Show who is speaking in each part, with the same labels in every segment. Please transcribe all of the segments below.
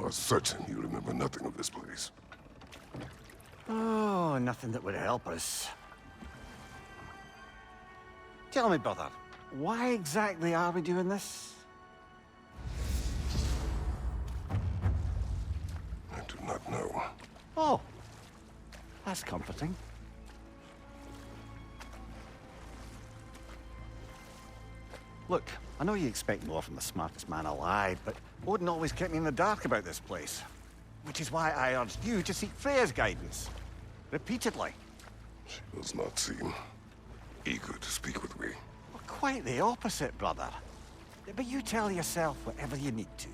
Speaker 1: are certain you remember nothing of this place.
Speaker 2: Oh, nothing that would help us. Tell me, brother, why exactly are we doing this?
Speaker 1: I do not know.
Speaker 2: Oh, that's comforting. Look, I know you expect more from the smartest man alive, but Odin always kept me in the dark about this place. Which is why I urged you to seek Freya's guidance. Repeatedly.
Speaker 1: She does not seem eager to speak with me.
Speaker 2: Well, quite the opposite, brother. But you tell yourself whatever you need to.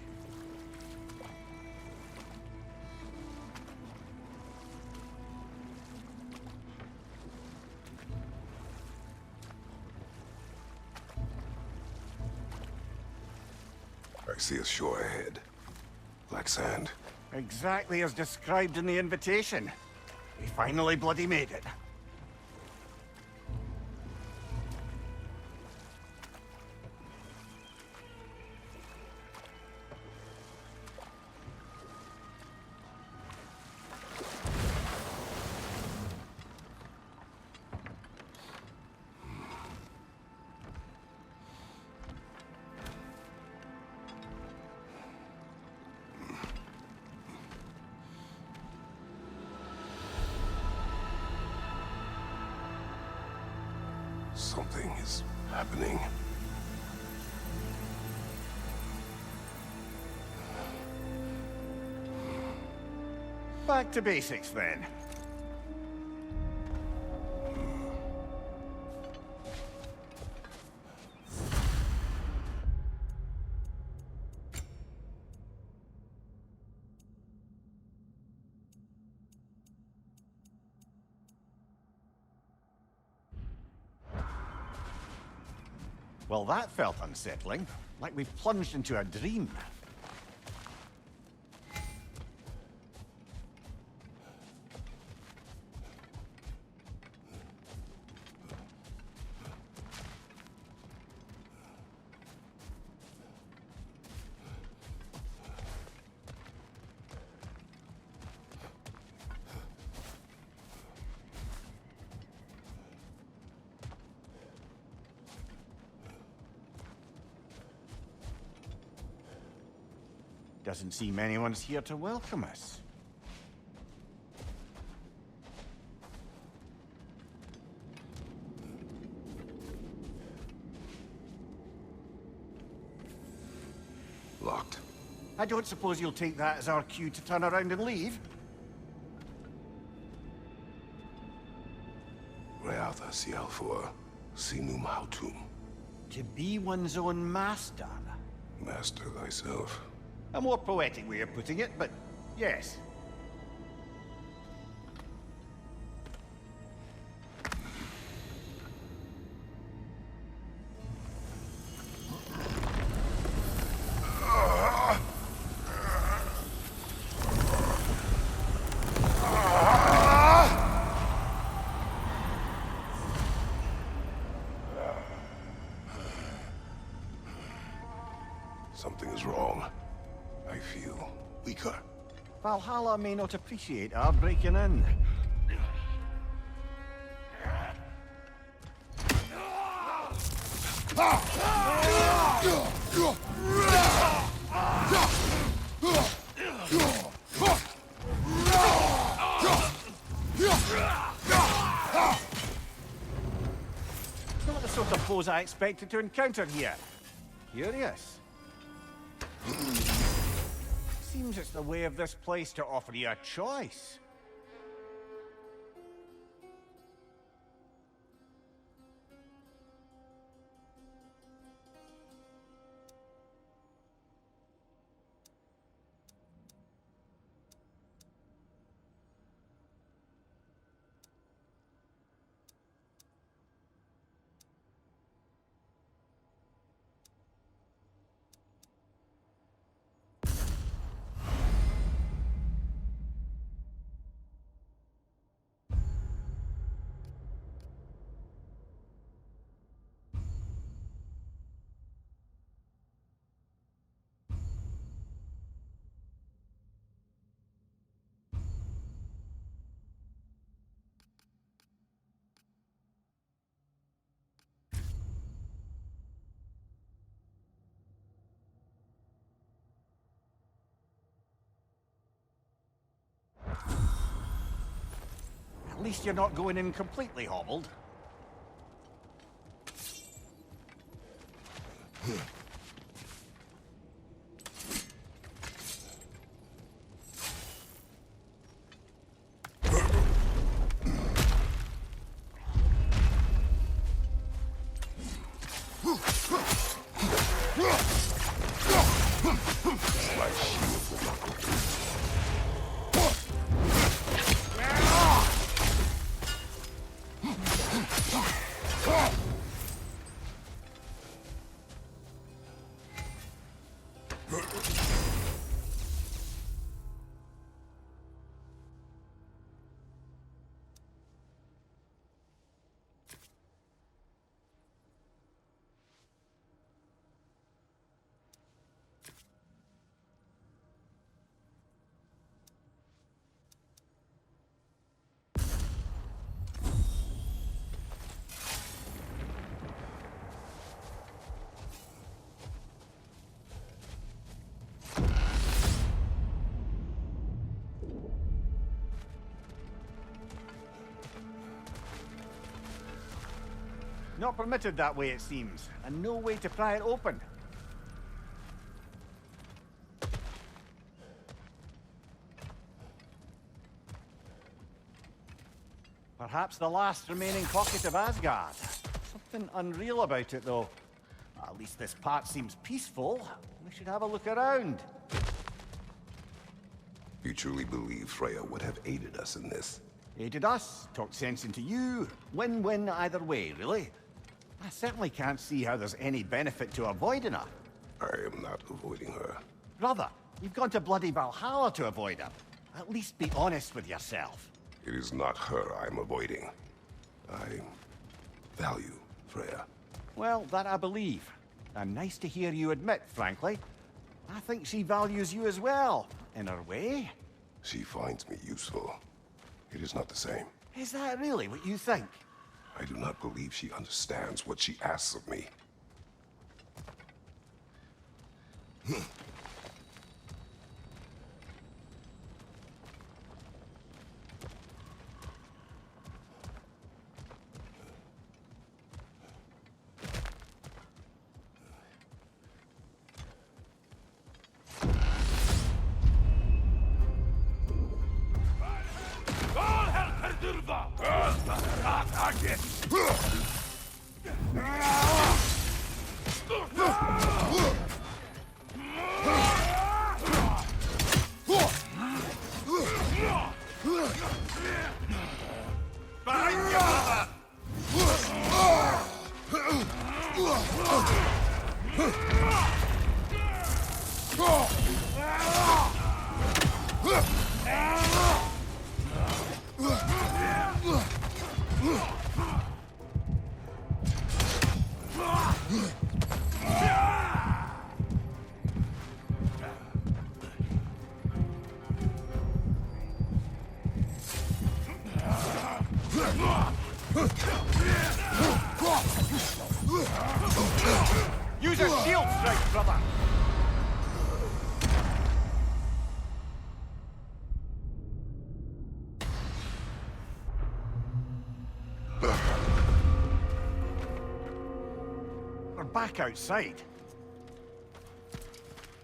Speaker 1: I see a shore ahead. Black sand.
Speaker 2: Exactly as described in the invitation. We finally bloody made it.
Speaker 1: Something is happening.
Speaker 2: Back to basics, then. Well, that felt unsettling. Like we've plunged into a dream. Doesn't seem anyone's here to welcome us.
Speaker 1: Locked.
Speaker 2: I don't suppose you'll take that as our cue to turn around and leave?
Speaker 1: Reatha Sialfur, Sinum Hautum.
Speaker 2: To be one's own master.
Speaker 1: Master thyself.
Speaker 2: A more poetic way of putting it, but yes.
Speaker 1: Something is wrong. I feel weaker.
Speaker 2: Valhalla may not appreciate our breaking in. Not the sort of foes I expected to encounter here. Curious. Seems it's the way of this place to offer you a choice. At least you're not going in completely hobbled. Not permitted that way, it seems, and no way to pry it open. Perhaps the last remaining pocket of Asgard. Something unreal about it, though. At least this part seems peaceful. We should have a look around.
Speaker 1: You truly believe Freya would have aided us in this?
Speaker 2: Aided us, talked sense into you. Win-win either way, really. I certainly can't see how there's any benefit to avoiding her.
Speaker 1: I am not avoiding her.
Speaker 2: Brother, you've gone to bloody Valhalla to avoid her. At least be honest with yourself.
Speaker 1: It is not her I'm avoiding. I value Freya.
Speaker 2: Well, that I believe. And nice to hear you admit, frankly. I think she values you as well, in her way.
Speaker 1: She finds me useful. It is not the same.
Speaker 2: Is that really what you think?
Speaker 1: I do not believe she understands what she asks of me.
Speaker 2: Use a shield strike, brother! We're back outside.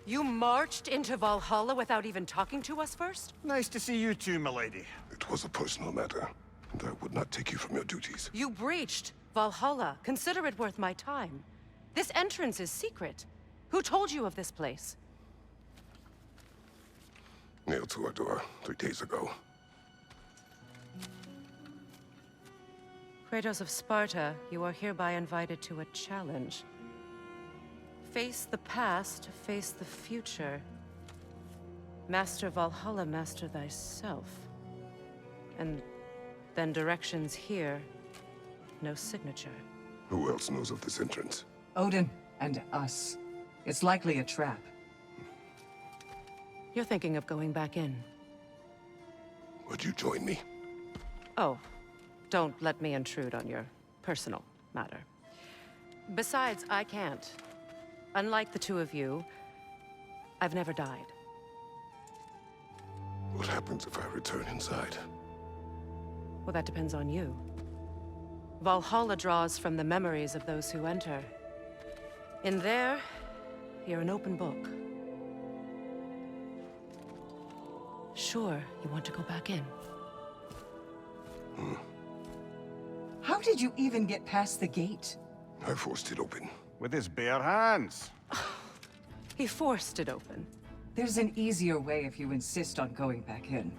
Speaker 3: You marched into Valhalla without even talking to us first?
Speaker 2: Nice to see you too, milady.
Speaker 1: It was a personal matter, and I would not take you from your duties.
Speaker 3: You breached Valhalla. Consider it worth my time. This entrance is secret. Who told you of this place?
Speaker 1: Nailed to our door 3 days ago.
Speaker 3: Kratos of Sparta, you are hereby invited to a challenge. Face the past, face the future. Master Valhalla, master thyself. And then directions here, no signature.
Speaker 1: Who else knows of this entrance?
Speaker 4: Odin and us. It's likely a trap.
Speaker 3: You're thinking of going back in.
Speaker 1: Would you join me?
Speaker 3: Oh, don't let me intrude on your personal matter. Besides, I can't. Unlike the two of you, I've never died.
Speaker 1: What happens if I return inside?
Speaker 3: Well, that depends on you. Valhalla draws from the memories of those who enter. In there, you're an open book. Sure, you want to go back in.
Speaker 4: How did you even get past the gate?
Speaker 1: I forced it open.
Speaker 2: With his bare hands.
Speaker 3: He forced it open.
Speaker 4: There's an easier way if you insist on going back in.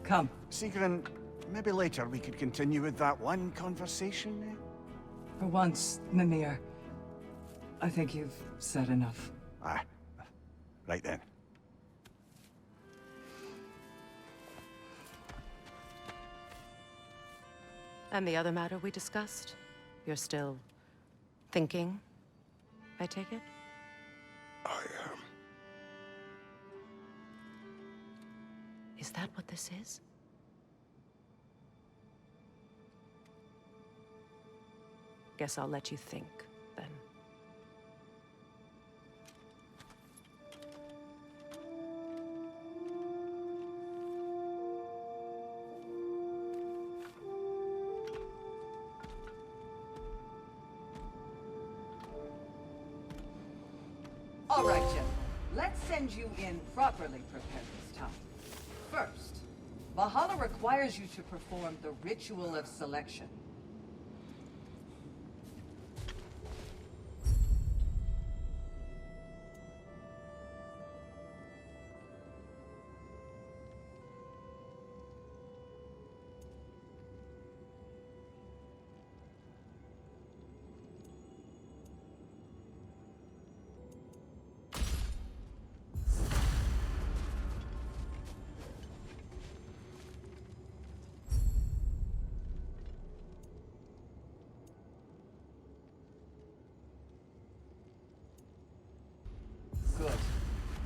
Speaker 4: Come.
Speaker 2: Sigrun, maybe later we could continue with that one conversation, eh?
Speaker 4: For once, Mimir, I think you've said enough.
Speaker 2: Aye. Right then.
Speaker 3: And the other matter we discussed? You're still thinking, I take it?
Speaker 1: I
Speaker 3: Is that what this is? Guess I'll let you think, then.
Speaker 4: All right, Jim. Let's send you in properly prepared this time. First, Valhalla requires you to perform the ritual of selection. Good.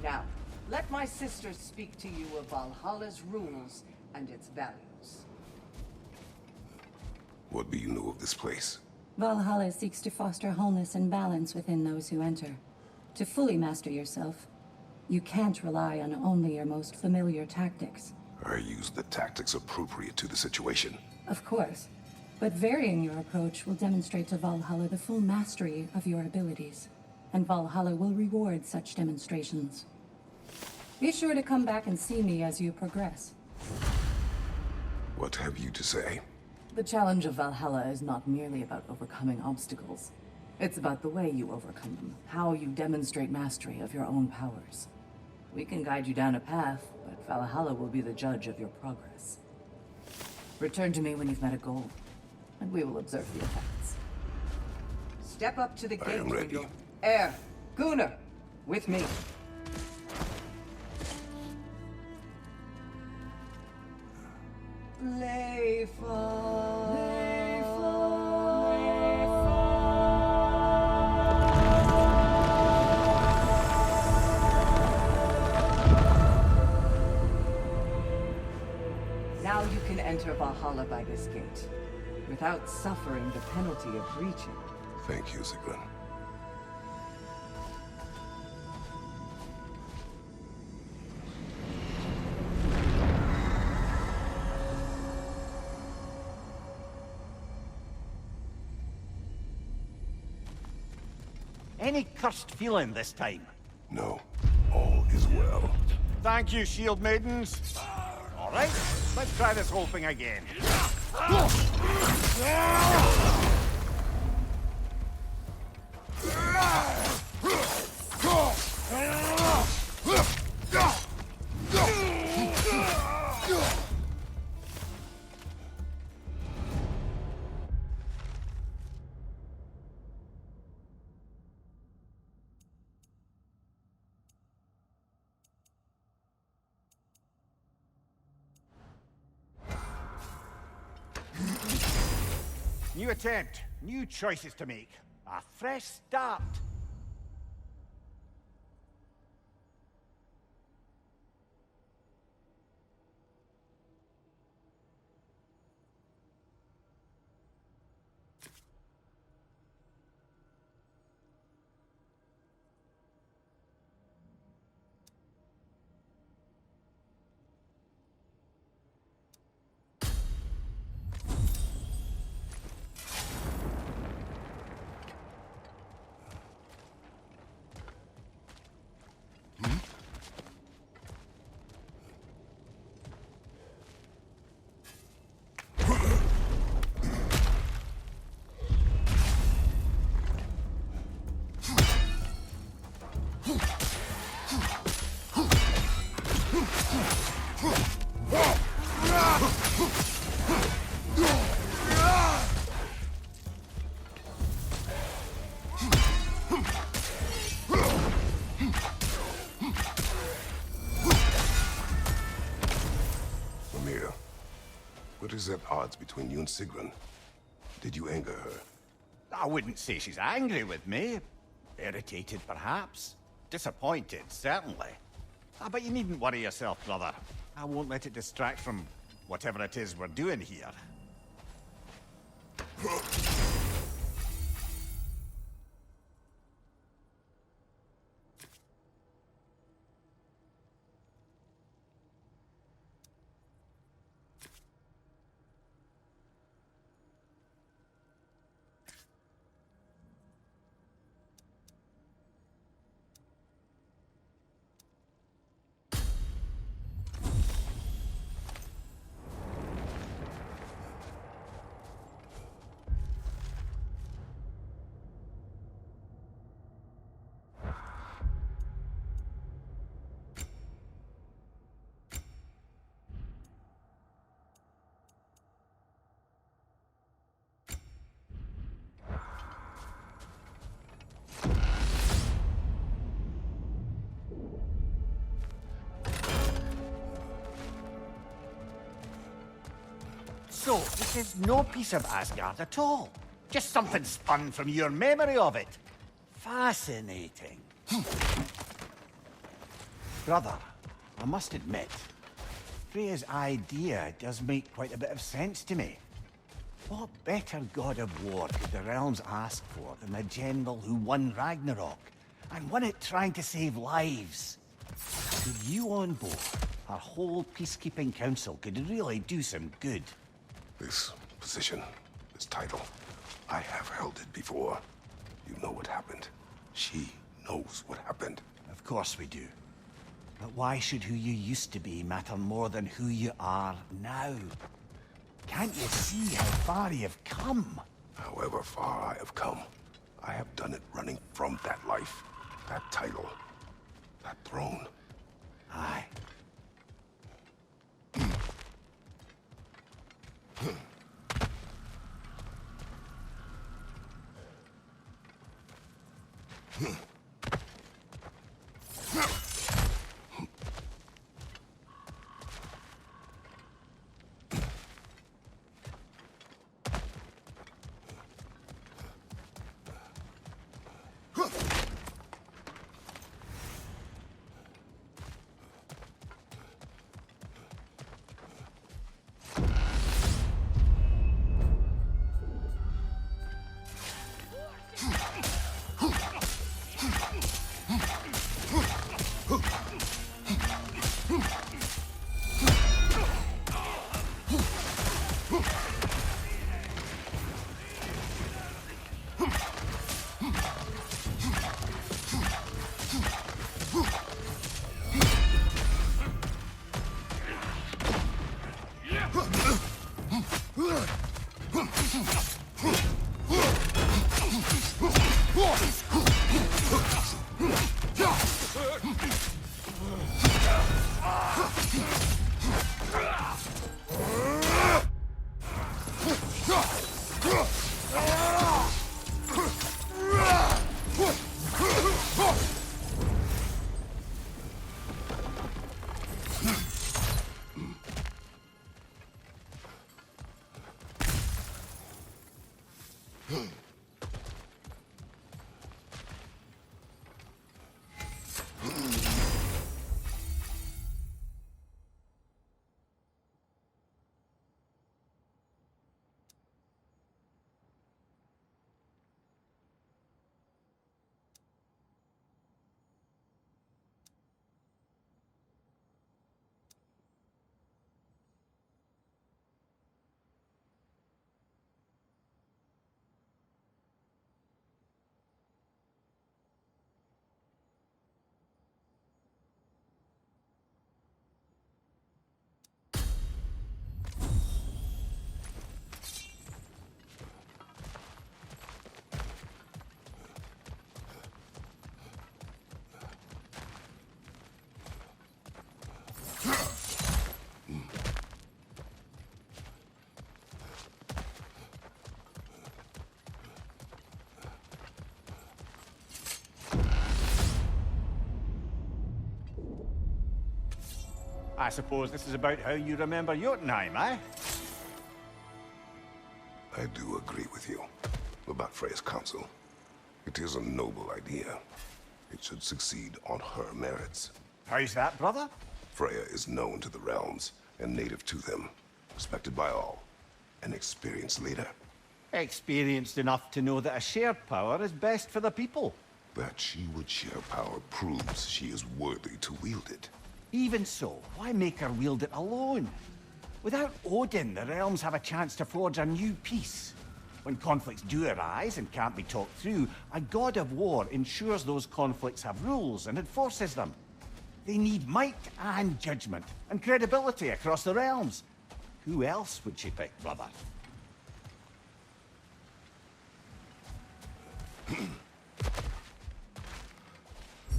Speaker 4: Now, let my sisters speak to you of Valhalla's rules and its values.
Speaker 1: What do you know of this place?
Speaker 5: Valhalla seeks to foster wholeness and balance within those who enter. To fully master yourself, you can't rely on only your most familiar tactics.
Speaker 1: I use the tactics appropriate to the situation.
Speaker 5: Of course, but varying your approach will demonstrate to Valhalla the full mastery of your abilities, and Valhalla will reward such demonstrations. Be sure to come back and see me as you progress.
Speaker 1: What have you to say?
Speaker 6: The challenge of Valhalla is not merely about overcoming obstacles. It's about the way you overcome them, how you demonstrate mastery of your own powers. We can guide you down a path, but Valhalla will be the judge of your progress. Return to me when you've met a goal, and we will observe the effects.
Speaker 4: Step up to the
Speaker 1: I
Speaker 4: gate
Speaker 1: am
Speaker 4: when
Speaker 1: ready.
Speaker 4: you're... Air, Gunnar, with me. Now you can enter Valhalla by this gate, without suffering the penalty of breaching.
Speaker 1: Thank you, Sigrun.
Speaker 2: Any cursed feeling this time?
Speaker 1: No, all is well.
Speaker 2: Thank you, shield maidens. All right, let's try this whole thing again. New attempt, new choices to make. A fresh start.
Speaker 1: is at odds between you and Sigrun. Did you anger her?
Speaker 2: I wouldn't say she's angry with me. Irritated, perhaps. Disappointed, certainly. But you needn't worry yourself, brother. I won't let it distract from whatever it is we're doing here. So, this is no piece of Asgard at all. Just something spun from your memory of it. Fascinating. Brother, I must admit, Freya's idea does make quite a bit of sense to me. What better god of war could the realms ask for than a general who won Ragnarok, and won it trying to save lives? With you on board, our whole peacekeeping council could really do some good.
Speaker 1: This position, this title, I have held it before. You know what happened. She knows what happened.
Speaker 2: Of course we do. But why should who you used to be matter more than who you are now? Can't you see how far you've come?
Speaker 1: However far I have come, I have done it running from that life, that title, that throne.
Speaker 2: Aye. I suppose this is about how you remember Jotunheim, eh?
Speaker 1: I do agree with you about Freya's council. It is a noble idea. It should succeed on her merits.
Speaker 2: How's that, brother?
Speaker 1: Freya is known to the realms and native to them, respected by all. An experienced leader.
Speaker 2: Experienced enough to know that a shared power is best for the people.
Speaker 1: That she would share power proves she is worthy to wield it.
Speaker 2: Even so, why make her wield it alone? Without Odin, the realms have a chance to forge a new peace. When conflicts do arise and can't be talked through, a god of war ensures those conflicts have rules and enforces them. They need might and judgment, and credibility across the realms. Who else would she pick, brother?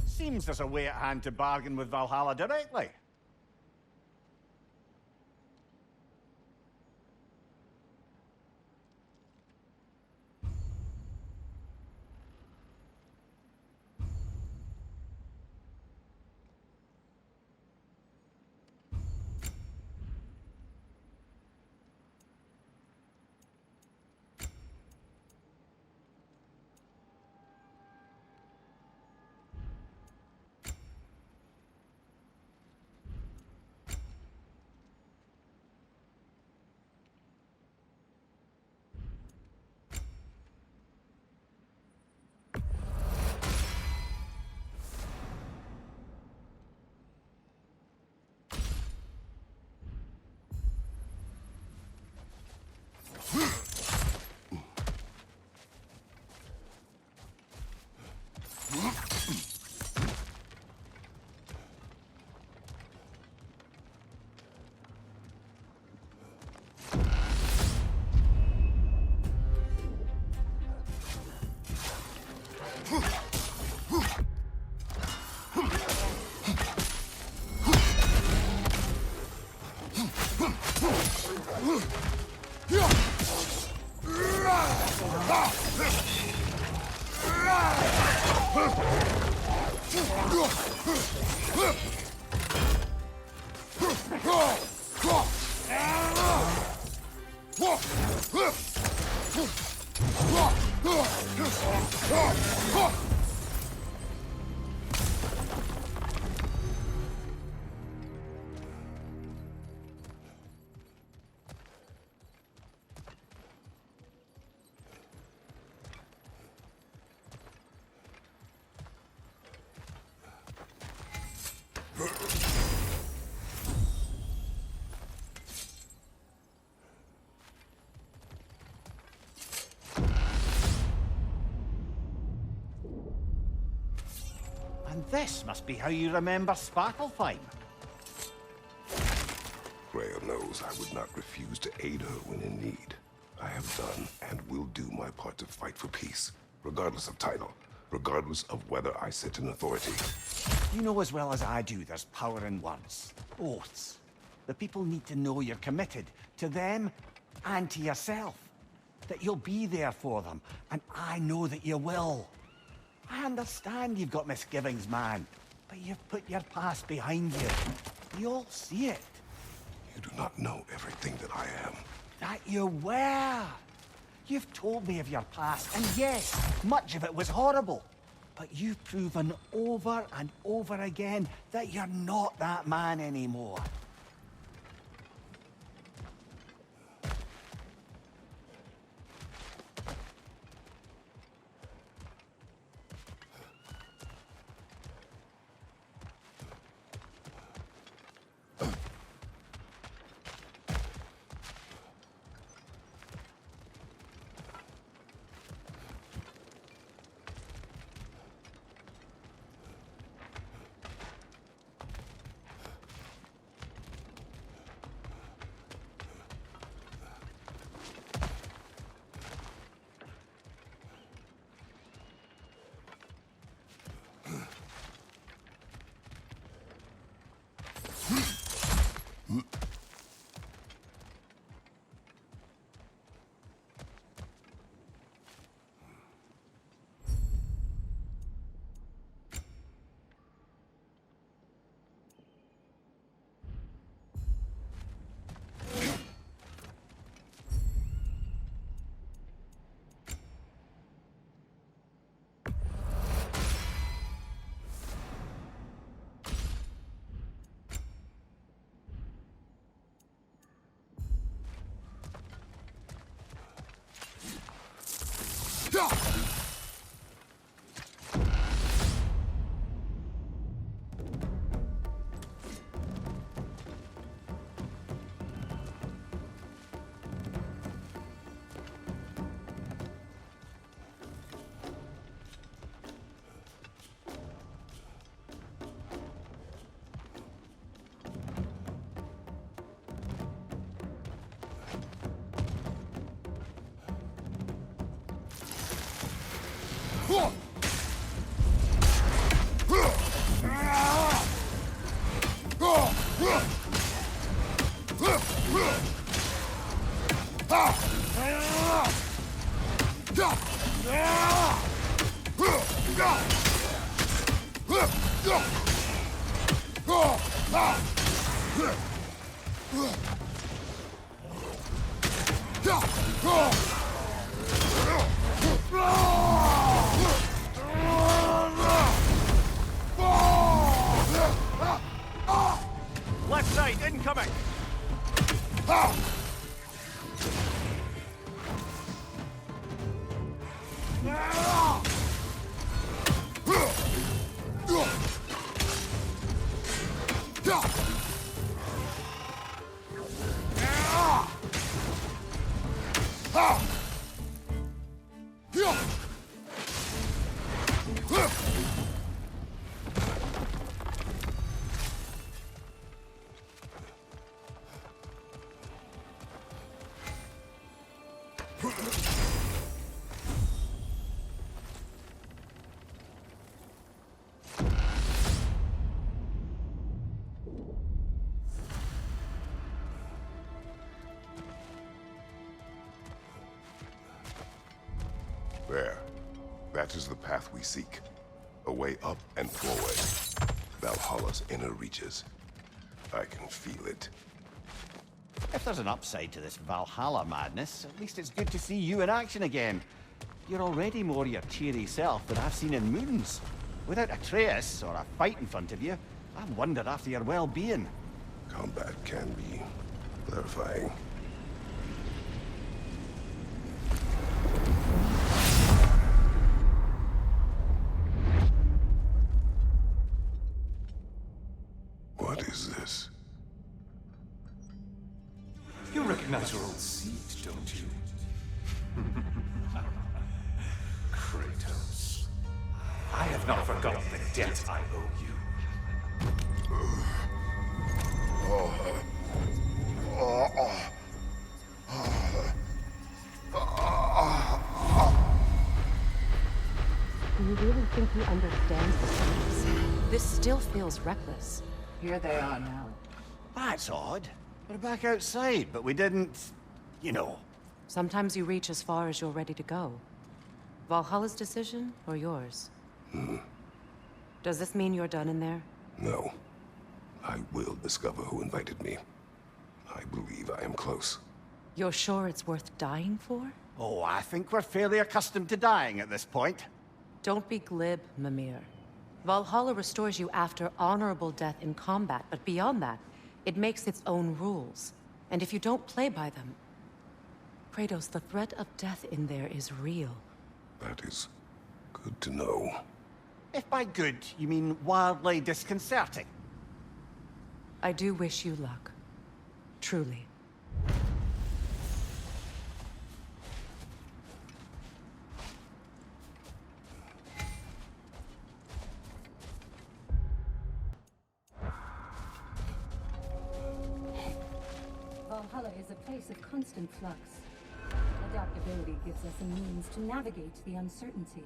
Speaker 2: Seems there's a way at hand to bargain with Valhalla directly. And this must be how you remember Svartalfheim.
Speaker 1: Freya knows I would not refuse to aid her when in need. I have done and will do my part to fight for peace, regardless of title, regardless of whether I sit in authority.
Speaker 2: You know as well as I do there's power in words. Oaths. The people need to know you're committed to them and to yourself. That you'll be there for them, and I know that you will. I understand you've got misgivings, man, but you've put your past behind you. We all see it.
Speaker 1: You do not know everything that I am.
Speaker 2: That you were. You've told me of your past, and yes, much of it was horrible. But you've proven over and over again that you're not that man anymore. Left side, incoming!
Speaker 1: There. That is the path we seek. A way up and forward. Valhalla's inner reaches. I can feel it.
Speaker 2: If there's an upside to this Valhalla madness, at least it's good to see you in action again. You're already more your cheery self than I've seen in moons. Without Atreus or a fight in front of you, I've wondered after your well-being.
Speaker 1: Combat can be clarifying. What is this?
Speaker 7: You recognize your old seat, don't you? Kratos. I have not forgotten the debt I owe you.
Speaker 3: Do you really think he understands the stakes? This still feels reckless.
Speaker 4: Here they are now.
Speaker 2: That's odd. We're back outside, but we didn't... you know.
Speaker 3: Sometimes you reach as far as you're ready to go. Valhalla's decision, or yours? Does this mean you're done in there?
Speaker 1: No. I will discover who invited me. I believe I am close.
Speaker 3: You're sure it's worth dying for?
Speaker 2: Oh, I think we're fairly accustomed to dying at this point.
Speaker 3: Don't be glib, Mimir. Valhalla restores you after honorable death in combat, but beyond that, it makes its own rules. And if you don't play by them... Kratos, the threat of death in there is real.
Speaker 1: That is good to know.
Speaker 2: If by good, you mean wildly disconcerting.
Speaker 3: I do wish you luck. Truly.
Speaker 5: Valhalla is a place of constant flux. Adaptability gives us a means to navigate the uncertainty.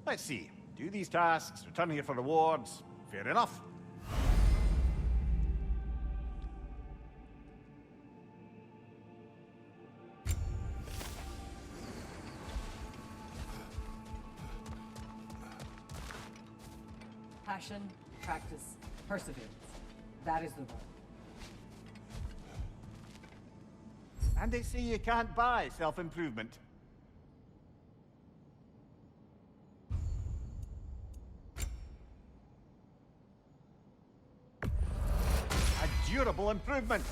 Speaker 2: Let's see. Do these tasks, return here for rewards. Fair enough.
Speaker 4: Passion, practice, perseverance. That is the road.
Speaker 2: And they say you can't buy self-improvement. A durable improvement.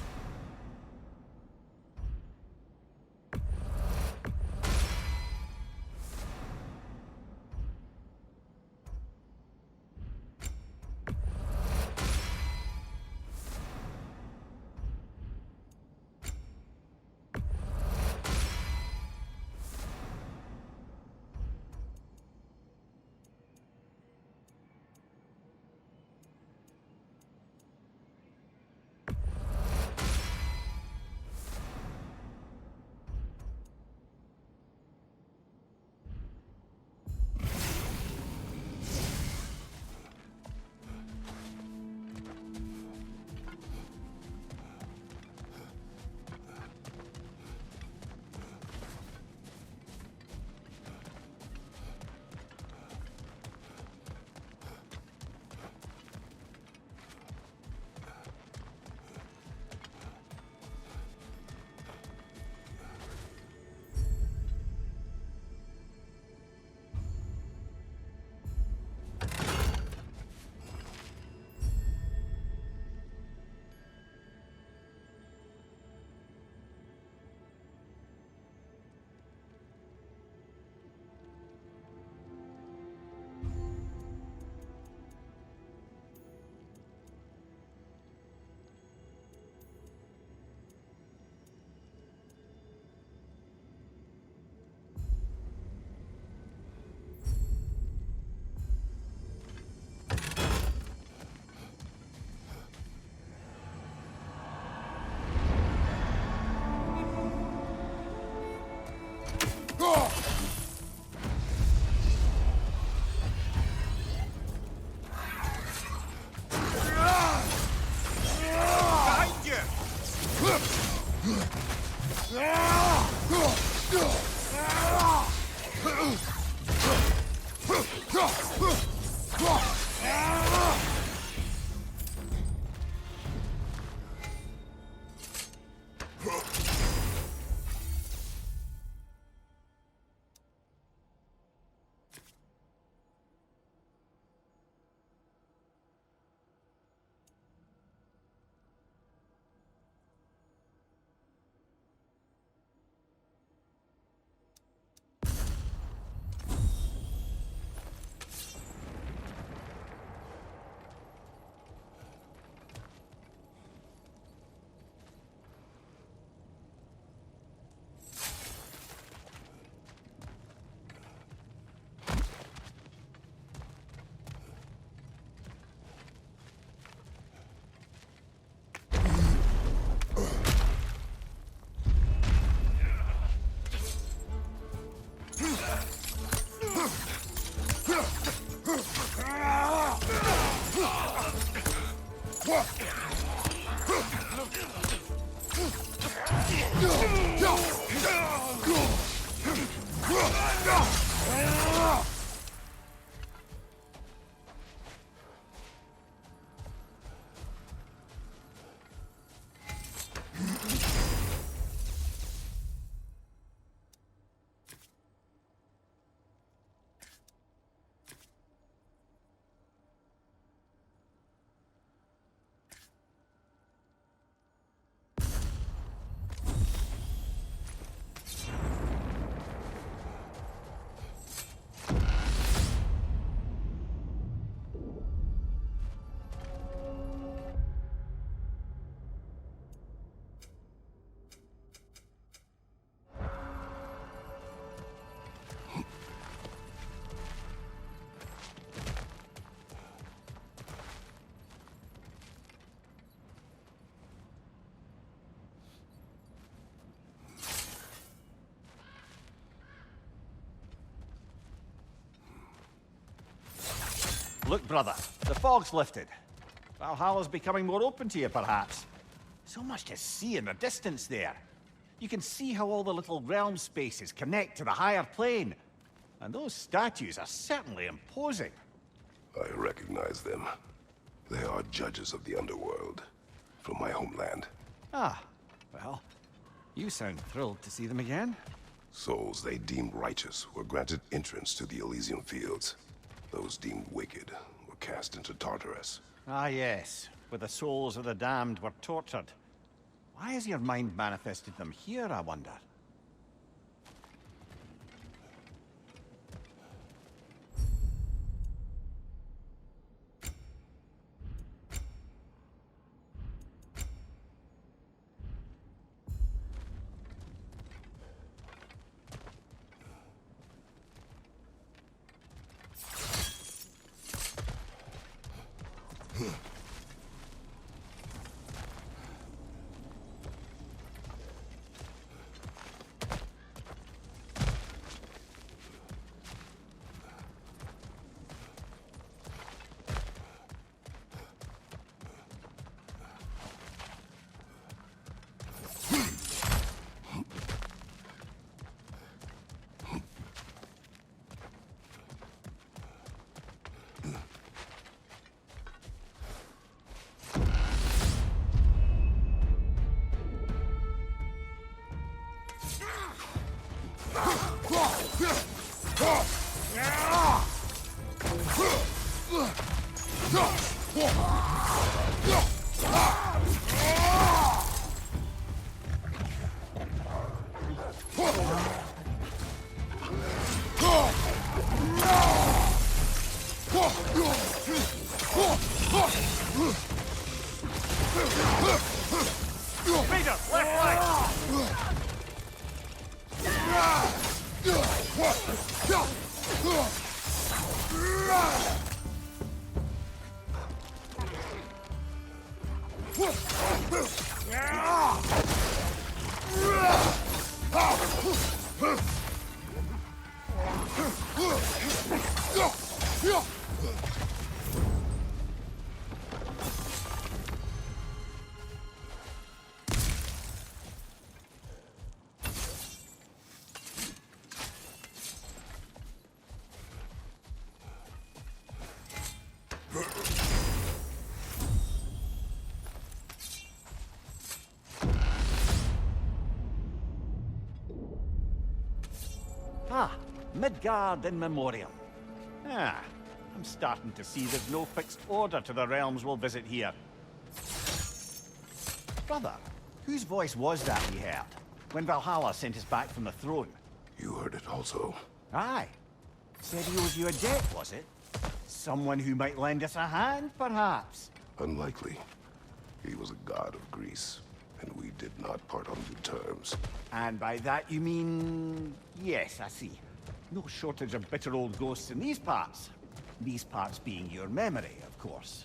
Speaker 2: Look, brother, the fog's lifted. Valhalla's becoming more open to you, perhaps. So much to see in the distance there. You can see how all the little realm spaces connect to the higher plane. And those statues are certainly imposing.
Speaker 1: I recognize them. They are judges of the underworld, from my homeland.
Speaker 2: Ah, well, you sound thrilled to see them again.
Speaker 1: Souls they deemed righteous were granted entrance to the Elysium Fields. Those deemed wicked were cast into Tartarus.
Speaker 2: Ah, yes. where the souls of the damned were tortured. Why has your mind manifested them here, I wonder? Ah, Midgard in Memoriam. Ah, I'm starting to see there's no fixed order to the realms we'll visit here. Brother, whose voice was that we heard when Valhalla sent us back from the throne?
Speaker 1: You heard it also.
Speaker 2: Aye. Said he owes you a debt, was it? Someone who might lend us a hand, perhaps?
Speaker 1: Unlikely. He was a god of Greece, and we did not part on good terms.
Speaker 2: And by that you mean... Yes, I see. No shortage of bitter old ghosts in these parts. These parts being your memory, of course.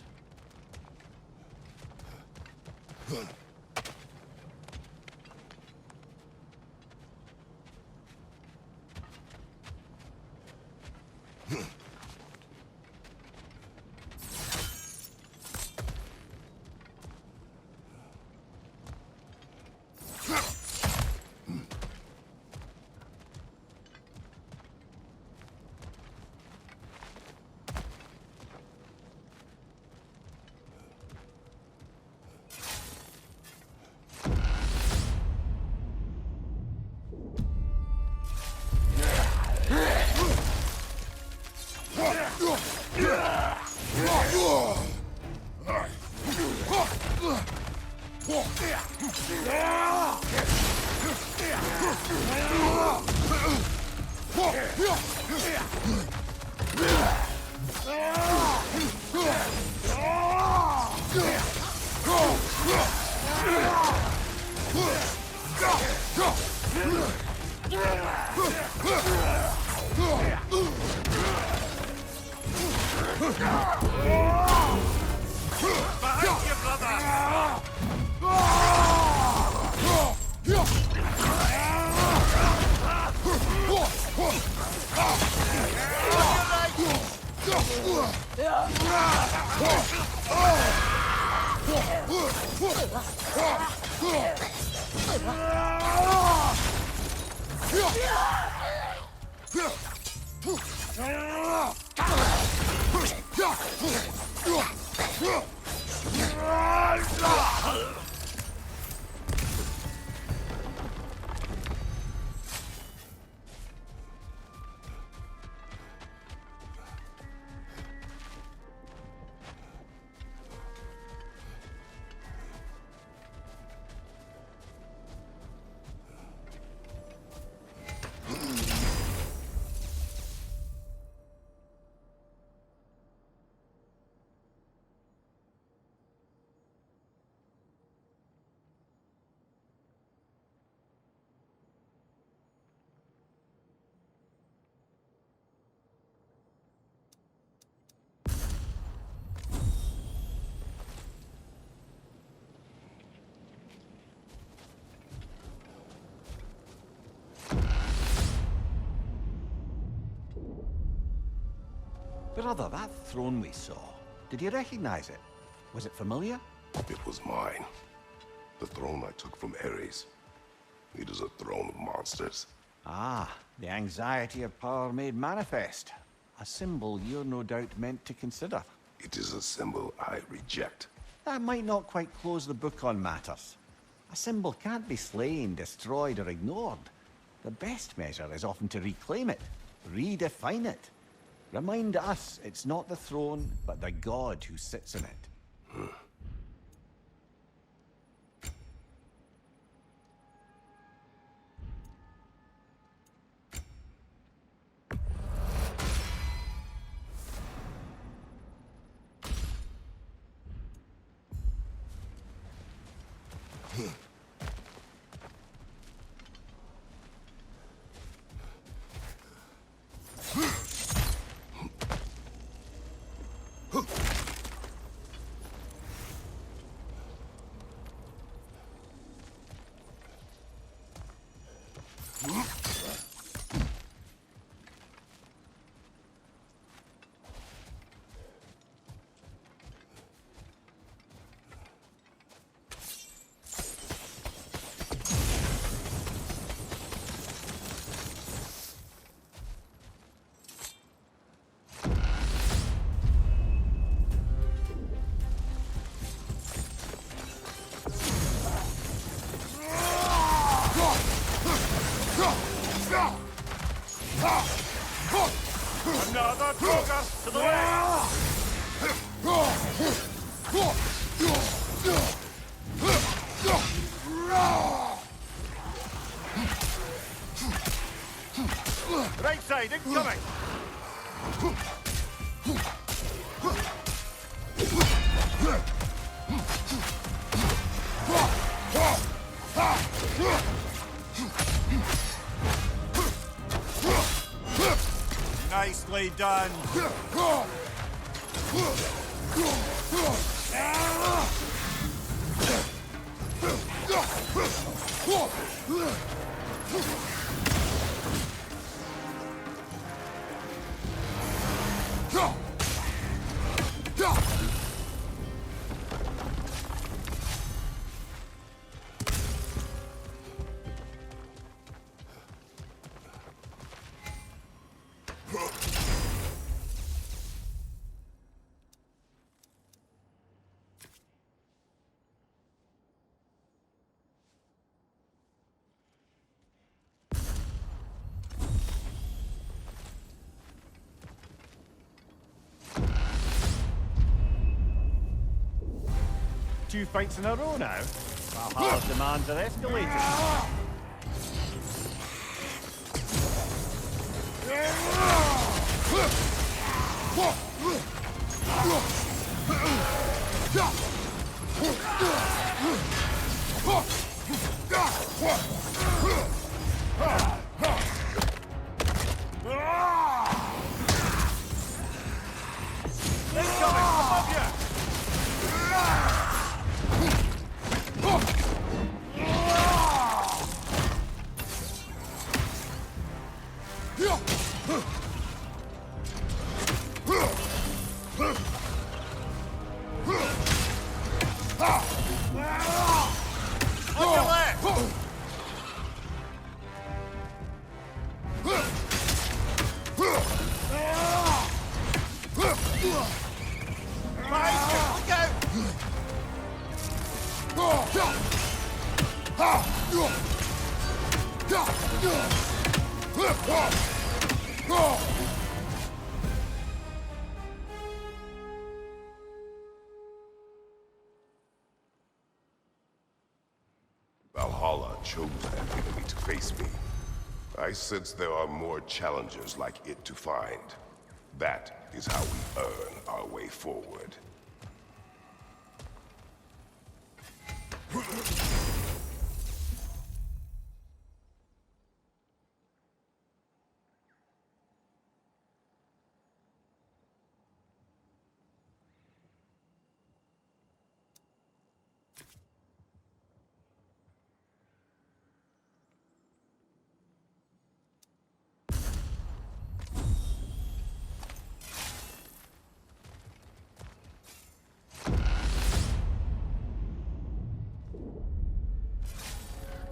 Speaker 2: Brother, that throne we saw, did you recognize it? Was it familiar?
Speaker 1: It was mine. The throne I took from Ares. It is a throne of monsters.
Speaker 2: Ah, the anxiety of power made manifest. A symbol you're no doubt meant to consider.
Speaker 1: It is a symbol I reject.
Speaker 2: That might not quite close the book on matters. A symbol can't be slain, destroyed, or ignored. The best measure is often to reclaim it, redefine it. Remind us it's not the throne, but the god who sits in it.
Speaker 7: Another progress to the left! Right side, incoming! Nicely done!
Speaker 2: Two fights in a row now. Valhalla's demands are escalating.
Speaker 7: Incoming! Above you! On your left! Behind you! Look out!
Speaker 1: Valhalla chose an enemy to face me. I sense there are more challengers like it to find. That is how we earn our way forward.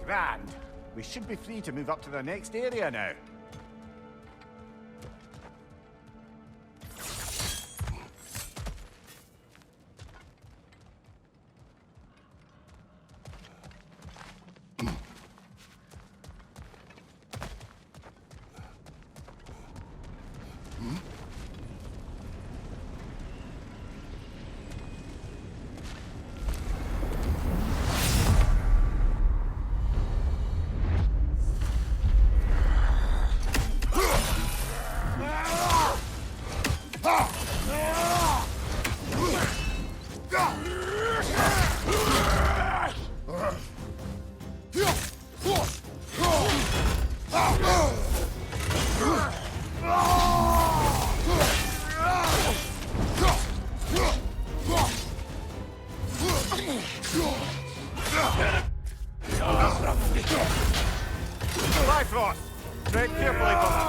Speaker 2: Grand. We should be free to move up to the next area now. Bifrost! Tread carefully, brother.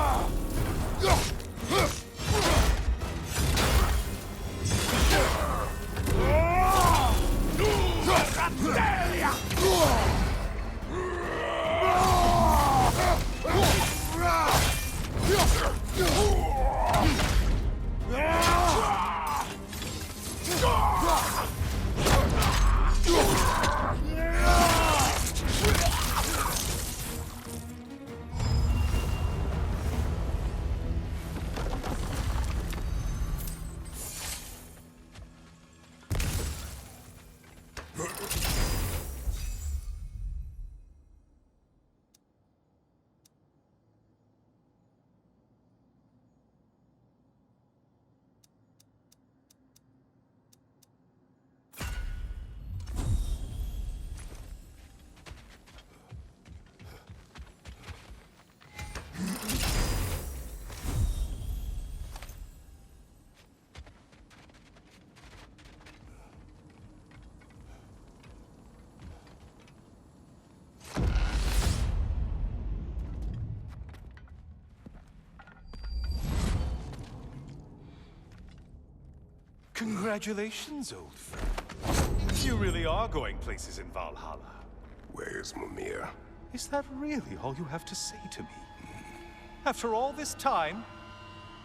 Speaker 7: Congratulations, old friend. You really are going places in Valhalla.
Speaker 1: Where's Mimir?
Speaker 7: Is that really all you have to say to me? After all this time,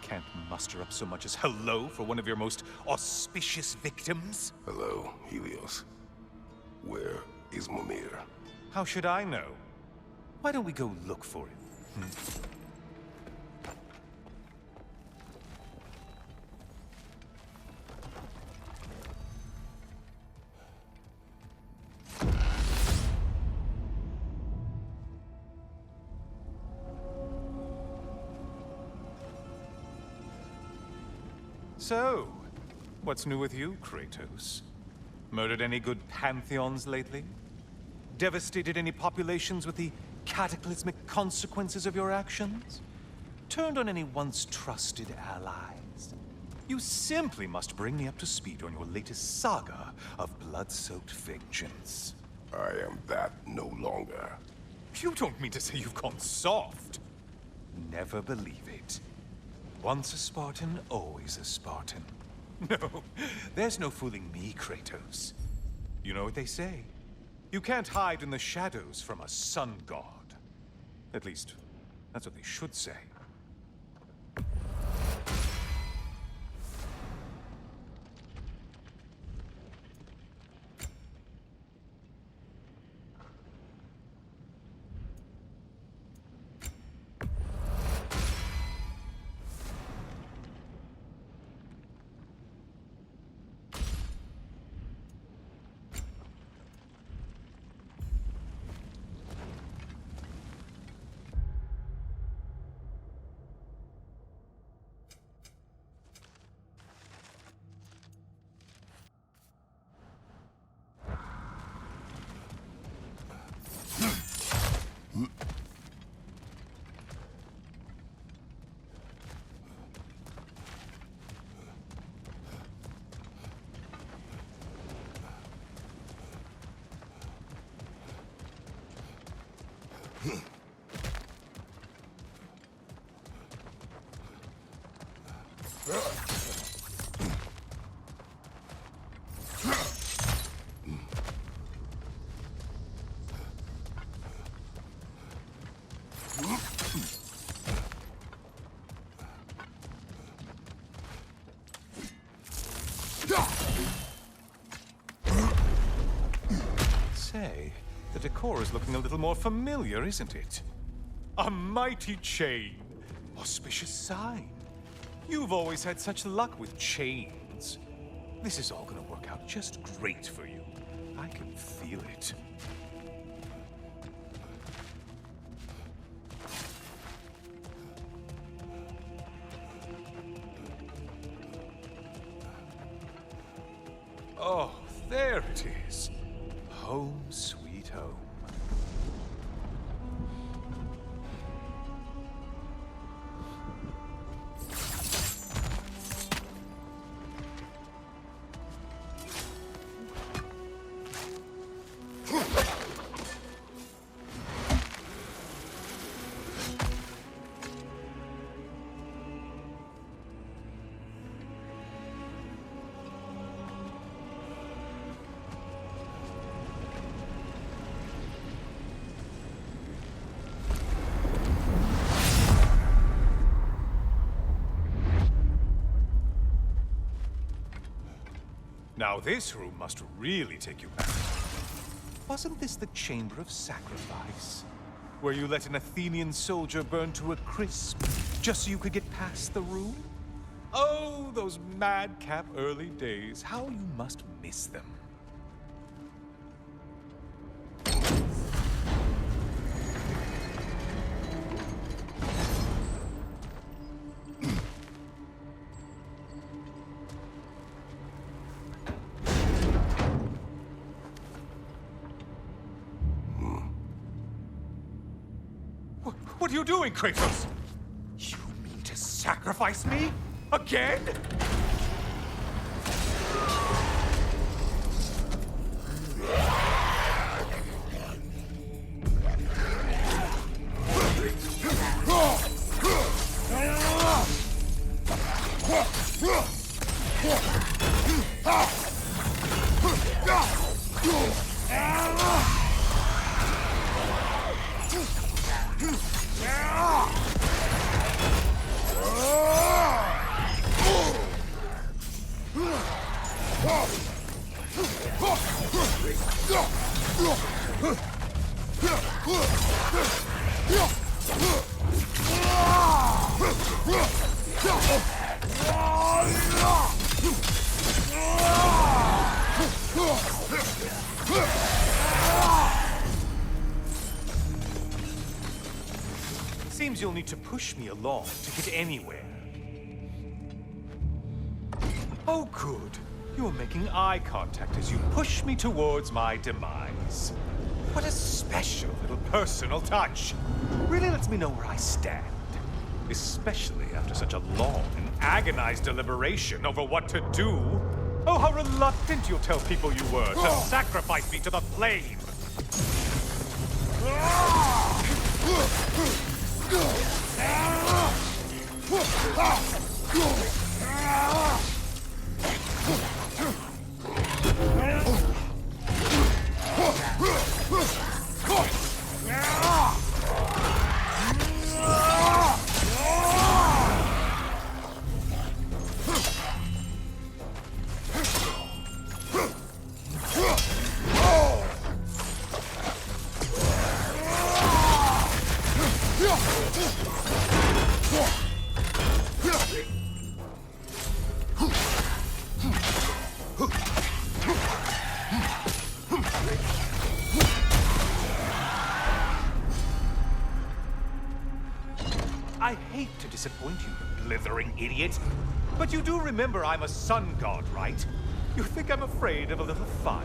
Speaker 7: can't muster up so much as hello for one of your most auspicious victims?
Speaker 1: Hello, Helios. Where is Mimir?
Speaker 7: How should I know? Why don't we go look for him? So, what's new with you, Kratos? Murdered any good pantheons lately? Devastated any populations with the cataclysmic consequences of your actions? Turned on any once trusted allies? You simply must bring me up to speed on your latest saga of blood-soaked vengeance.
Speaker 1: I am that no longer.
Speaker 7: You don't mean to say you've gone soft? Never believe it. Once a Spartan, always a Spartan. No, there's no fooling me, Kratos. You know what they say? You can't hide in the shadows from a sun god. At least, that's what they should say. say, the decor is looking a little more familiar, isn't it? A mighty chain. Auspicious sign. You've always had such luck with chains. This is all gonna work out just great for you. I can feel it. Oh, there it is. Home sweet home. Now this room must really take you back. Wasn't this the Chamber of Sacrifice? Where you let an Athenian soldier burn to a crisp, just so you could get past the room? Oh, those madcap early days. How you must miss them. What are you doing, Kratos? You mean to sacrifice me? Again? Seems you'll need to push me along to get anywhere. Oh, good. You're making eye contact as you push me towards my demise. What a special little personal touch. Really lets me know where I stand. Especially after such a long and agonized deliberation over what to do. Oh, how reluctant you'll tell people you were to sacrifice me to the flame. I hate to disappoint you, blithering idiot. But you do remember I'm a sun god, right? You think I'm afraid of a little fire?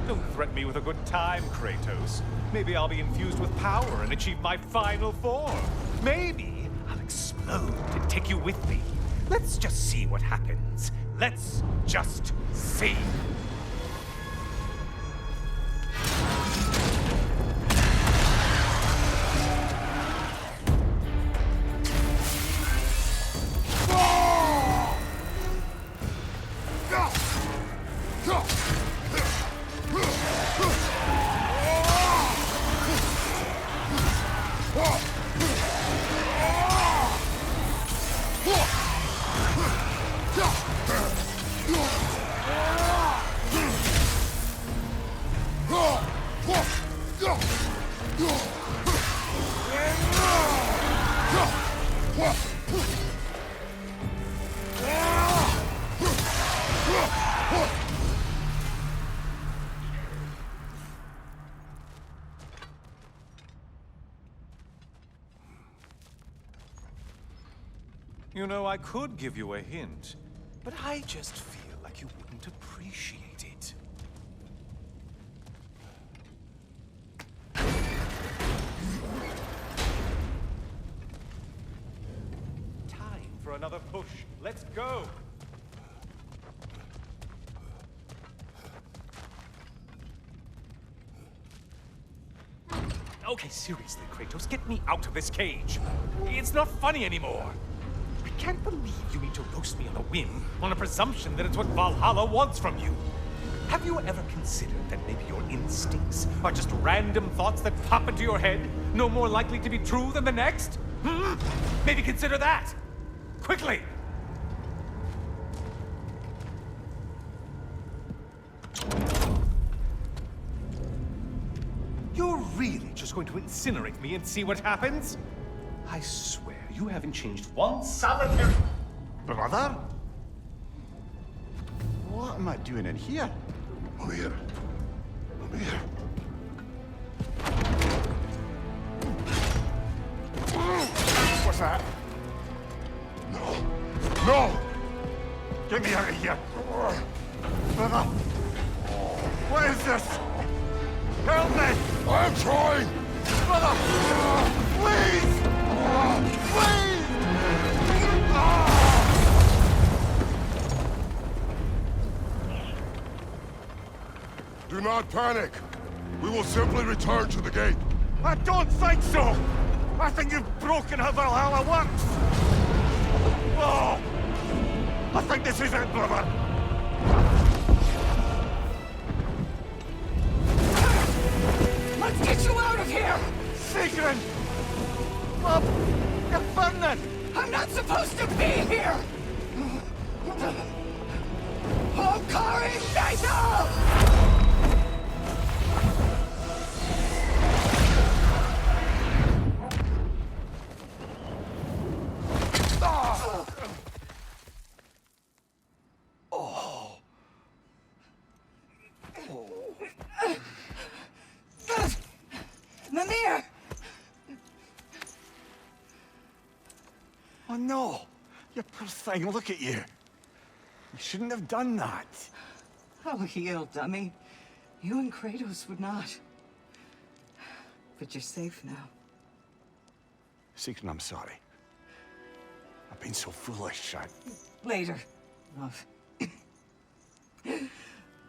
Speaker 7: Don't threaten me with a good time, Kratos. Maybe I'll be infused with power and achieve my final form. Maybe I'll explode and take you with me. Let's just see what happens. Let's just see. You know, I could give you a hint, but I just feel like you wouldn't appreciate it. Time for another push. Let's go! Okay, seriously, Kratos, get me out of this cage. It's not funny anymore. I can't believe you need to roast me on a whim, on a presumption that it's what Valhalla wants from you. Have you ever considered that maybe your instincts are just random thoughts that pop into your head, no more likely to be true than the next? Hmm? Maybe consider that! Quickly! You're really just going to incinerate me and see what happens? I swear, you haven't changed one solitary...
Speaker 2: Brother? What am I doing in here?
Speaker 1: Over here. Over here.
Speaker 2: What's that?
Speaker 1: No. No!
Speaker 2: Get me out of here! Brother! What is this? Help me!
Speaker 1: I'm trying!
Speaker 2: Brother! Please! Please!
Speaker 1: Do not panic. We will simply return to the gate.
Speaker 2: I don't think so! I think you've broken how Valhalla works! Oh! I think this is it, brother!
Speaker 4: Let's get you out of here!
Speaker 2: Sigrun! Bob! You're burning!
Speaker 4: I'm not supposed to be here! Hokari Baytuh! Mimir!
Speaker 2: Oh no! You poor thing, look at you! You shouldn't have done that.
Speaker 4: Oh, heal, dummy. You and Kratos would not. But you're safe now.
Speaker 2: Sigrun, I'm sorry. I've been so foolish,
Speaker 4: Later, love.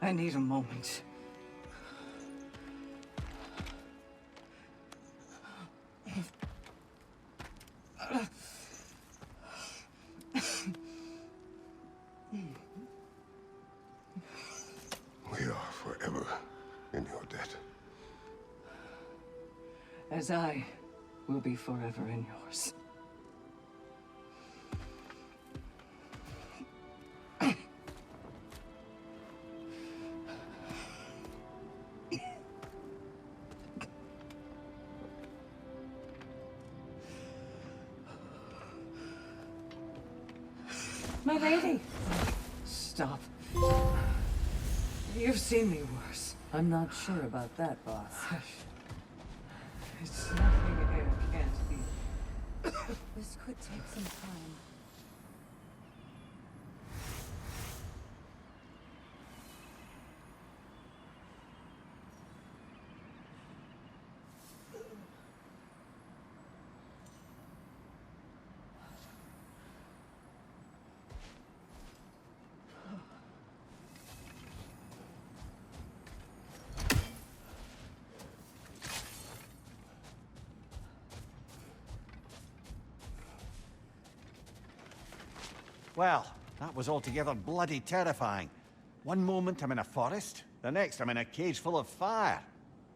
Speaker 4: I need a moment.
Speaker 1: We are forever in your debt.
Speaker 4: As I will be forever in yours. My lady! Stop. You've seen me worse.
Speaker 6: I'm not sure about that, boss.
Speaker 4: It's nothing air can't be.
Speaker 5: This could take some time.
Speaker 2: Well, that was altogether bloody terrifying. One moment I'm in a forest, the next I'm in a cage full of fire.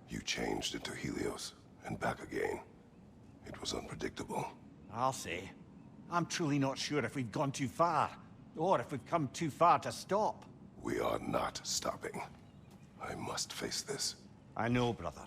Speaker 1: You changed into Helios, and back again. It was unpredictable.
Speaker 2: I'll say. I'm truly not sure if we've gone too far, or if we've come too far to stop.
Speaker 1: We are not stopping. I must face this.
Speaker 2: I know, brother.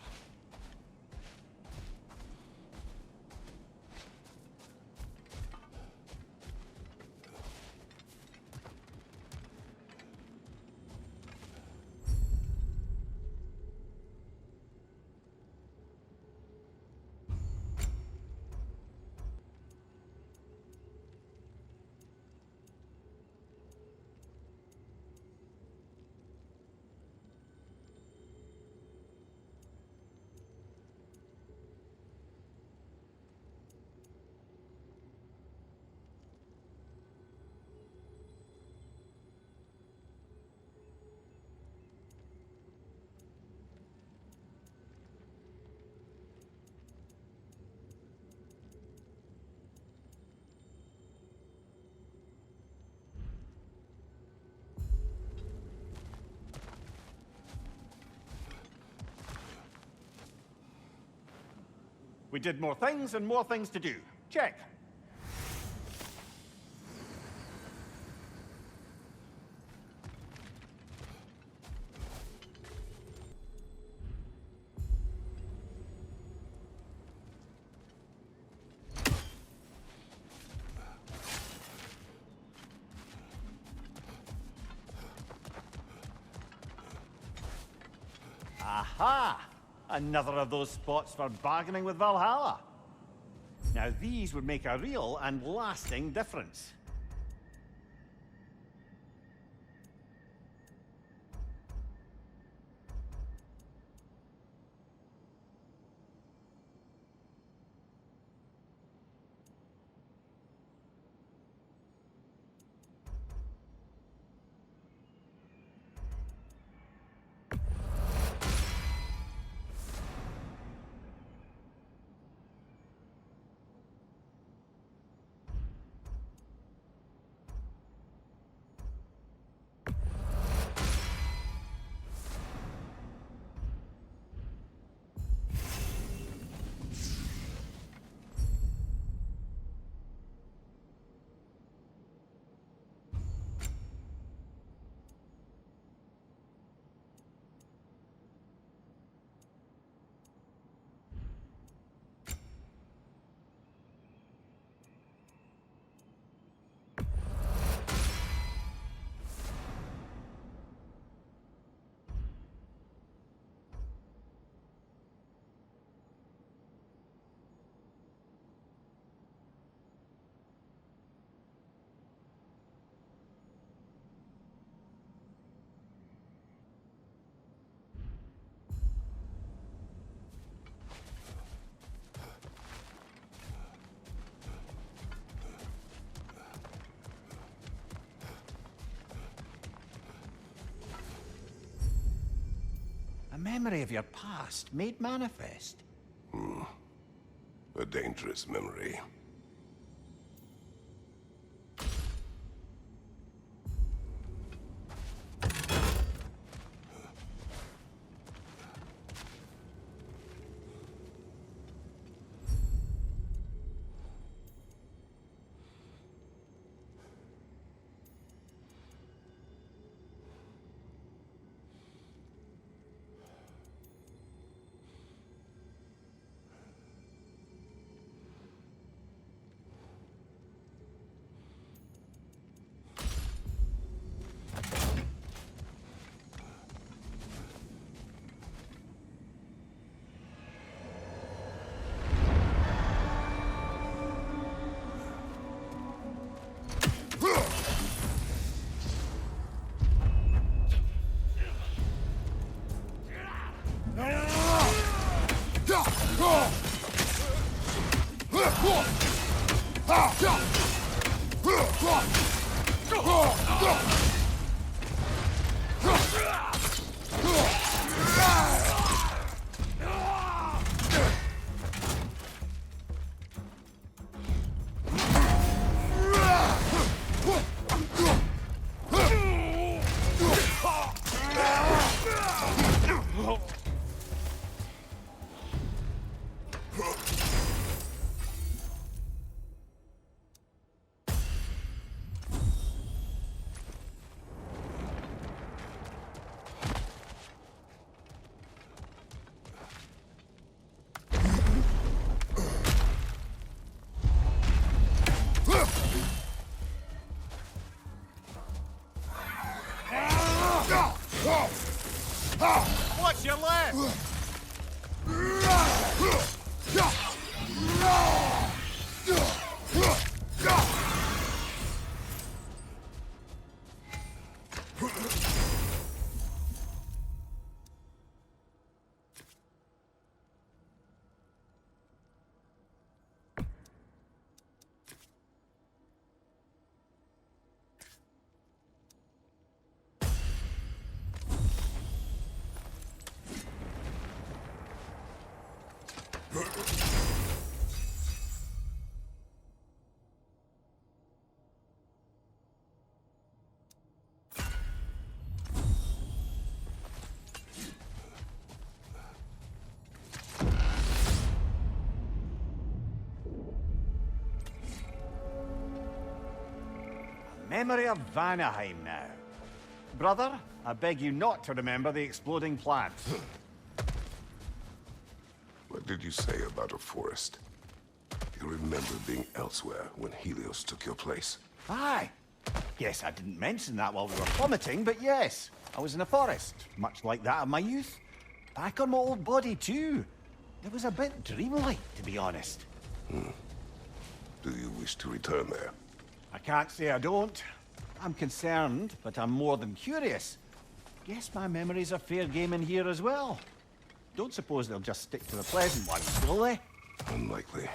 Speaker 2: We did more things and more things to do. Check. Aha! Another of those spots for bargaining with Valhalla. Now these would make a real and lasting difference. A memory of your past made manifest.
Speaker 1: A dangerous memory.
Speaker 2: What's your left? Memory of Vanaheim now. Brother, I beg you not to remember the exploding plant.
Speaker 1: What did you say about a forest? You remember being elsewhere when Helios took your place?
Speaker 2: Aye. Yes, I didn't mention that while we were plummeting, but yes. I was in a forest, much like that of my youth. Back on my old body, too. It was a bit dreamlike, to be honest.
Speaker 1: Do you wish to return there?
Speaker 2: I can't say I don't. I'm concerned, but I'm more than curious. Guess my memories are fair game in here as well. Don't suppose they'll just stick to the pleasant ones, will they?
Speaker 1: Unlikely.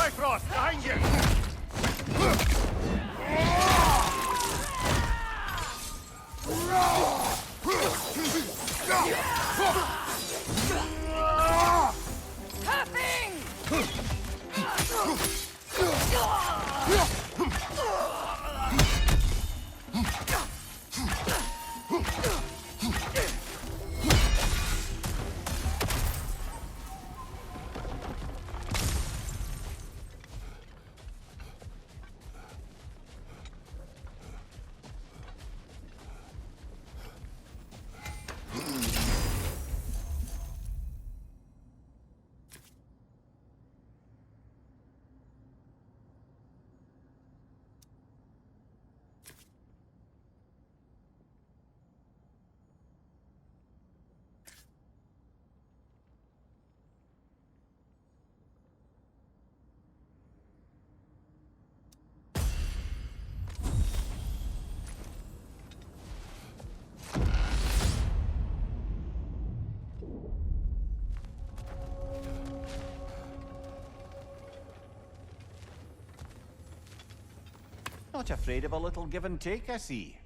Speaker 2: Bifrost, behind you! Not afraid of a little give and take, I see.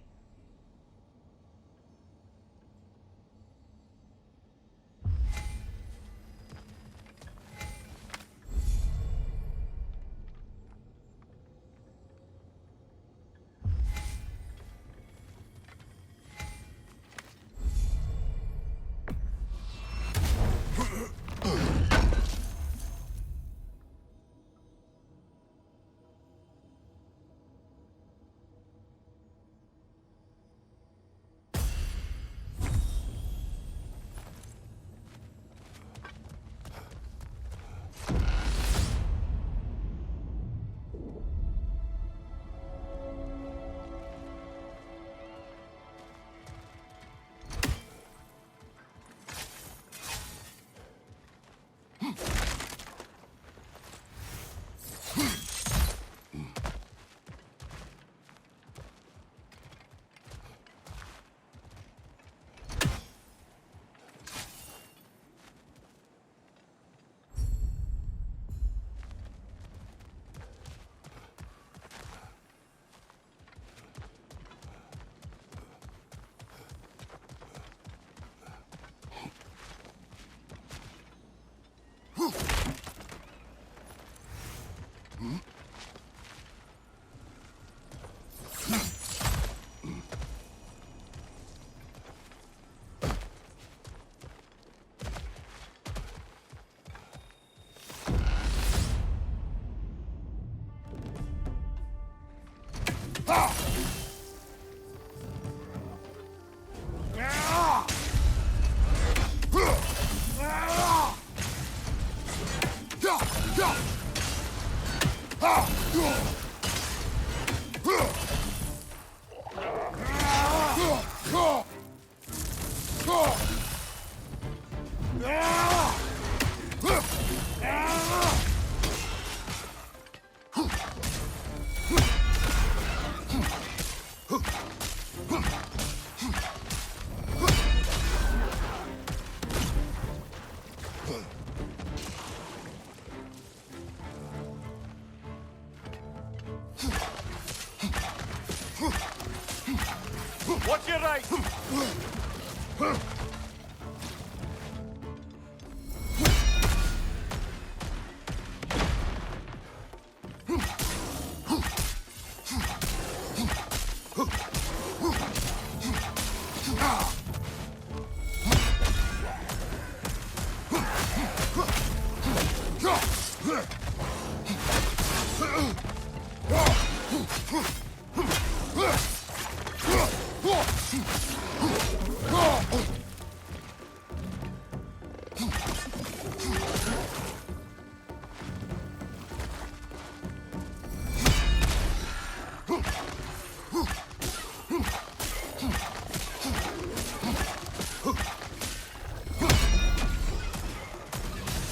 Speaker 2: Watch your right!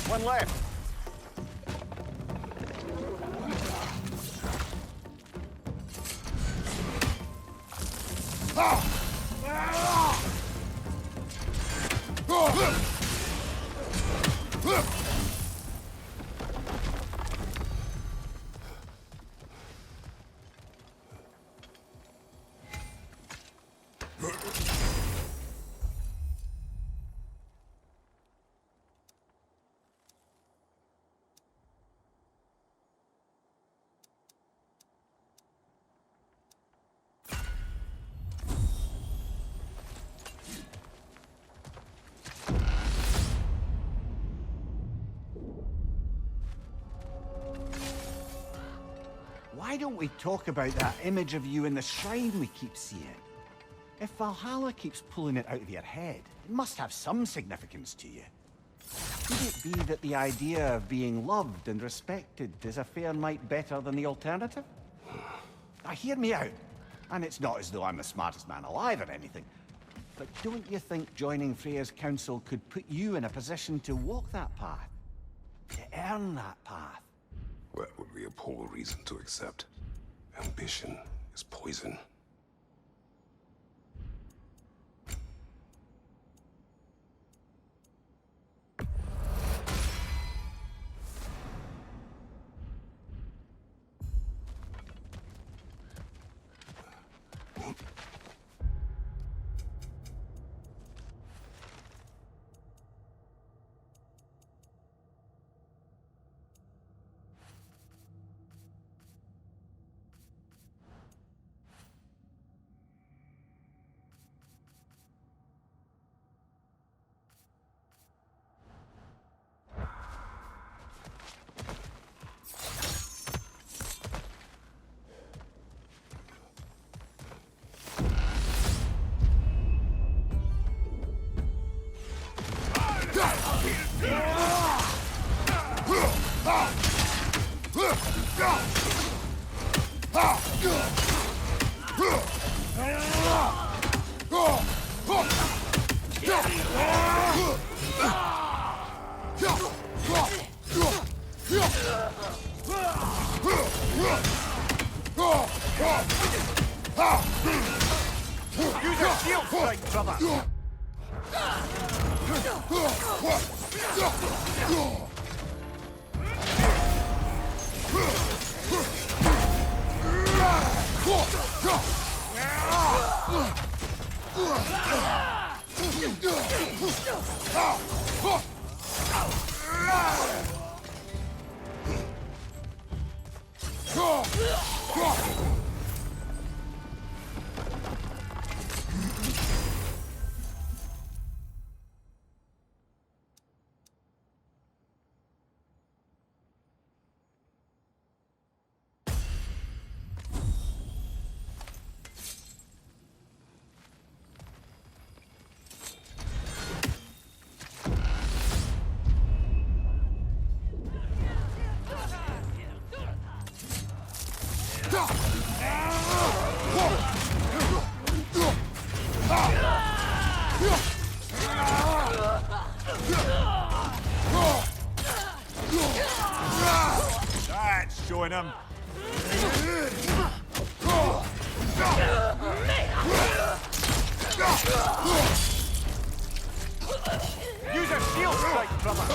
Speaker 2: One left. Why don't we talk about that image of you in the shrine we keep seeing? If Valhalla keeps pulling it out of your head, it must have some significance to you. Could it be that the idea of being loved and respected is a fair mite better than the alternative? Now hear me out. And it's not as though I'm the smartest man alive or anything. But don't you think joining Freya's council could put you in a position to walk that path? To earn that path?
Speaker 1: That would be a poor reason to accept. Ambition is poison.
Speaker 2: Use your shield strike, brother! That's showing him. Use a shield strike, brother.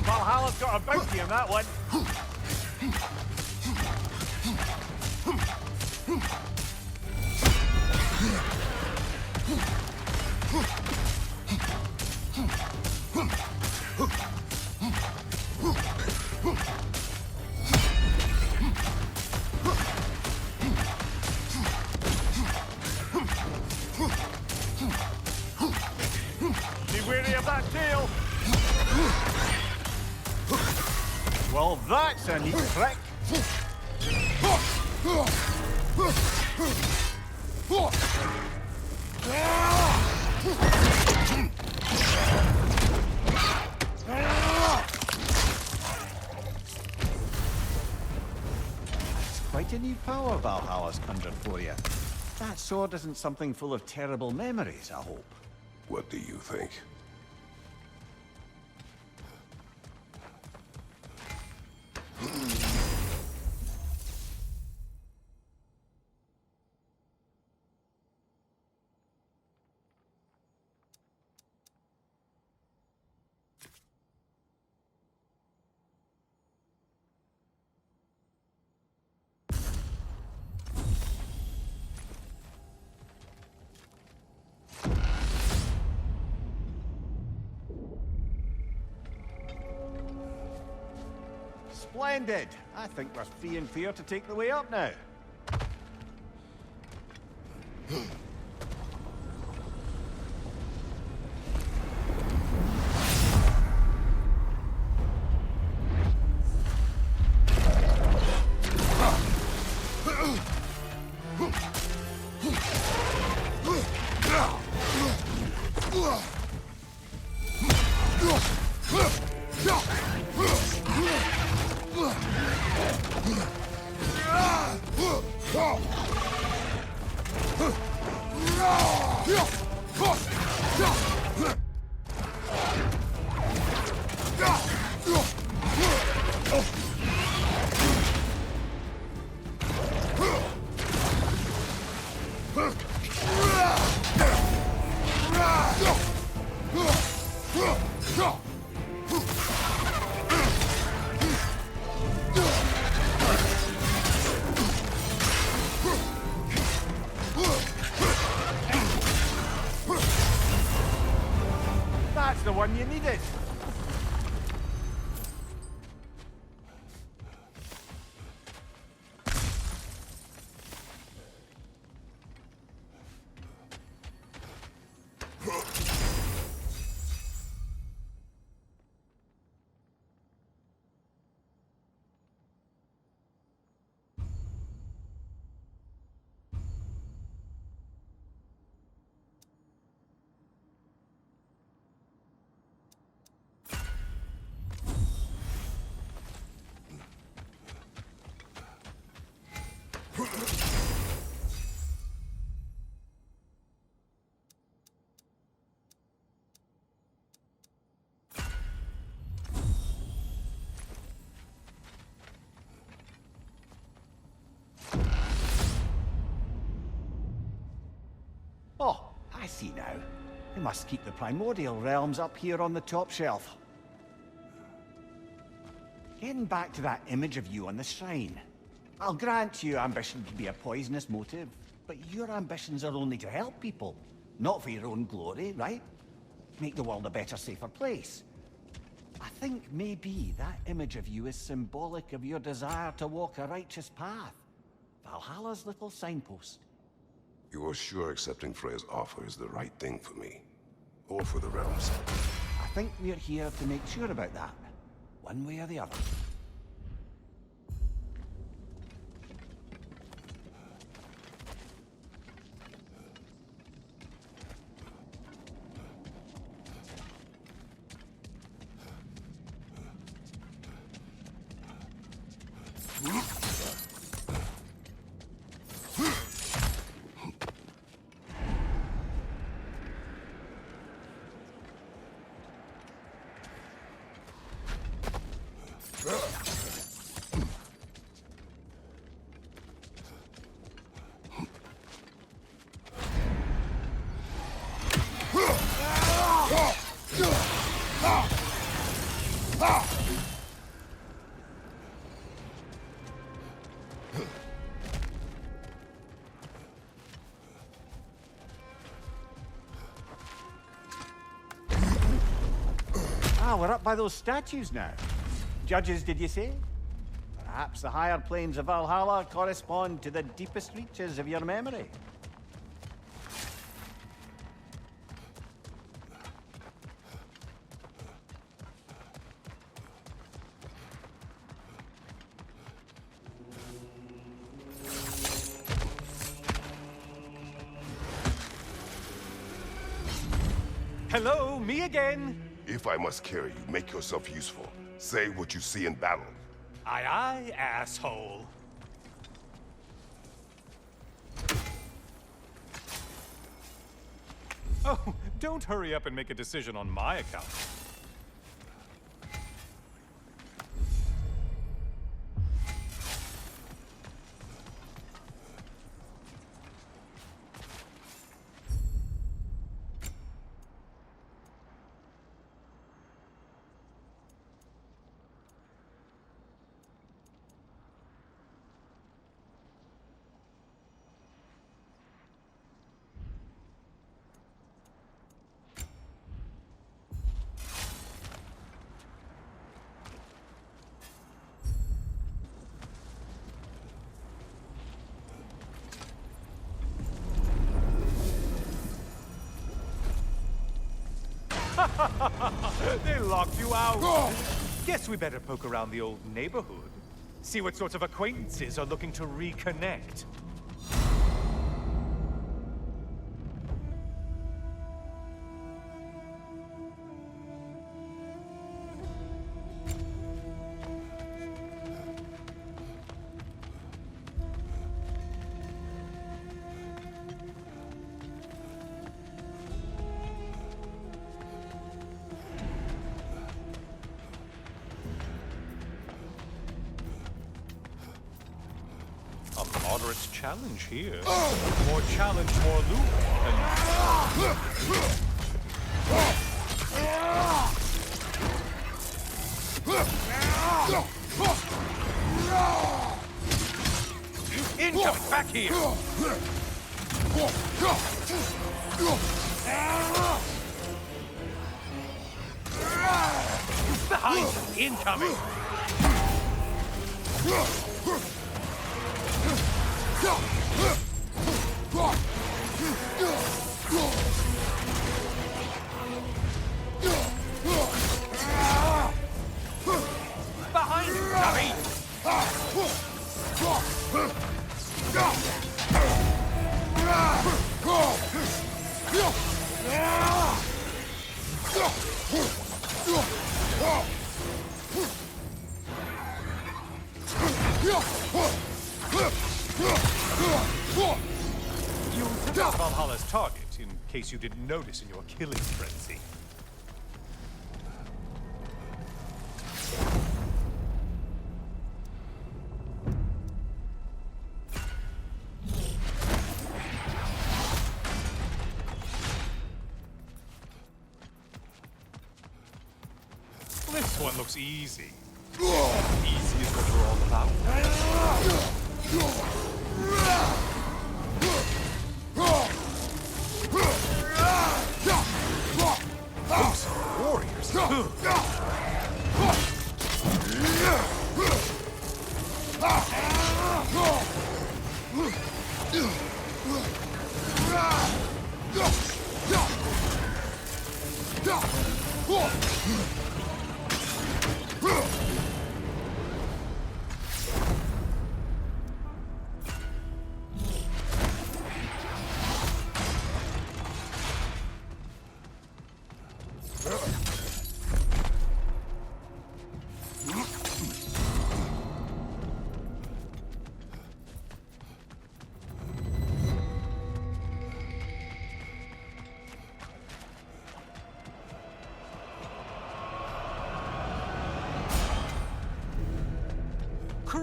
Speaker 2: Valhalla's got a bounty on that one. Be wary of that tail. Well, that's a neat trick. That's quite a new power Valhalla's conjured for you. That sword isn't something full of terrible memories, I hope.
Speaker 1: What do you think?
Speaker 2: Splendid! I think we're free and clear to take the way up now. That's the one you needed. Oh, I see now. They must keep the primordial realms up here on the top shelf. Getting back to that image of you on the shrine. I'll grant you ambition can be a poisonous motive, but your ambitions are only to help people, not for your own glory, right? Make the world a better, safer place. I think maybe that image of you is symbolic of your desire to walk a righteous path. Valhalla's little signpost.
Speaker 1: You are sure accepting Freya's offer is the right thing for me? Or for the realms?
Speaker 2: I think we're here to make sure about that, one way or the other. Ah, we're up by those statues now. Judges, did you say? Perhaps the higher planes of Valhalla correspond to the deepest reaches of your memory.
Speaker 7: Hello, me again.
Speaker 1: If I must carry you, make yourself useful. Say what you see in battle.
Speaker 7: Aye, aye, asshole. Oh, don't hurry up and make a decision on my account. They locked you out. Guess we better poke around the old neighborhood. See what sorts of acquaintances are looking to reconnect. A moderate challenge here. More challenge, more loot. Incoming! Back here! Behind you! Incoming! Behind you, Gabby! You took out Valhalla's target, in case you didn't notice in your killing frenzy. This one looks easy. Easy is what we're all about. Those are warriors.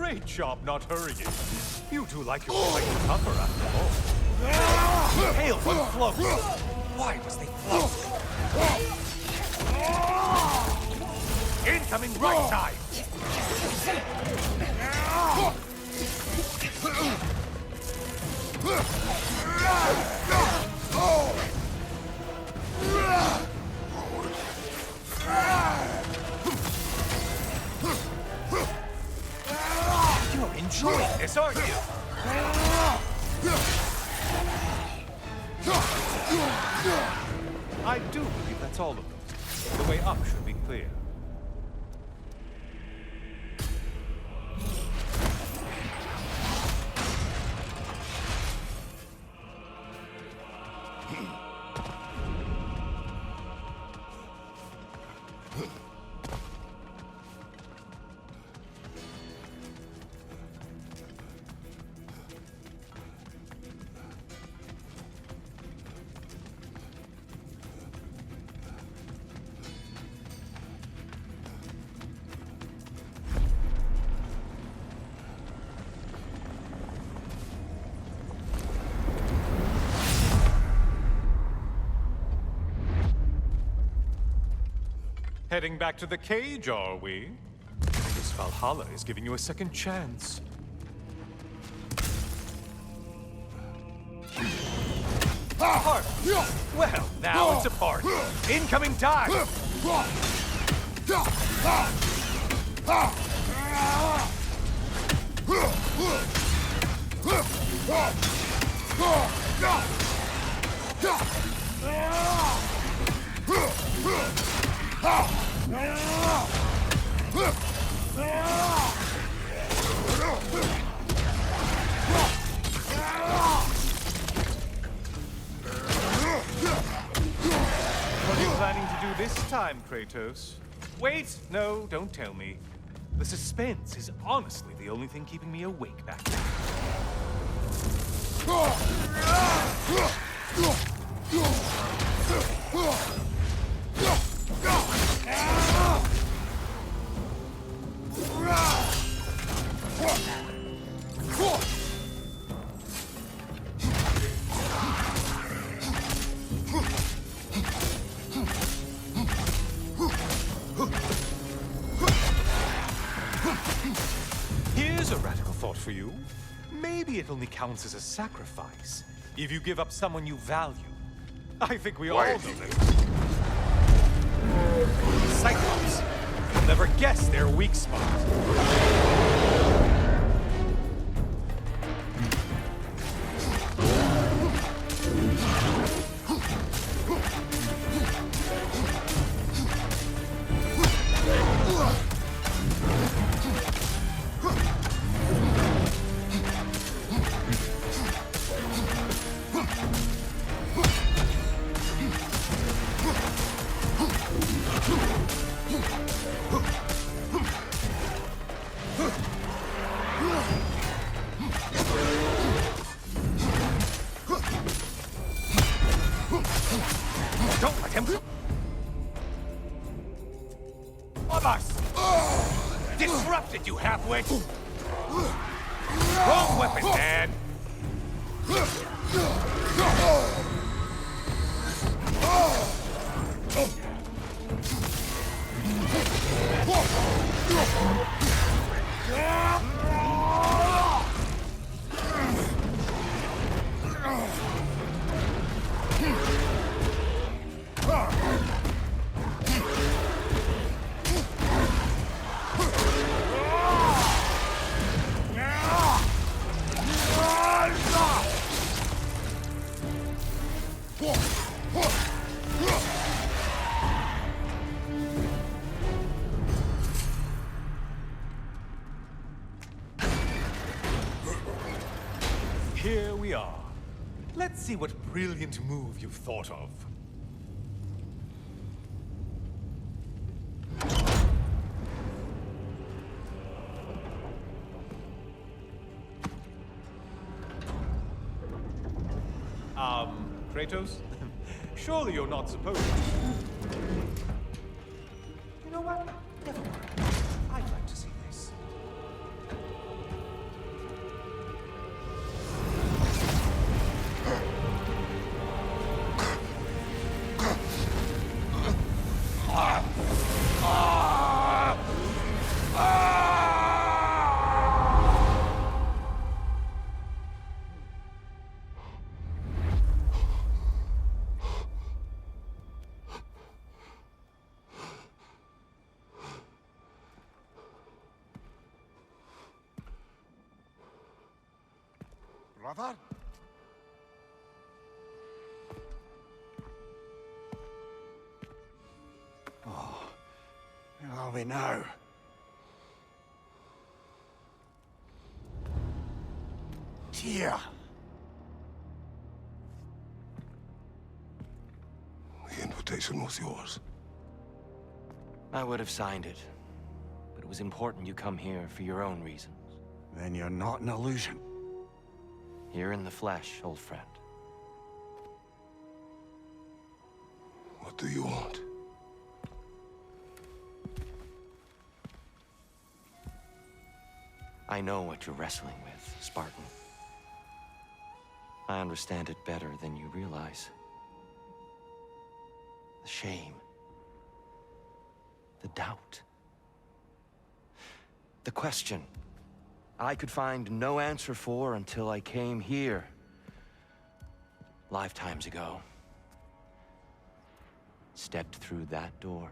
Speaker 7: Great job not hurrying. You two like your fight tougher after all. Hail one float! Why was they floating? Incoming right side! You're enjoying this, aren't you? I do believe that's all of them. The way up should be clear. Heading back to the cage, are we? This Valhalla is giving you a second chance. Party. Well, now it's a party. Incoming dive! What are you planning to do this time, Kratos? Wait! No, don't tell me. The suspense is honestly the only thing keeping me awake back there. Here's a radical thought for you. Maybe it only counts as a sacrifice if you give up someone you value. I think we all know that. Cyclops. You'll never guess their weak spot. Don't let him... Of us! Disrupted you halfway! Wrong weapon, man! Here we are. Let's see what brilliant move you've thought of. Kratos? Surely you're not supposed to. You know what? Never mind. I'd like to see this.
Speaker 2: brother? Oh, where are we now? Tyr!
Speaker 1: The invitation was yours.
Speaker 8: I would have signed it, but it was important you come here for your own reasons.
Speaker 2: Then you're not an illusion.
Speaker 8: Here in the flesh, old friend.
Speaker 1: What do you want?
Speaker 8: I know what you're wrestling with, Spartan. I understand it better than you realize. The shame. The doubt. The question I could find no answer for until I came here. Lifetimes ago. Stepped through that door.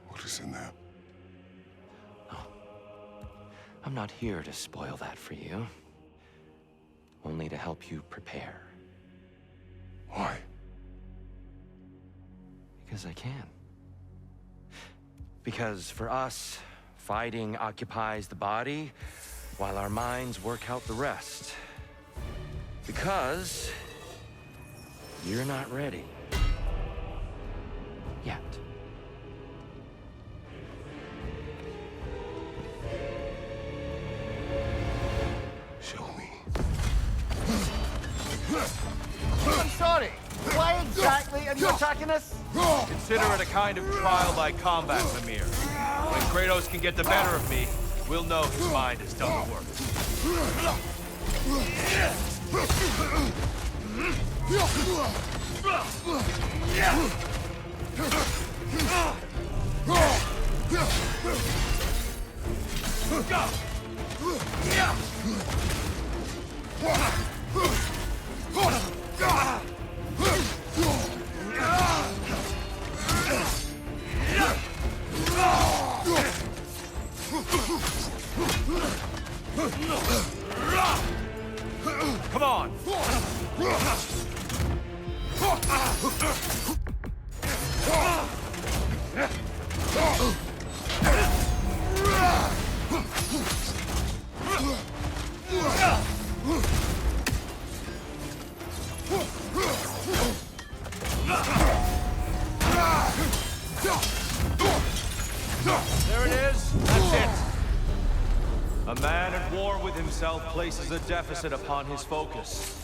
Speaker 1: What is in there?
Speaker 8: I'm not here to spoil that for you. Only to help you prepare.
Speaker 1: Why?
Speaker 8: Because I can. Because for us, fighting occupies the body, while our minds work out the rest. Because you're not ready. Yet.
Speaker 1: Show me.
Speaker 2: I'm sorry. Why exactly are you attacking us?
Speaker 9: Consider it a kind of trial by combat, Mimir. When Kratos can get the better of me, we'll know his mind has done the work. Come on! There it is. That's it. A man at war with himself places a deficit upon his focus.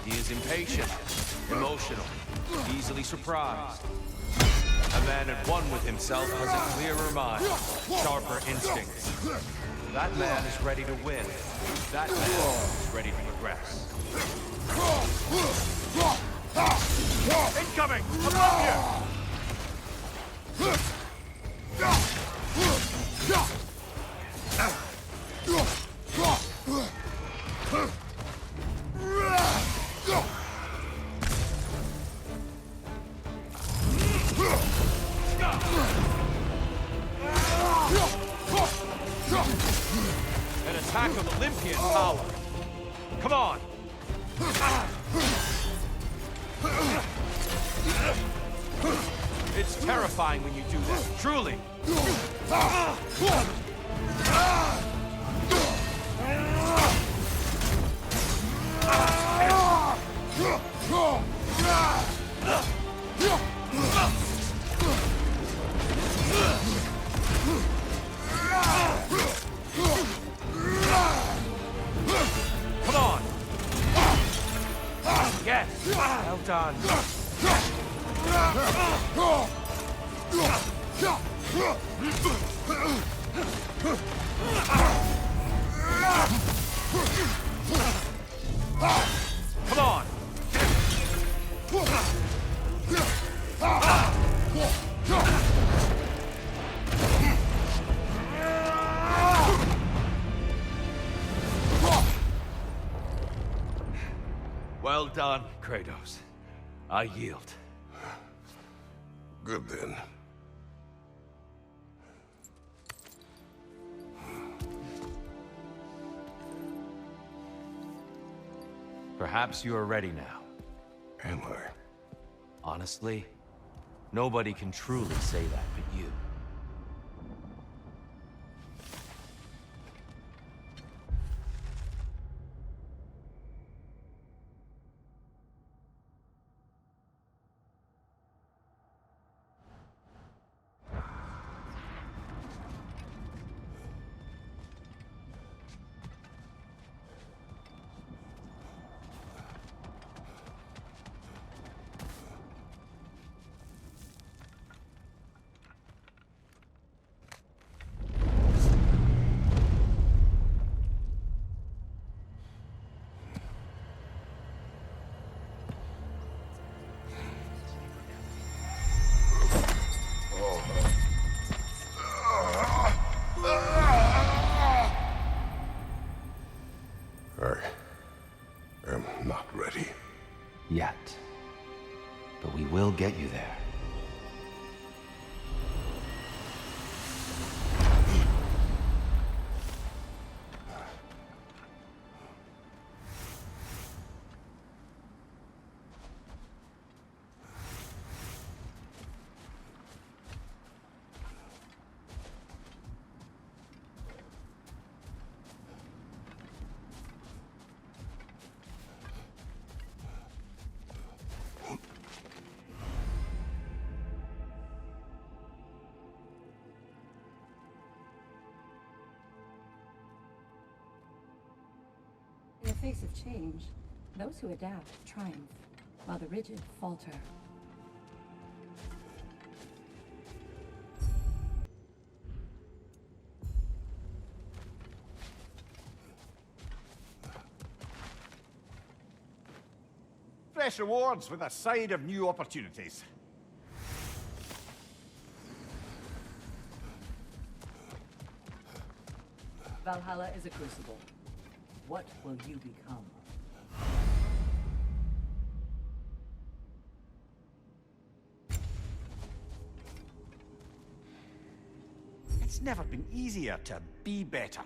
Speaker 9: He is impatient, emotional, easily surprised. A man at one with himself has a clearer mind, sharper instincts. That man is ready to win. That man is ready to progress. Incoming! Above here! An attack of Olympian power. Come on! It's terrifying when you do that, truly. Come on! Yes! Well done. Come on! Well done, Kratos. I yield.
Speaker 1: Good then.
Speaker 8: Perhaps you are ready now.
Speaker 1: Am I?
Speaker 8: Honestly, nobody can truly say that but you.
Speaker 1: I am not ready.
Speaker 8: Yet. But we will get you there.
Speaker 5: In the face of change, those who adapt triumph, while the rigid falter.
Speaker 2: Fresh rewards with a side of new opportunities.
Speaker 6: Valhalla is a crucible. What will you become?
Speaker 2: It's never been easier to be better.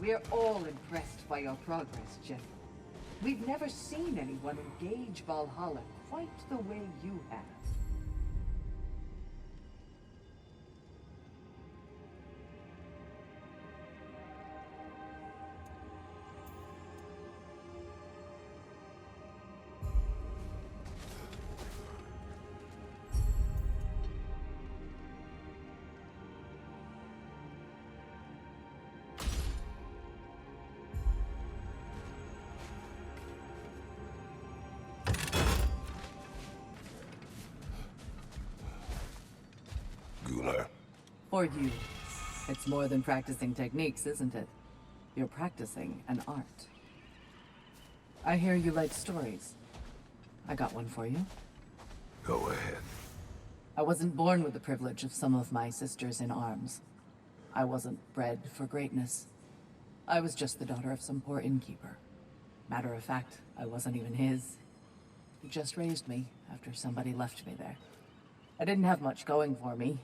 Speaker 4: We're all impressed by your progress, General. We've never seen anyone engage Valhalla quite the way you have.
Speaker 6: For you, it's more than practicing techniques, isn't it? You're practicing an art. I hear you like stories. I got one for you.
Speaker 1: Go ahead.
Speaker 6: I wasn't born with the privilege of some of my sisters in arms. I wasn't bred for greatness. I was just the daughter of some poor innkeeper. Matter of fact, I wasn't even his. He just raised me after somebody left me there. I didn't have much going for me,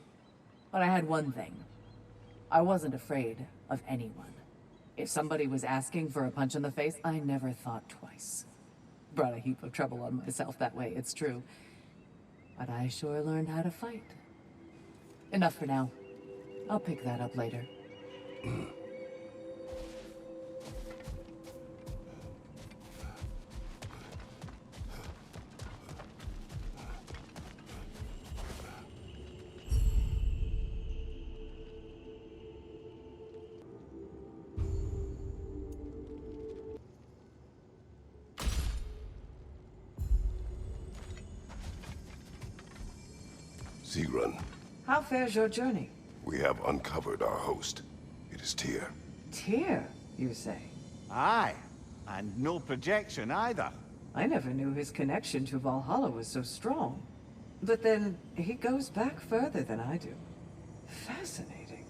Speaker 6: but I had one thing. I wasn't afraid of anyone. If somebody was asking for a punch in the face, I never thought twice. Brought a heap of trouble on myself that way, it's true. But I sure learned how to fight. Enough for now. I'll pick that up later.
Speaker 1: Sigrun,
Speaker 4: How fares your journey?
Speaker 1: we have uncovered our host. It is Tyr.
Speaker 4: Tyr, you say?
Speaker 2: Aye, and no projection either.
Speaker 4: I never knew his connection to Valhalla was so strong. But then, he goes back further than I do. Fascinating.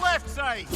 Speaker 2: Left side!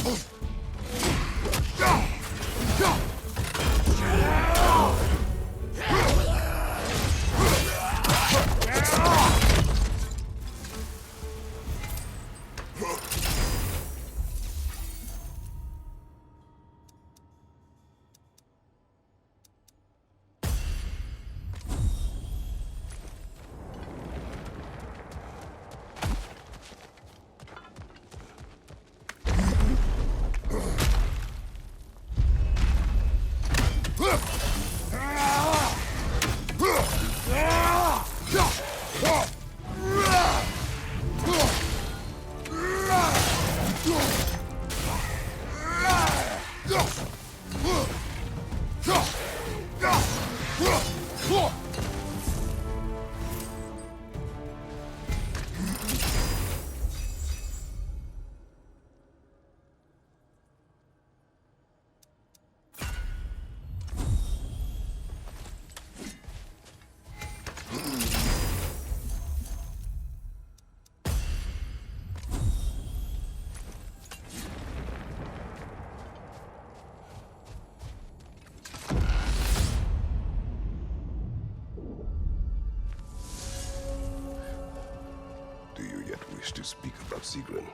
Speaker 1: Do you yet wish to speak about Sigrun?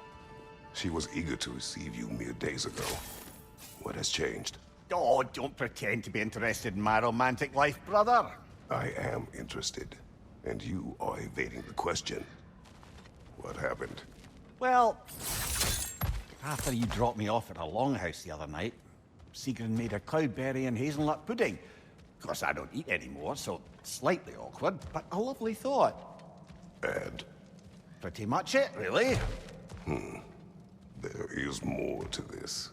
Speaker 1: She was eager to receive you mere days ago. What has changed?
Speaker 2: Oh, don't pretend to be interested in my romantic life, brother.
Speaker 1: I am interested, and you are evading the question. What happened?
Speaker 2: Well, after you dropped me off at a longhouse the other night, Sigrun made a cloudberry and hazelnut pudding. Of course, I don't eat anymore, so slightly awkward, but a lovely thought.
Speaker 1: And
Speaker 2: Pretty much it, really.
Speaker 1: there is more to this.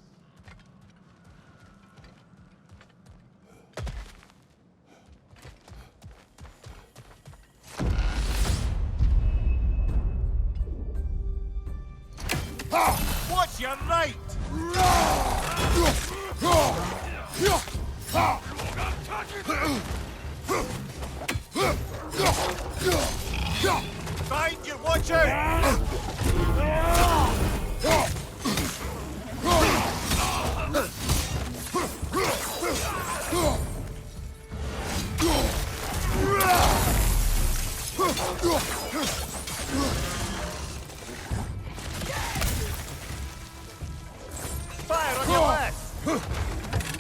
Speaker 2: What's your right? Find you, watch out! Fire on your left!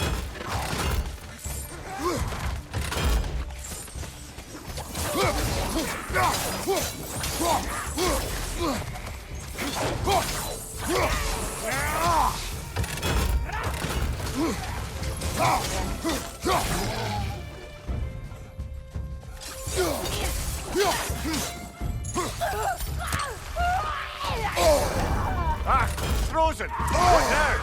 Speaker 2: frozen! What now?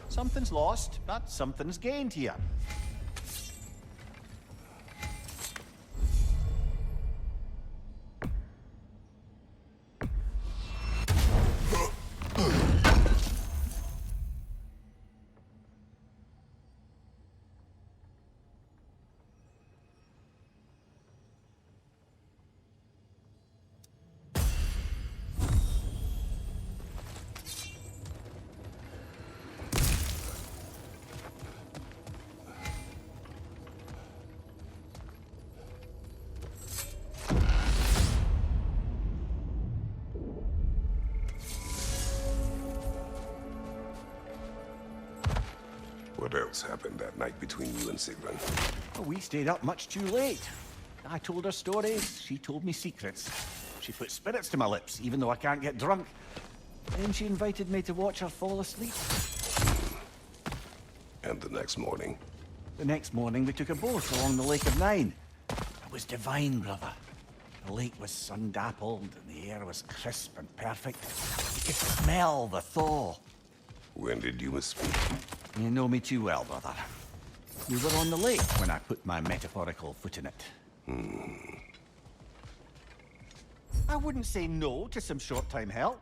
Speaker 2: Something's lost, but something's gained here.
Speaker 1: What else happened that night between you and Sigrun?
Speaker 2: Well, we stayed up much too late. I told her stories, she told me secrets. She put spirits to my lips, even though I can't get drunk. Then she invited me to watch her fall asleep.
Speaker 1: And the next morning?
Speaker 2: The next morning, we took a boat along the Lake of Nine. It was divine, brother. The lake was sun-dappled, and the air was crisp and perfect. You could smell the thaw.
Speaker 1: When did you misspeak?
Speaker 2: You know me too well, brother. We were on the lake when I put my metaphorical foot in it. I wouldn't say no to some short-time help.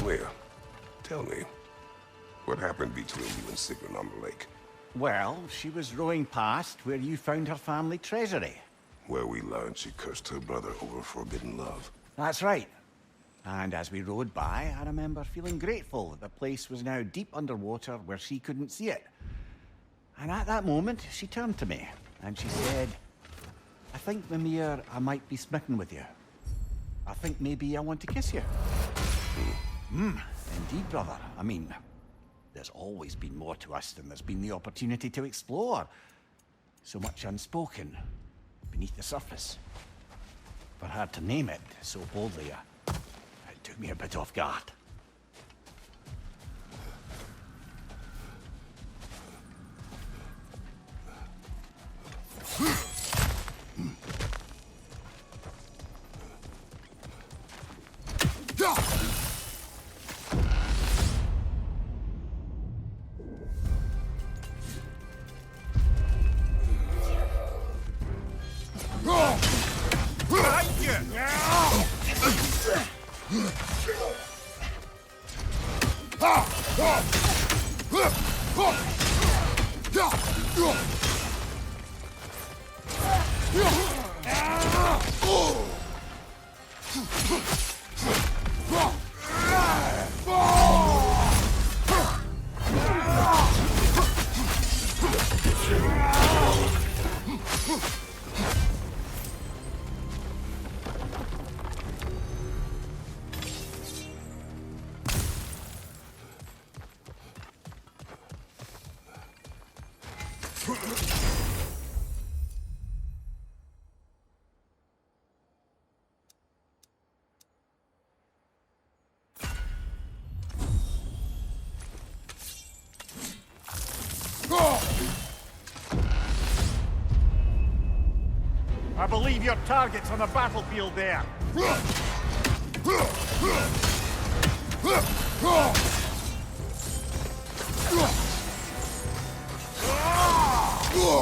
Speaker 1: Where? Tell me. What happened between you and Sigrun on the lake?
Speaker 2: Well, she was rowing past where you found her family treasury.
Speaker 1: Where we learned she cursed her brother over forbidden love.
Speaker 2: That's right. And as we rowed by, I remember feeling grateful that the place was now deep underwater where she couldn't see it. And at that moment, she turned to me and she said, I think, Mimir, I might be smitten with you. I think maybe I want to kiss you. Indeed, brother. I mean, there's always been more to us than there's been the opportunity to explore. So much unspoken, beneath the surface. For her to name it so boldly, it took me a bit off guard. I believe your target's on the battlefield there.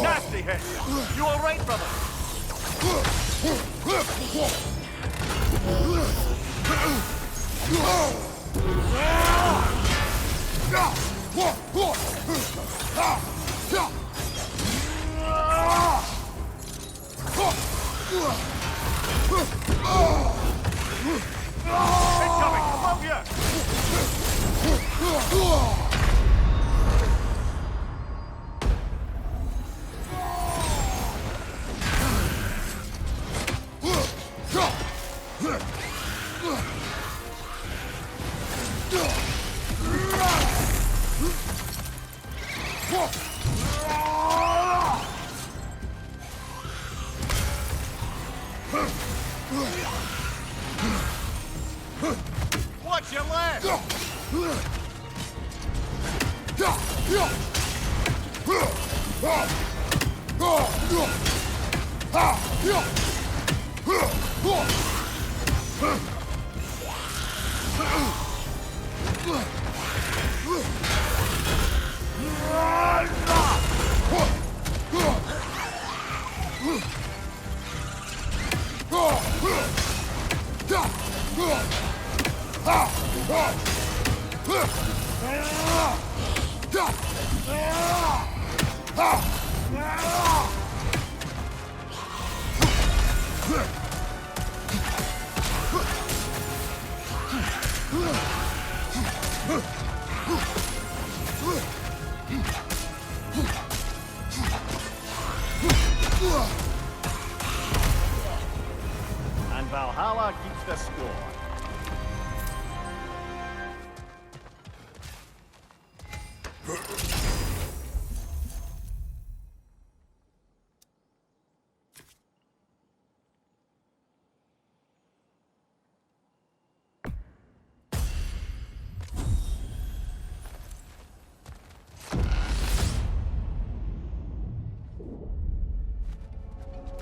Speaker 2: Nasty hit. You all right, brother? Incoming! Above you! Watch your left! And Valhalla keeps the score.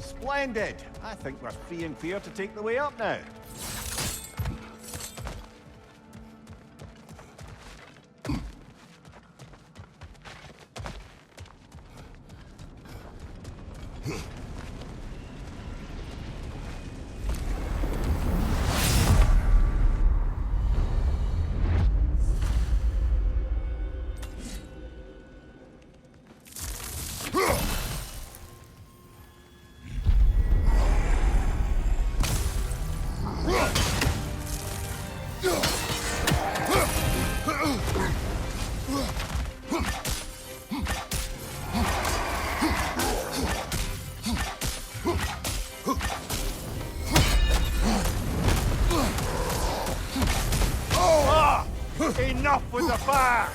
Speaker 2: Splendid! I think we're free and clear to take the way up now. Enough with the fire!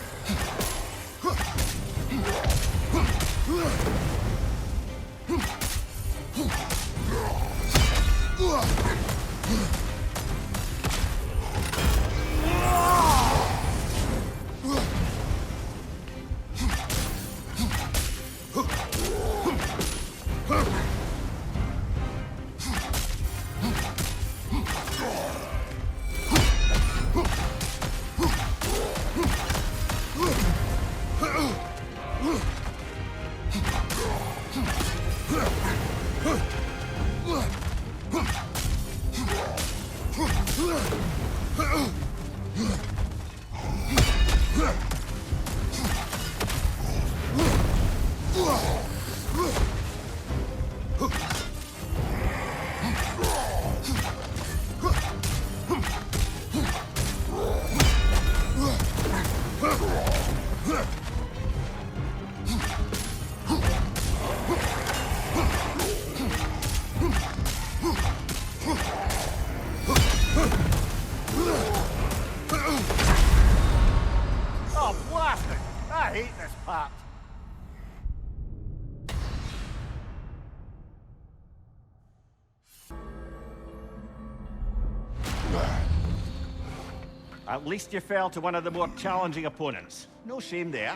Speaker 2: At least you fell to one of the more challenging opponents. No shame there.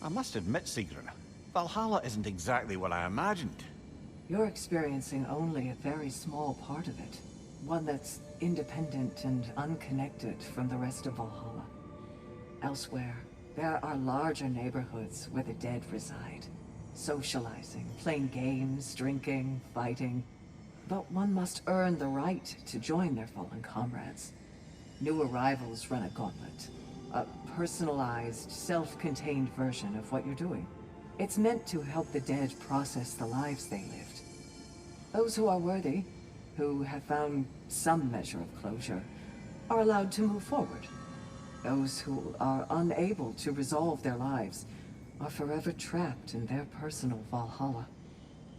Speaker 2: I must admit, Sigrun, Valhalla isn't exactly what I imagined.
Speaker 4: You're experiencing only a very small part of it. One that's independent and unconnected from the rest of Valhalla. Elsewhere, there are larger neighborhoods where the dead reside. Socializing, playing games, drinking, fighting. But one must earn the right to join their fallen comrades. New arrivals run a gauntlet. A personalized, self-contained version of what you're doing. It's meant to help the dead process the lives they lived. Those who are worthy, who have found some measure of closure, are allowed to move forward. Those who are unable to resolve their lives are forever trapped in their personal Valhalla.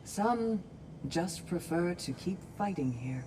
Speaker 4: Some just prefer to keep fighting here.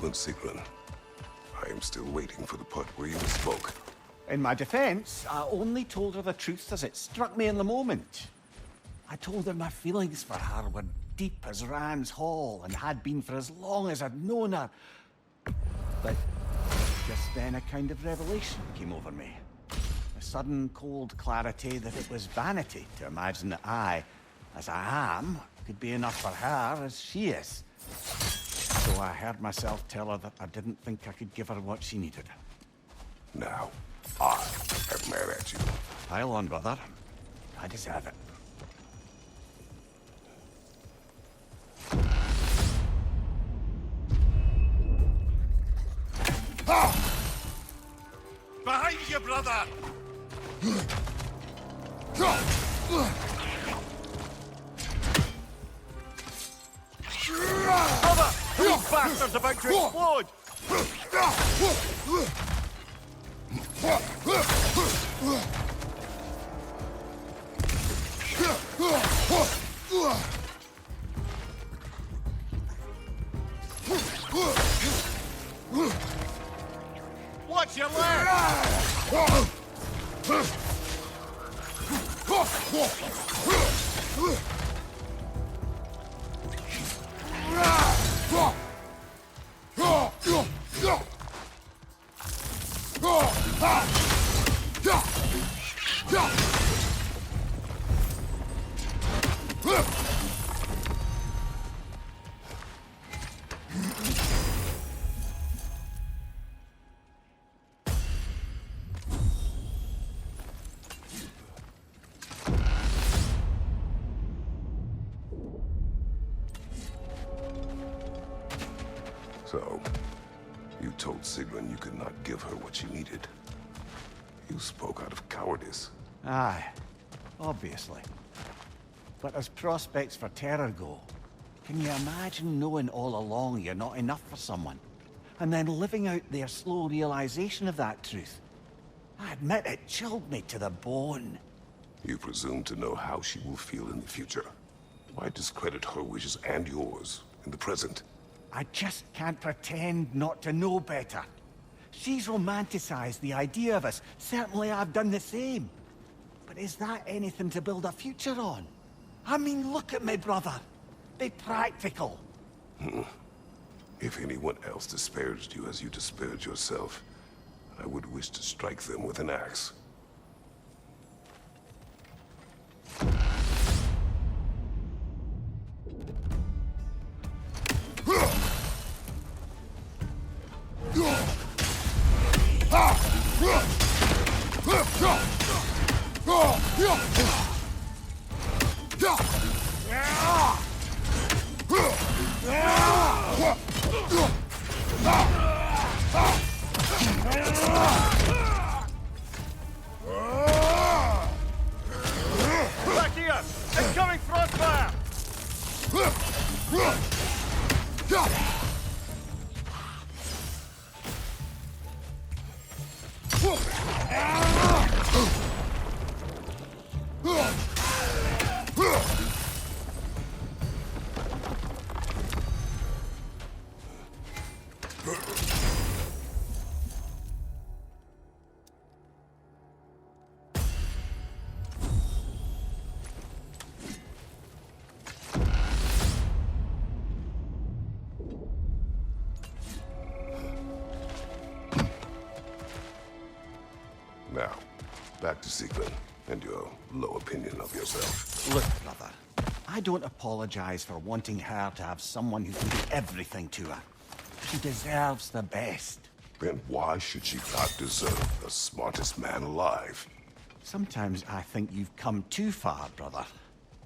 Speaker 1: And Sigrun, I am still waiting for the part where you misspoke.
Speaker 2: In my defense, I only told her the truth as it struck me in the moment. I told her my feelings for her were deep as Rand's Hall and had been for as long as I'd known her. But just then a kind of revelation came over me. A sudden cold clarity that it was vanity to imagine that I, as I am, could be enough for her as she is. So I heard myself tell her that I didn't think I could give her what she needed.
Speaker 1: Now, I am mad at you.
Speaker 2: Pile on, brother. I deserve it.
Speaker 10: Behind you, brother!
Speaker 2: Brother! These bastards about to explode!
Speaker 10: Watch your left!
Speaker 1: So, you told told Sigrun you could not give her what she needed. You spoke out of cowardice.
Speaker 2: Aye, obviously. But as prospects for terror go, can you imagine knowing all along you're not enough for someone? And then living out their slow realization of that truth? I admit it chilled me to the bone.
Speaker 1: You presume to know how she will feel in the future. Why discredit her wishes and yours in the present?
Speaker 2: I just can't pretend not to know better. She's romanticized the idea of us. Certainly I've done the same. But is that anything to build a future on? I mean, look at me, brother. Be practical.
Speaker 1: If anyone else disparaged you as you disparaged yourself, I would wish to strike them with an axe.
Speaker 10: Back here! Incoming frostfire!
Speaker 1: Now, back to Sigrun and your low opinion of yourself.
Speaker 2: Look, brother. I don't apologize for wanting her to have someone who can do everything to her. She deserves the best.
Speaker 1: Then why should she not deserve the smartest man alive?
Speaker 2: Sometimes I think you've come too far, brother.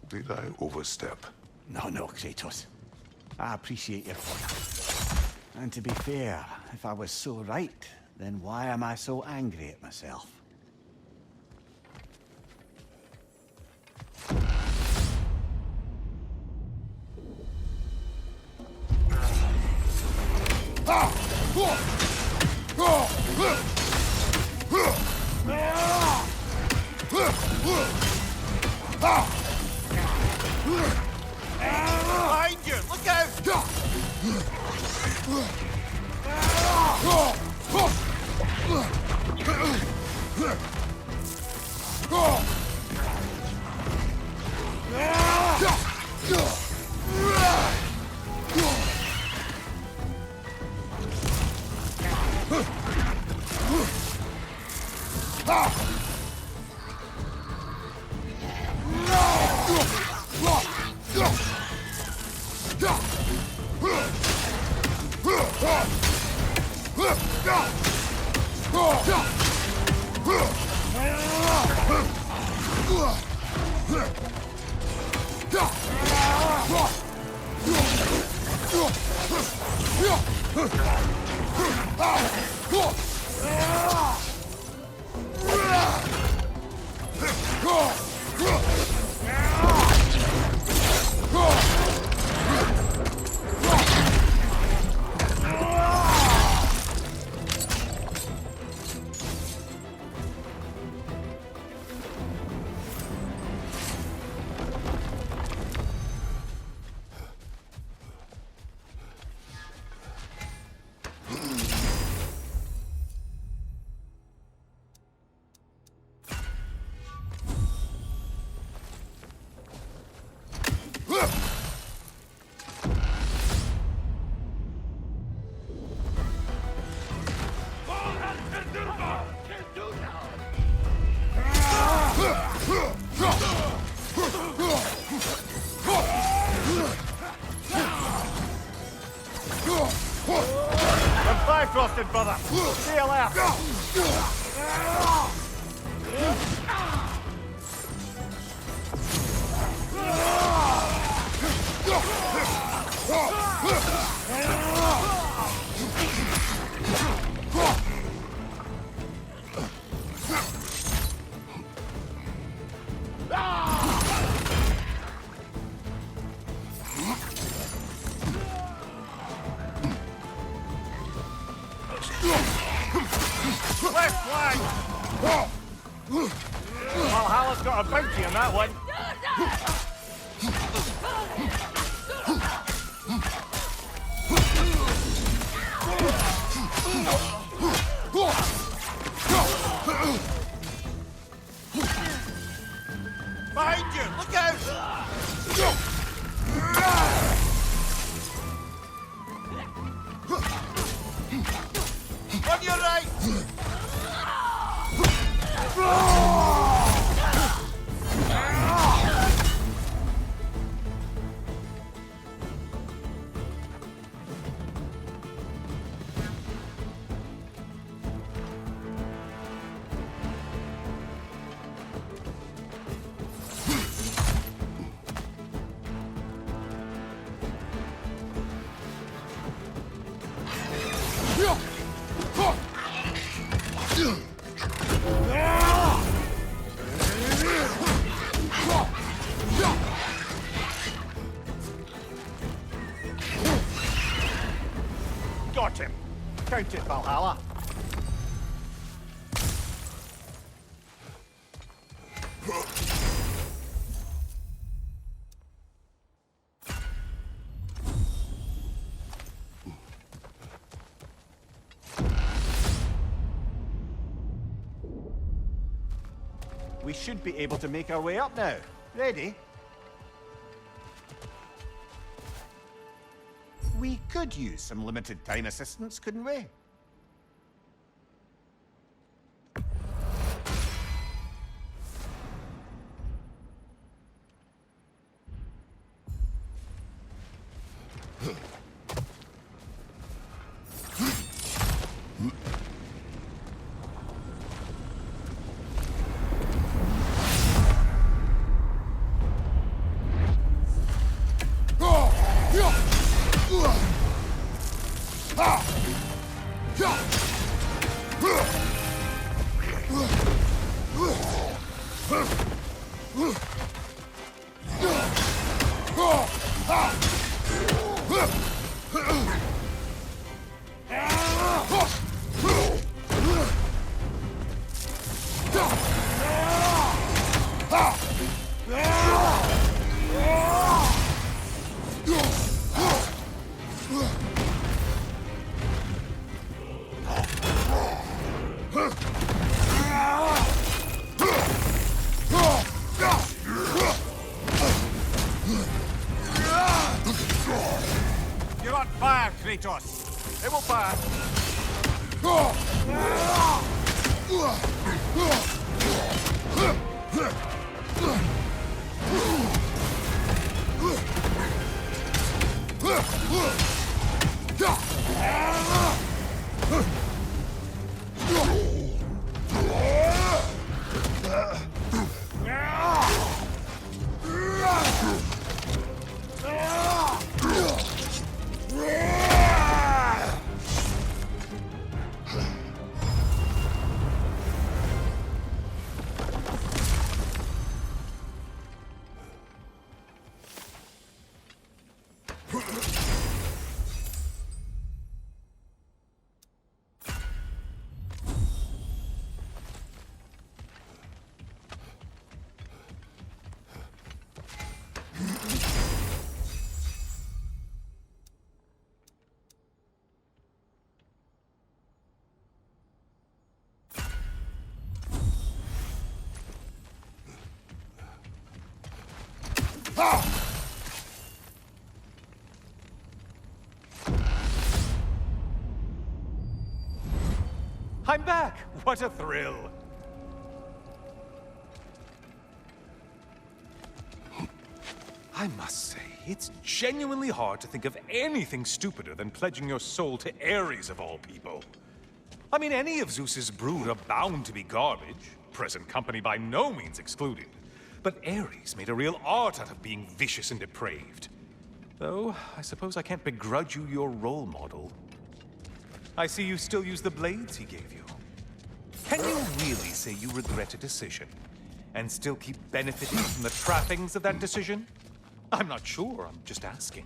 Speaker 1: Did I overstep?
Speaker 2: No, Kratos. I appreciate your point. And to be fair, if I was so right, then why am I so angry at myself?
Speaker 10: Behind you! Look out! I'm Bifrosted, brother! See you later! on that one. Behind you! Look out! On your right! Got him. Count it, Valhalla.
Speaker 2: We should be able to make our way up now. Ready? We could use some limited time assistance, couldn't we?
Speaker 10: You're on fire, Kratos. It will pass.
Speaker 7: I'm back! What a thrill! I must say, it's genuinely hard to think of anything stupider than pledging your soul to Ares of all people. I mean, any of Zeus's brood are bound to be garbage, present company by no means excluded. But Ares made a real art out of being vicious and depraved. Though, I suppose I can't begrudge you your role model. I see you still use the blades he gave you. Can you really say you regret a decision, and still keep benefiting from the trappings of that decision? I'm not sure, I'm just asking.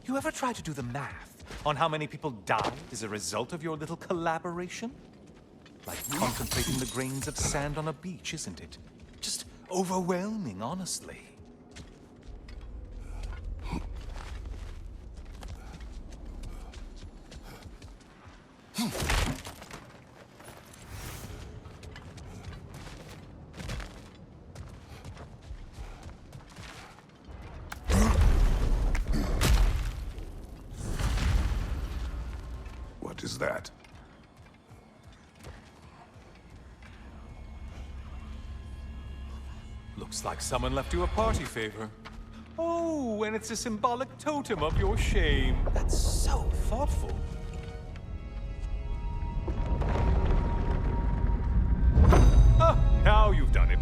Speaker 7: You ever try to do the math on how many people died as a result of your little collaboration? Like contemplating the grains of sand on a beach, isn't it? Just overwhelming, honestly.
Speaker 1: What is that?
Speaker 7: Looks like someone left you a party favor. Oh, and it's a symbolic totem of your shame. That's so thoughtful. Ah, now you've done it.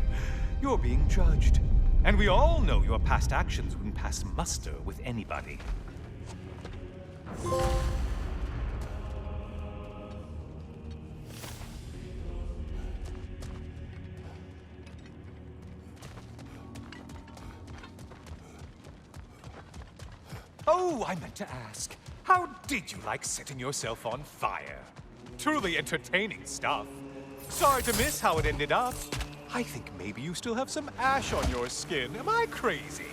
Speaker 7: You're being judged. And we all know your past actions wouldn't pass muster with anybody. Oh, I meant to ask, how did you like setting yourself on fire? Truly entertaining stuff. Sorry to miss how it ended up. I think maybe you still have some ash on your skin. Am I crazy?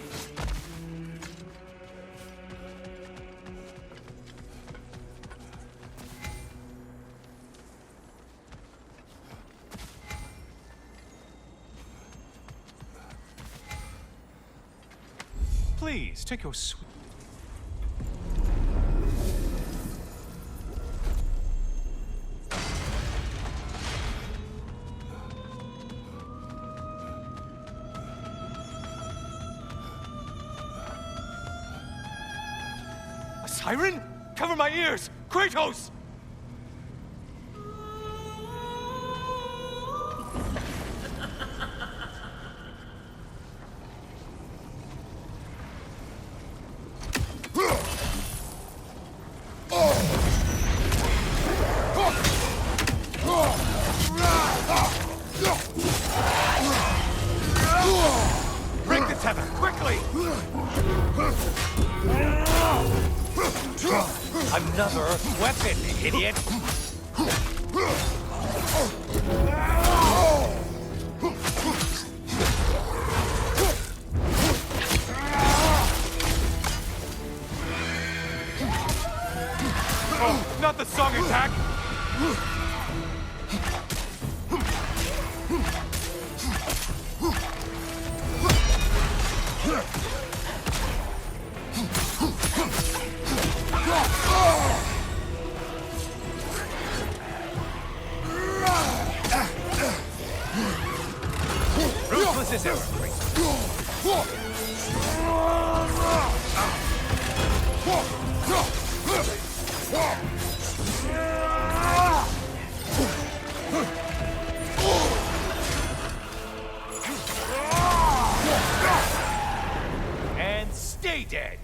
Speaker 7: Please, take your sweet... A siren? Cover my ears! Kratos! Break the tether, quickly! Another weapon, idiot! Oh, not the song attack! Ruthless as ever, and stay dead.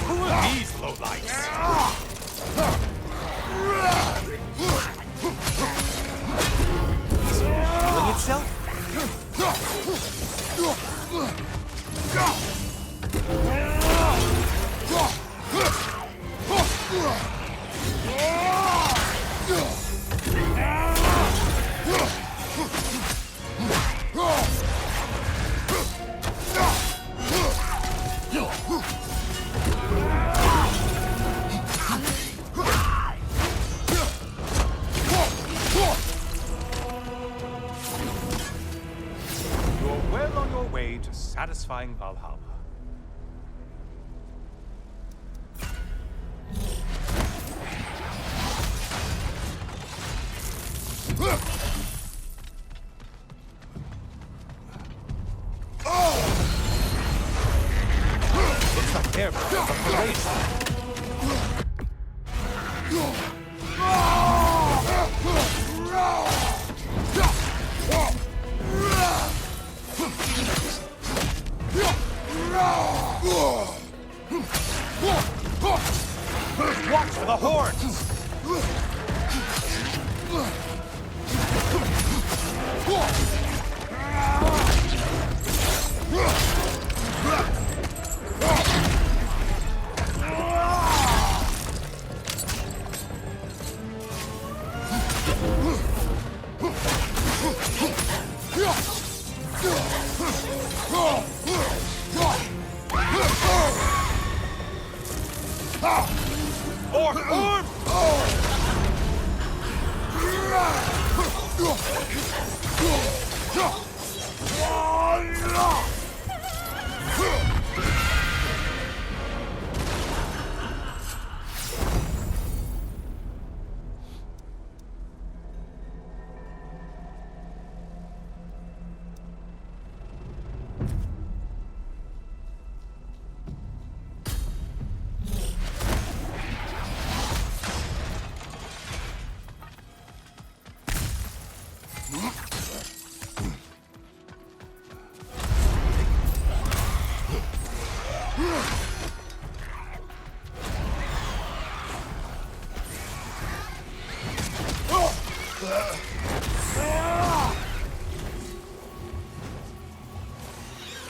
Speaker 7: Who are these lowlights? Is it healing itself? You're well on your way to satisfying Valhalla.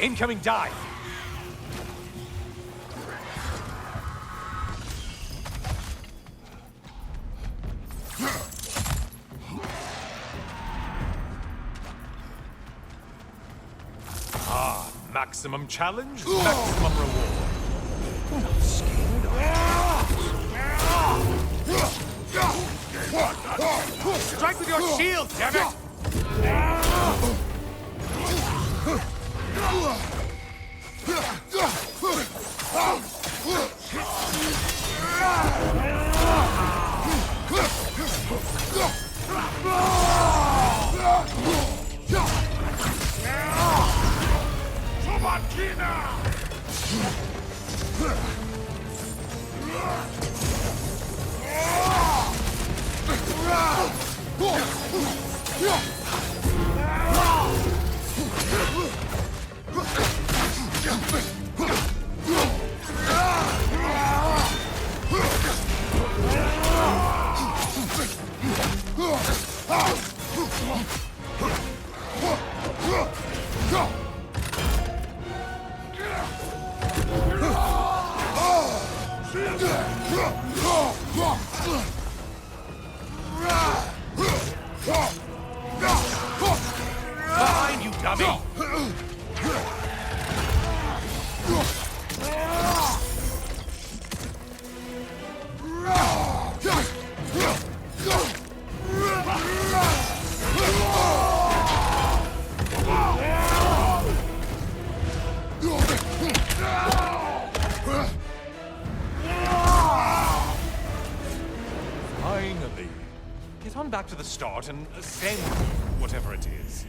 Speaker 7: Incoming dive! Ah, maximum challenge, maximum reward. You're not scared, are you? Strike with your shield, damn it! Behind you, dummy! Finally. Get on back to the start and ascend whatever it is.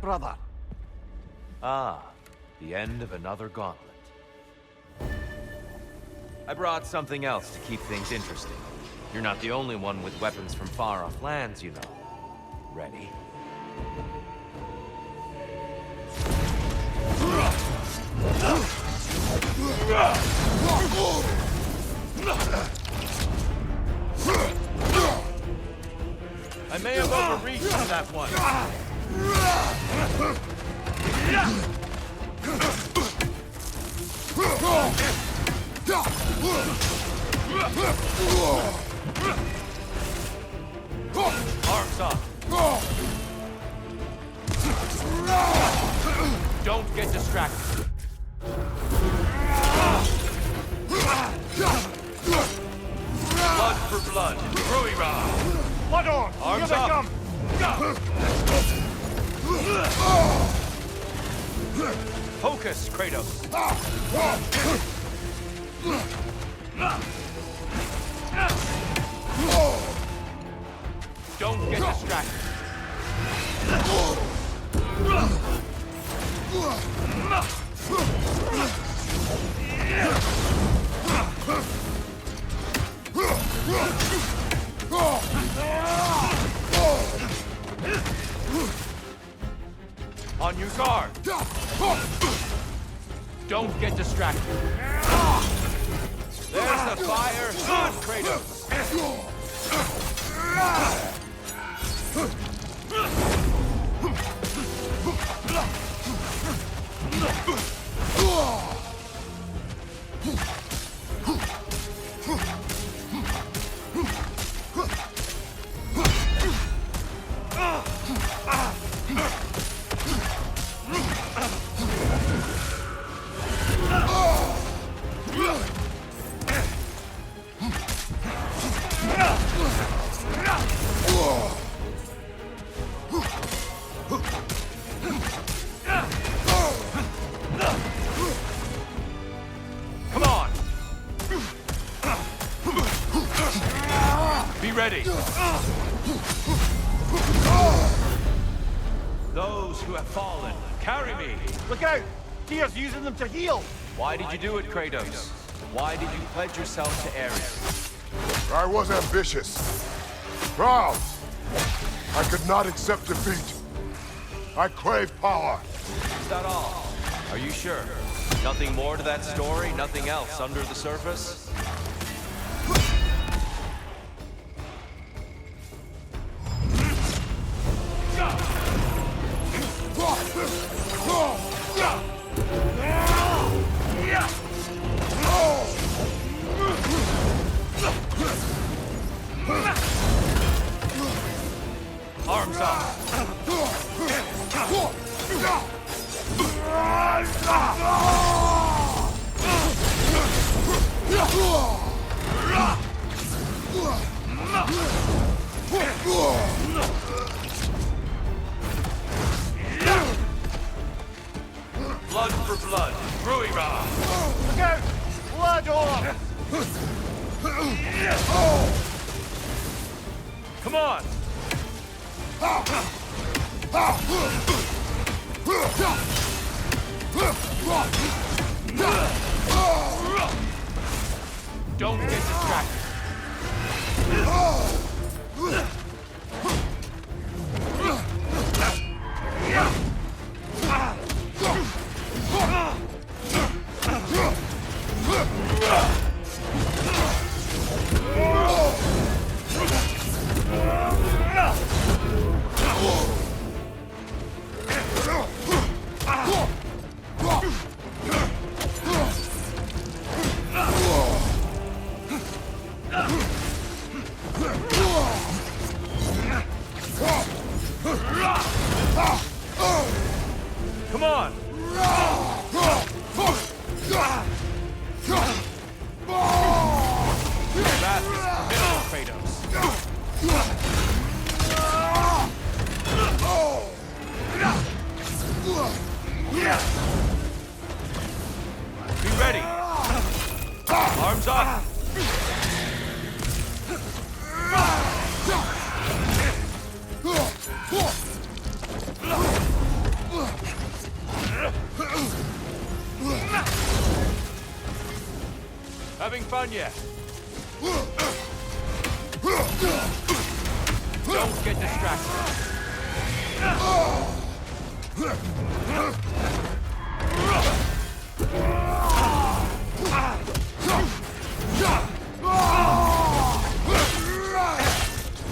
Speaker 2: Brother.
Speaker 9: Ah, the end of another gauntlet. I brought something else to keep things interesting. You're not the only one with weapons from far-off lands, you know. Ready? I may have overreached on that one. Arms up. Don't get distracted. Blood for blood. Ruira.
Speaker 10: Blood on!
Speaker 9: Arms
Speaker 10: Here they
Speaker 9: up.
Speaker 10: come!
Speaker 9: Focus, Kratos. There's the fire. Good, Kratos. Come on. Be ready. Those who have fallen, carry me.
Speaker 10: Look out! Tyr's using them to heal!
Speaker 9: Why did you do it, Kratos? Why did you pledge yourself to Ares?
Speaker 1: I was ambitious. Proud. I could not accept defeat. I crave power.
Speaker 9: Is that all? Are you sure? Nothing more to that story? Nothing else under the surface? Arms up! Blood for blood, Ruira!
Speaker 10: Look out! Blood on!
Speaker 9: Come on! Don't get distracted. Come on! Fast is middle, Kratos. Be ready! Arms up! Having fun yet? Don't get distracted.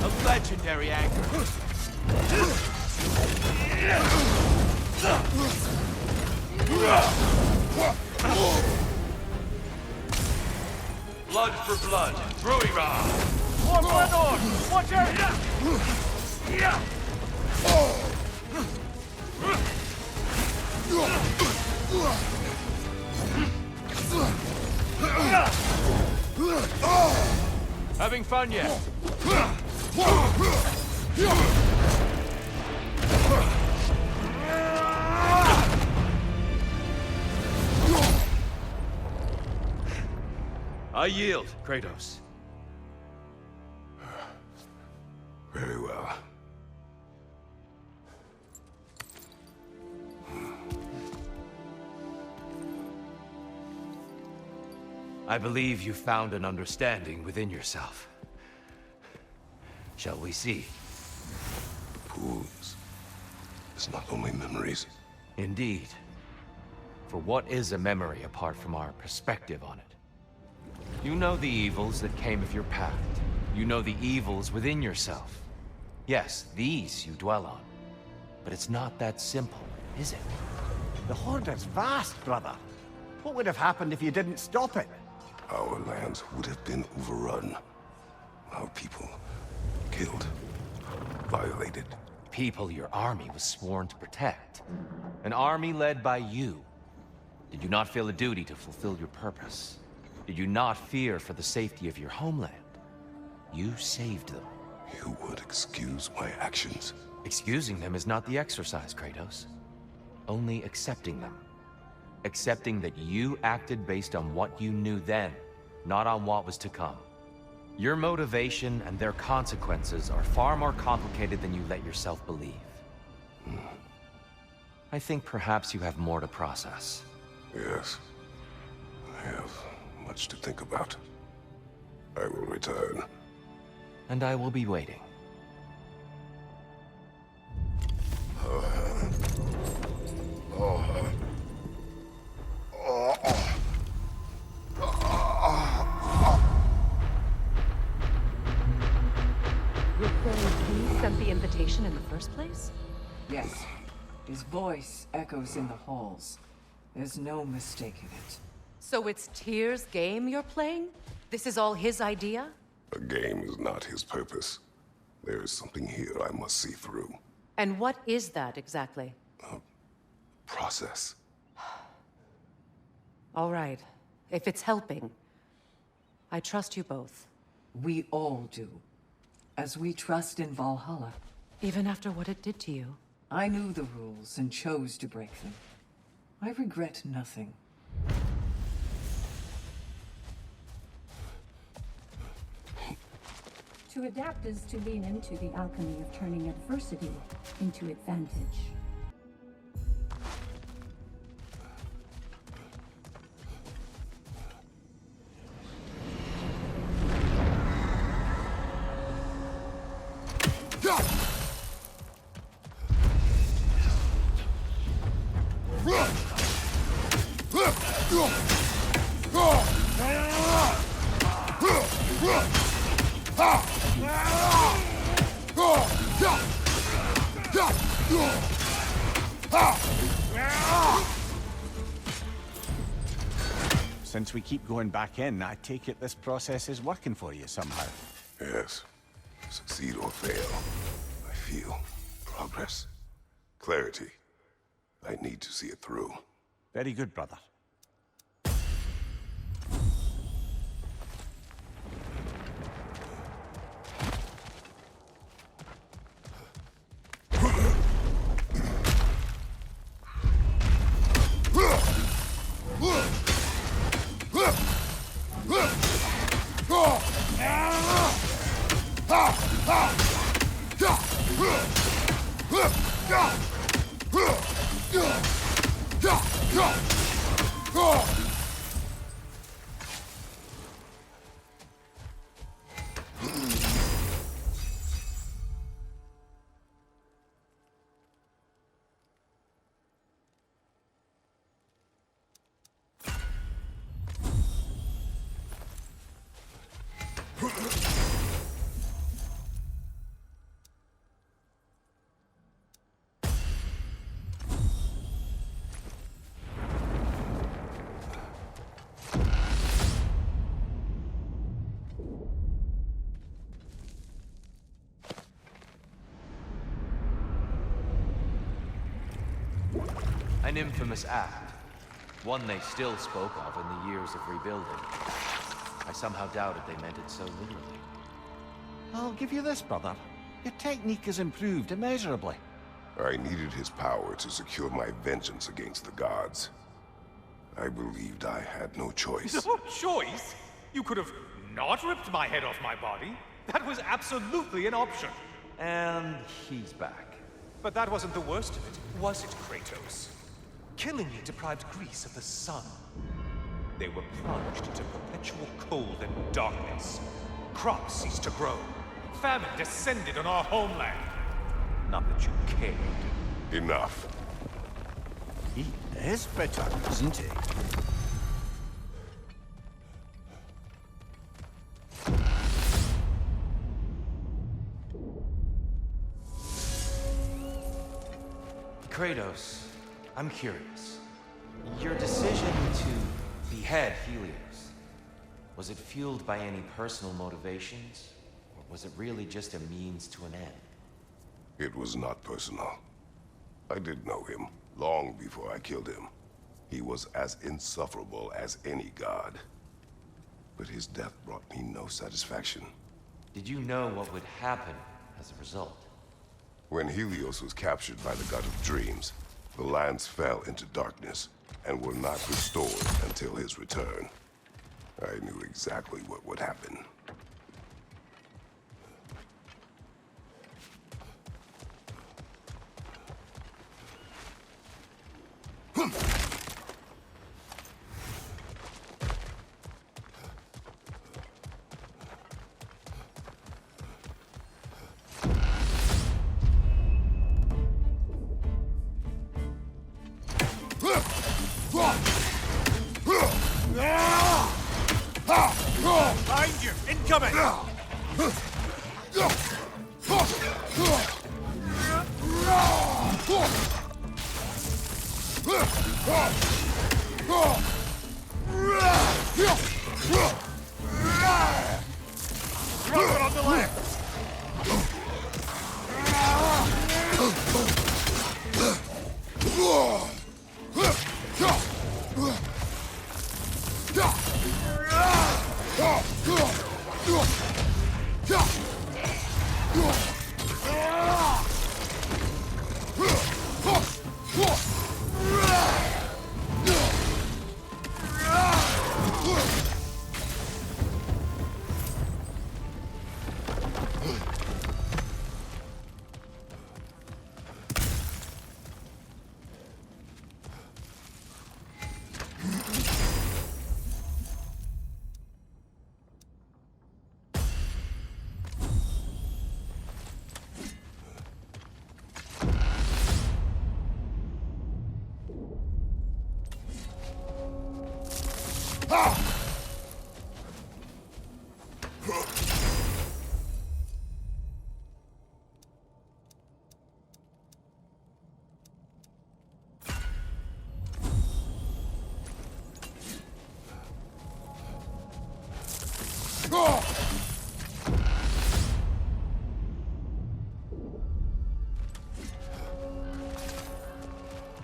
Speaker 9: A legendary anchor. Blood for blood, Ruira!
Speaker 10: More blood on! Watch out!
Speaker 9: Having fun yet? I yield, Kratos.
Speaker 1: Very well.
Speaker 9: I believe you found an understanding within yourself. Shall we see?
Speaker 1: Pools. It's not only memories.
Speaker 9: Indeed. For what is a memory apart from our perspective on it? You know the evils that came of your path. You know the evils within yourself. Yes, these you dwell on. But it's not that simple, is it?
Speaker 2: The Horde is vast, brother. What would have happened if you didn't stop it?
Speaker 1: Our lands would have been overrun. Our people killed, violated.
Speaker 9: People your army was sworn to protect. An army led by you. Did you not feel a duty to fulfill your purpose? Did you not fear for the safety of your homeland? You saved them.
Speaker 1: You would excuse my actions.
Speaker 9: Excusing them is not the exercise, Kratos. Only accepting them. Accepting that you acted based on what you knew then, not on what was to come. Your motivation and their consequences are far more complicated than you let yourself believe. I think perhaps you have more to process.
Speaker 1: Yes. I have much to think about. I will return.
Speaker 9: And I will be waiting.
Speaker 3: He sent the invitation in the first place?
Speaker 4: Yes. His voice echoes in the halls. There's no mistaking it.
Speaker 3: So it's Tyr's game you're playing? This is all his idea?
Speaker 1: A game is not his purpose. There is something here I must see through.
Speaker 3: And what is that exactly?
Speaker 1: Process.
Speaker 3: All right. If it's helping, I trust you both.
Speaker 4: We all do. As we trust in Valhalla.
Speaker 3: Even after what it did to you.
Speaker 4: I knew the rules and chose to break them. I regret nothing.
Speaker 5: To adapt is to lean into the alchemy of turning adversity into advantage.
Speaker 2: Since we keep going back in, I take it this process is working for you somehow.
Speaker 1: Yes. Succeed or fail. I feel progress. Clarity. I need to see it through.
Speaker 2: Very good, brother.
Speaker 9: An infamous act. One they still spoke of in the years of rebuilding. I somehow doubted they meant it so literally.
Speaker 2: I'll give you this, brother. Your technique has improved immeasurably.
Speaker 1: I needed his power to secure my vengeance against the gods. I believed I had no choice.
Speaker 7: No choice? You could have not ripped my head off my body. That was absolutely an option.
Speaker 9: And he's back.
Speaker 7: But that wasn't the worst of it, was it, Kratos? Killing me deprived Greece of the sun. They were plunged into perpetual cold and darkness. Crops ceased to grow. Famine descended on our homeland. Not that you cared.
Speaker 1: Enough.
Speaker 2: He is bitter, isn't he?
Speaker 8: Kratos, I'm curious. Your decision to behead Helios, was it fueled by any personal motivations? Or was it really just a means to an end?
Speaker 1: It was not personal. I did know him long before I killed him. He was as insufferable as any god. But his death brought me no satisfaction.
Speaker 8: Did you know what would happen as a result?
Speaker 1: When Helios was captured by the god of dreams, the lands fell into darkness and were not restored until his return. I knew exactly what would happen.
Speaker 10: Behind you! Incoming! Rocket on the left!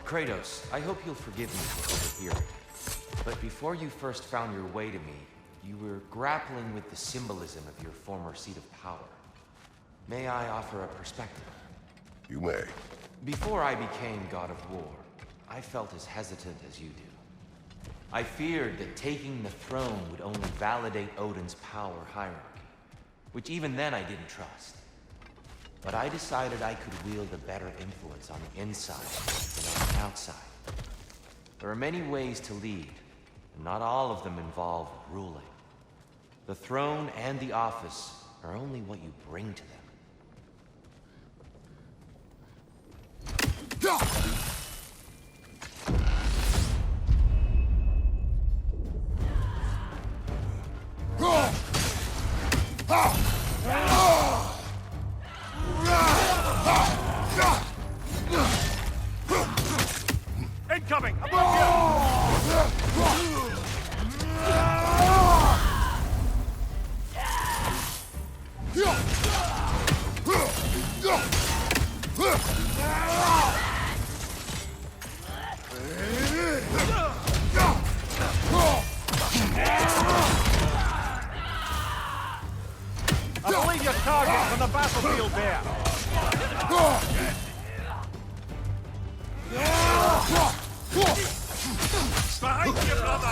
Speaker 8: Kratos, I hope you'll forgive me for overhearing. But before you first found your way to me, you were grappling with the symbolism of your former seat of power. May I offer a perspective?
Speaker 1: You may.
Speaker 8: Before I became God of War, I felt as hesitant as you do. I feared that taking the throne would only validate Odin's power hierarchy, which even then I didn't trust. But I decided I could wield a better influence on the inside than on the outside. There are many ways to lead, and not all of them involve ruling. The throne and the office are only what you bring to them.
Speaker 10: Incoming! Above I believe your target's on the battlefield there. Behind you, brother!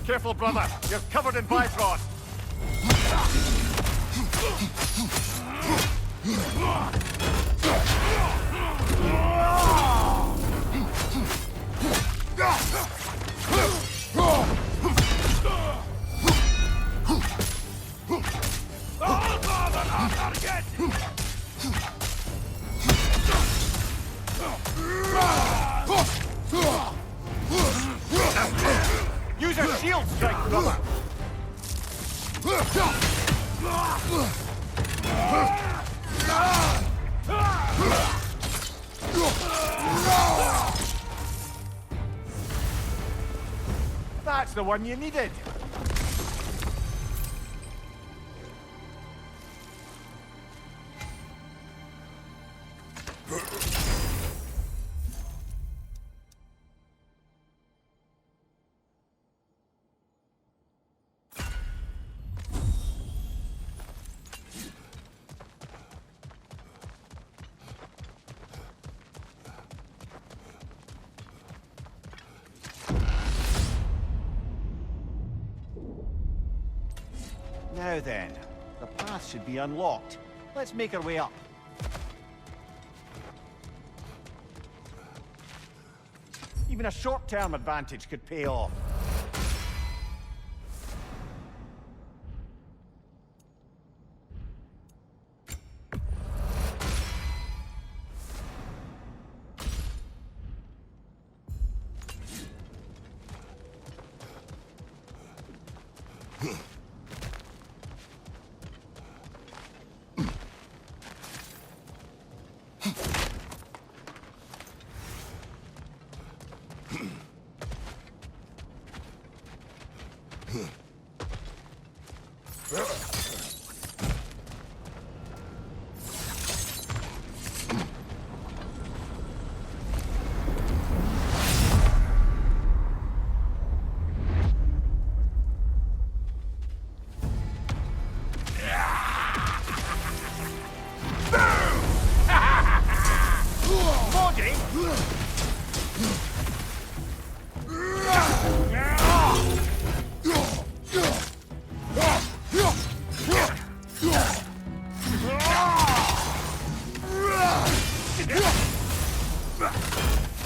Speaker 10: Careful, brother. You're covered in Baytuh. shield strike, brother! That's the one you needed! Now then, the path should be unlocked. Let's make our way up. Even a short-term advantage could pay off.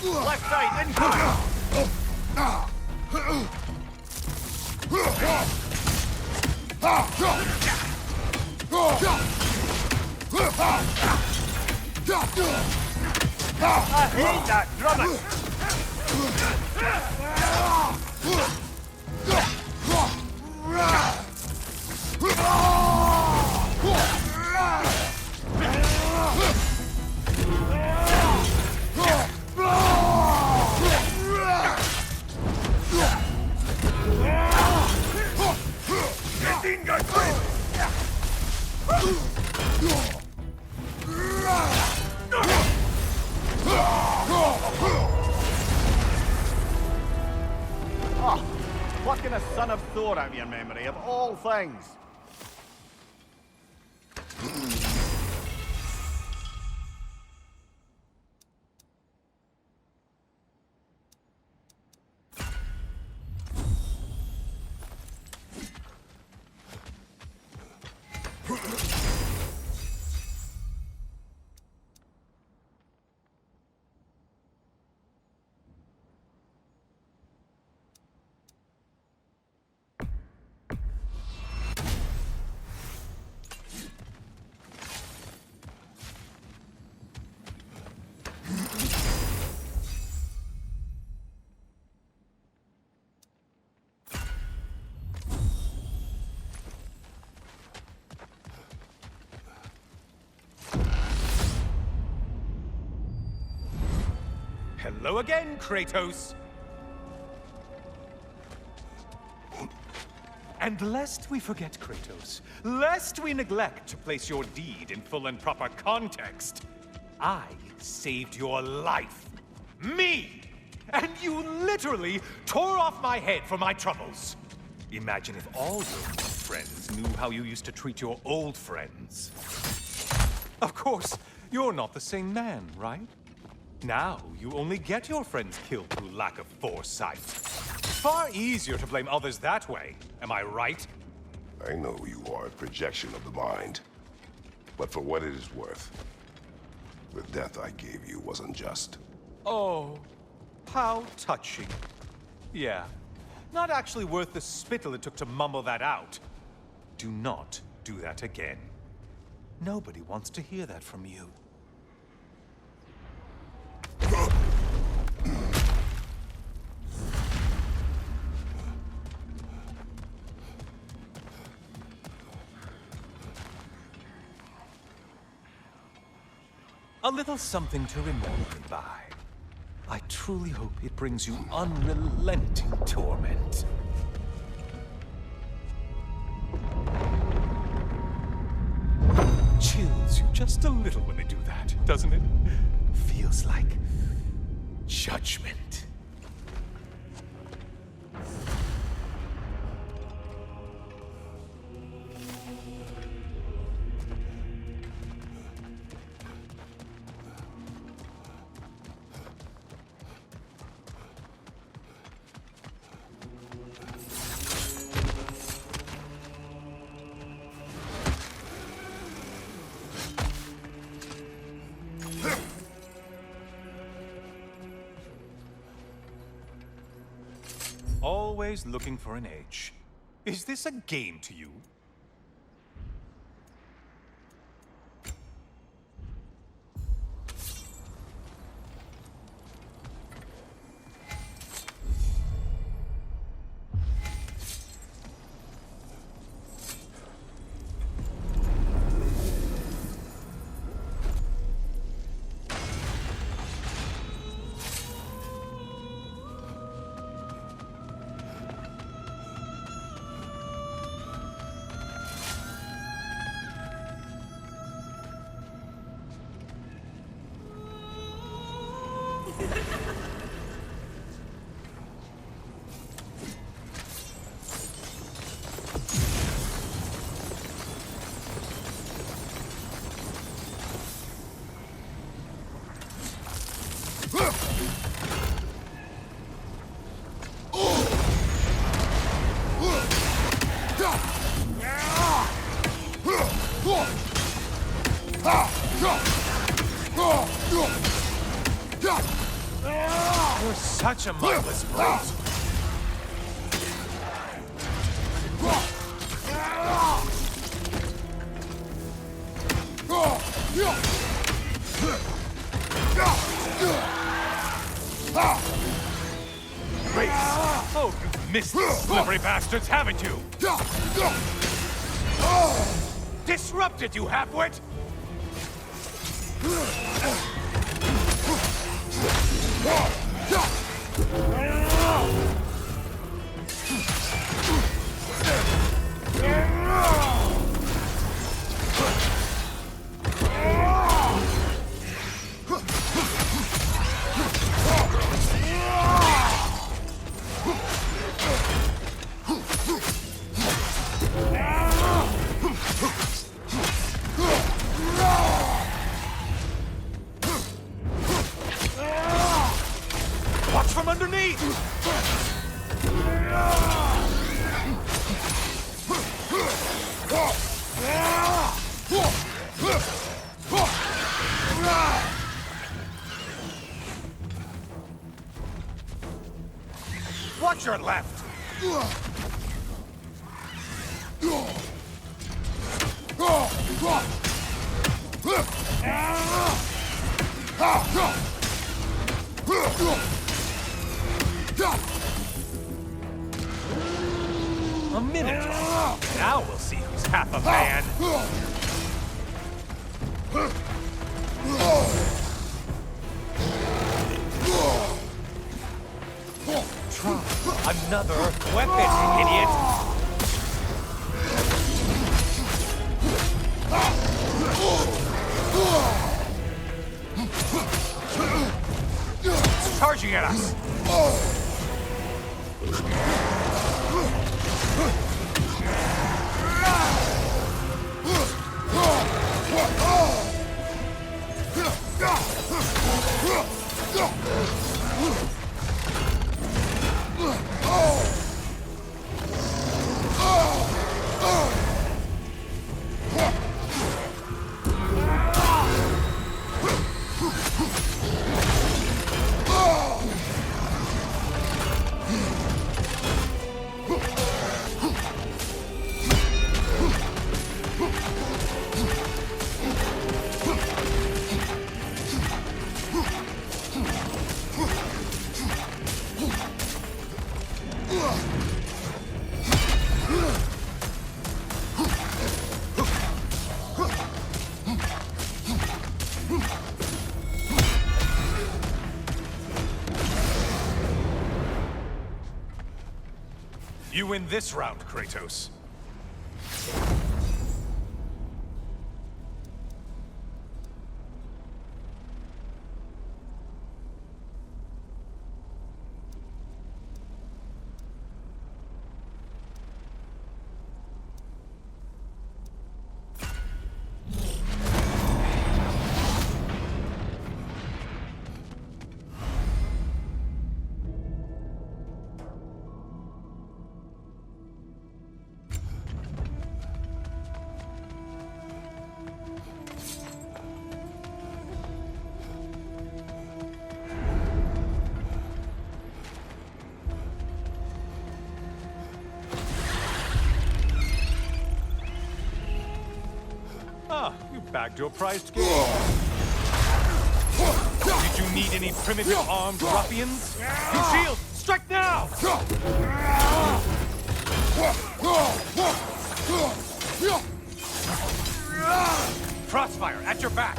Speaker 10: Left side, incoming! I hate that drumming! Plucking a son of Thor out of your memory, of all things.
Speaker 7: Hello again, Kratos! And lest we forget, Kratos, lest we neglect to place your deed in full and proper context, I saved your life. Me! And you literally tore off my head for my troubles. Imagine if all your new friends knew how you used to treat your old friends. Of course, you're not the same man, right? Now, you only get your friends killed through lack of foresight. Far easier to blame others that way, am I right?
Speaker 1: I know you are a projection of the mind. But for what it is worth, the death I gave you was unjust.
Speaker 7: Oh, how touching. Yeah, not actually worth the spittle it took to mumble that out. Do not do that again. Nobody wants to hear that from you. A little something to remember me by. I truly hope it brings you unrelenting torment. Chills you just a little when they do that, doesn't it? Feels like judgment. Always looking for an edge. Is this a game to you? You're such a mindless brute. Grace! Oh, you've missed these slippery bastards, haven't you? Disrupted, you halfwit! Watch from underneath! Watch your left! A minute. Now we'll see who's half a man. Try another weapon, idiot. It's charging at us. You win this round, Kratos. You bagged your prized game. Did you need any primitive armed ruffians? Concealed! Strike now! Crossfire, at your back!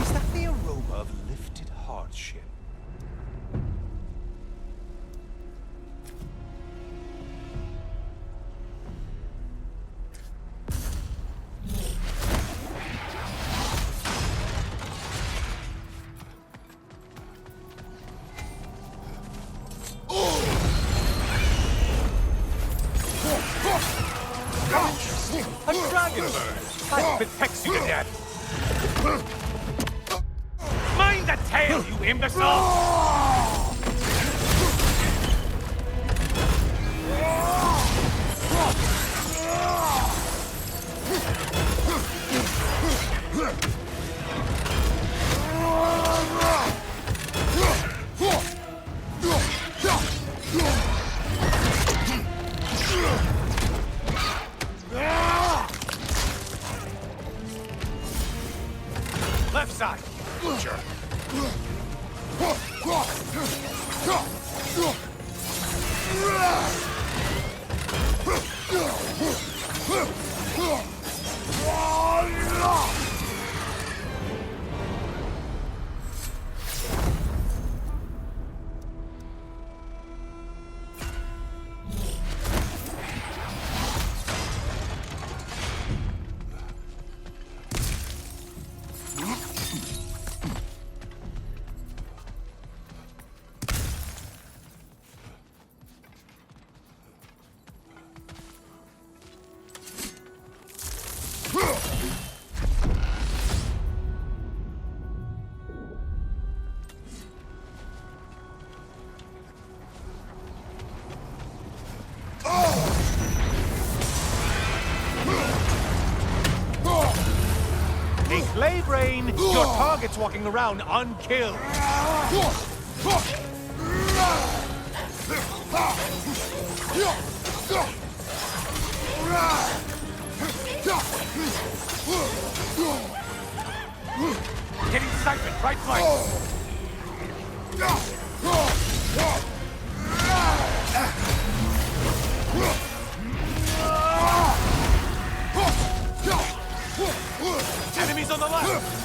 Speaker 7: Is that the aroma of lifted hardship? A dragon bird! I hope it pecks you to death! Mind the tail, you imbecile! Left side, butcher. A clay brain, your target's walking around unkilled. Getting siphoned, right flank. Enemies on the left!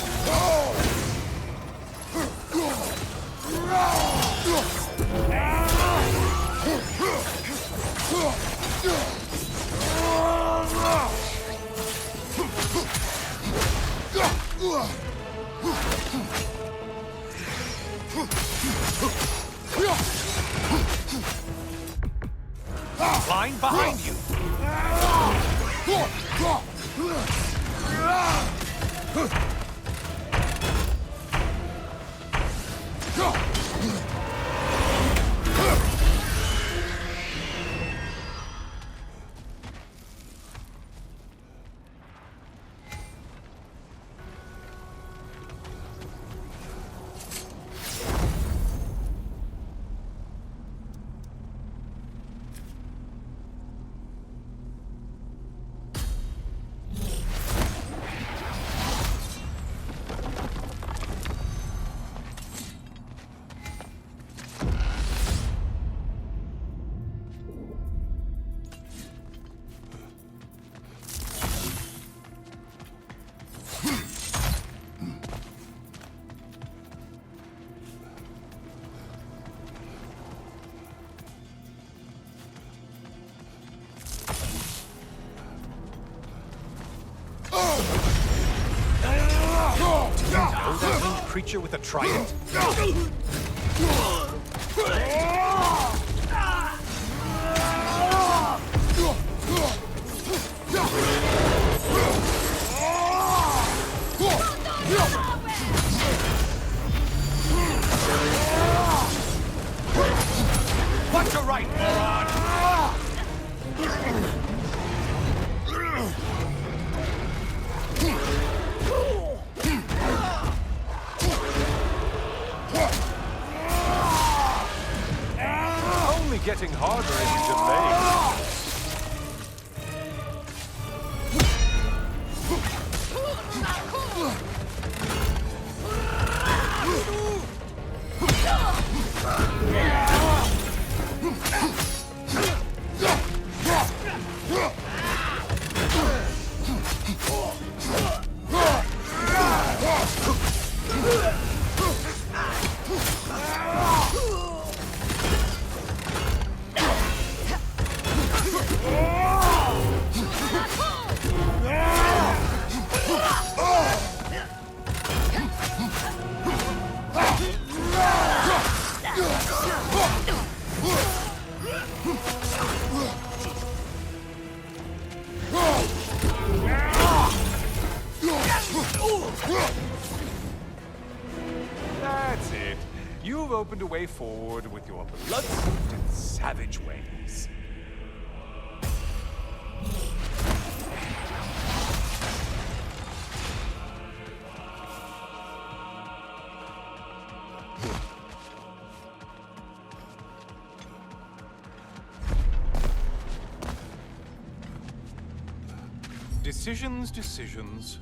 Speaker 7: Line behind you! know that winged creature with a trident? Watch your right, moron! Only getting harder as you delay. That's it. You've opened a way forward with your blood-soaked and savage ways. Decisions, decisions.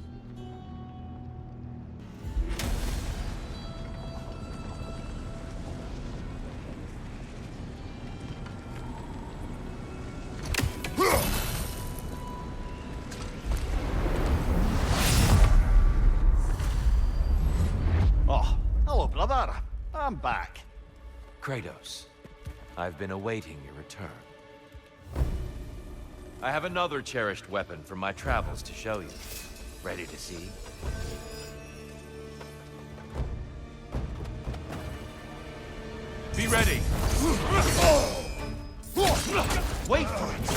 Speaker 2: Oh, hello, brother. I'm back.
Speaker 8: Kratos, I've been awaiting your return. I have another cherished weapon from my travels to show you. Ready to see? Be ready! Wait for it!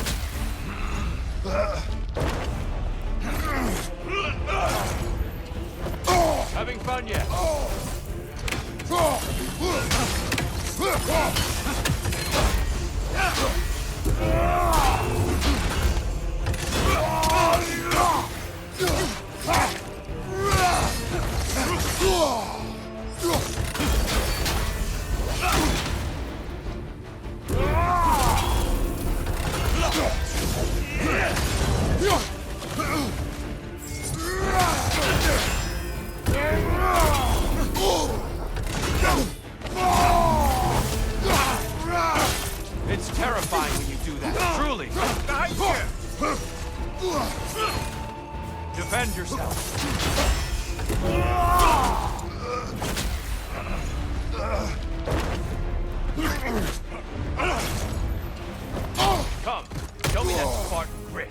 Speaker 8: Having fun yet? It's terrifying when you do that, truly. Defend yourself. Come, show me that Spartan grit.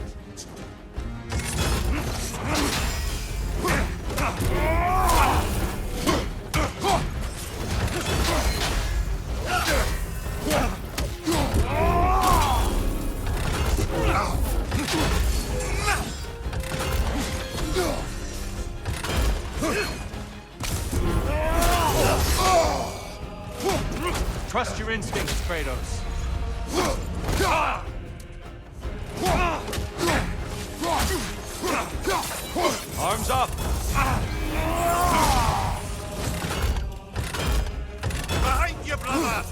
Speaker 8: Trust your instincts, Kratos. Arms up! Behind you, brother!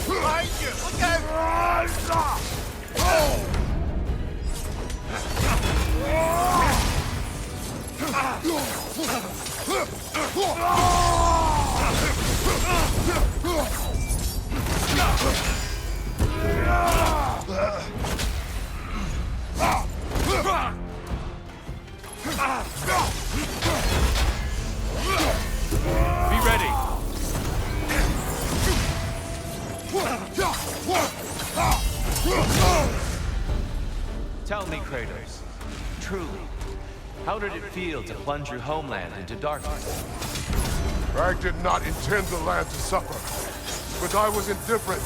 Speaker 8: Behind you! Look out! Tell me, Kratos, truly, how did it feel to plunge your homeland into darkness?
Speaker 1: I did not intend the land to suffer, but I was indifferent,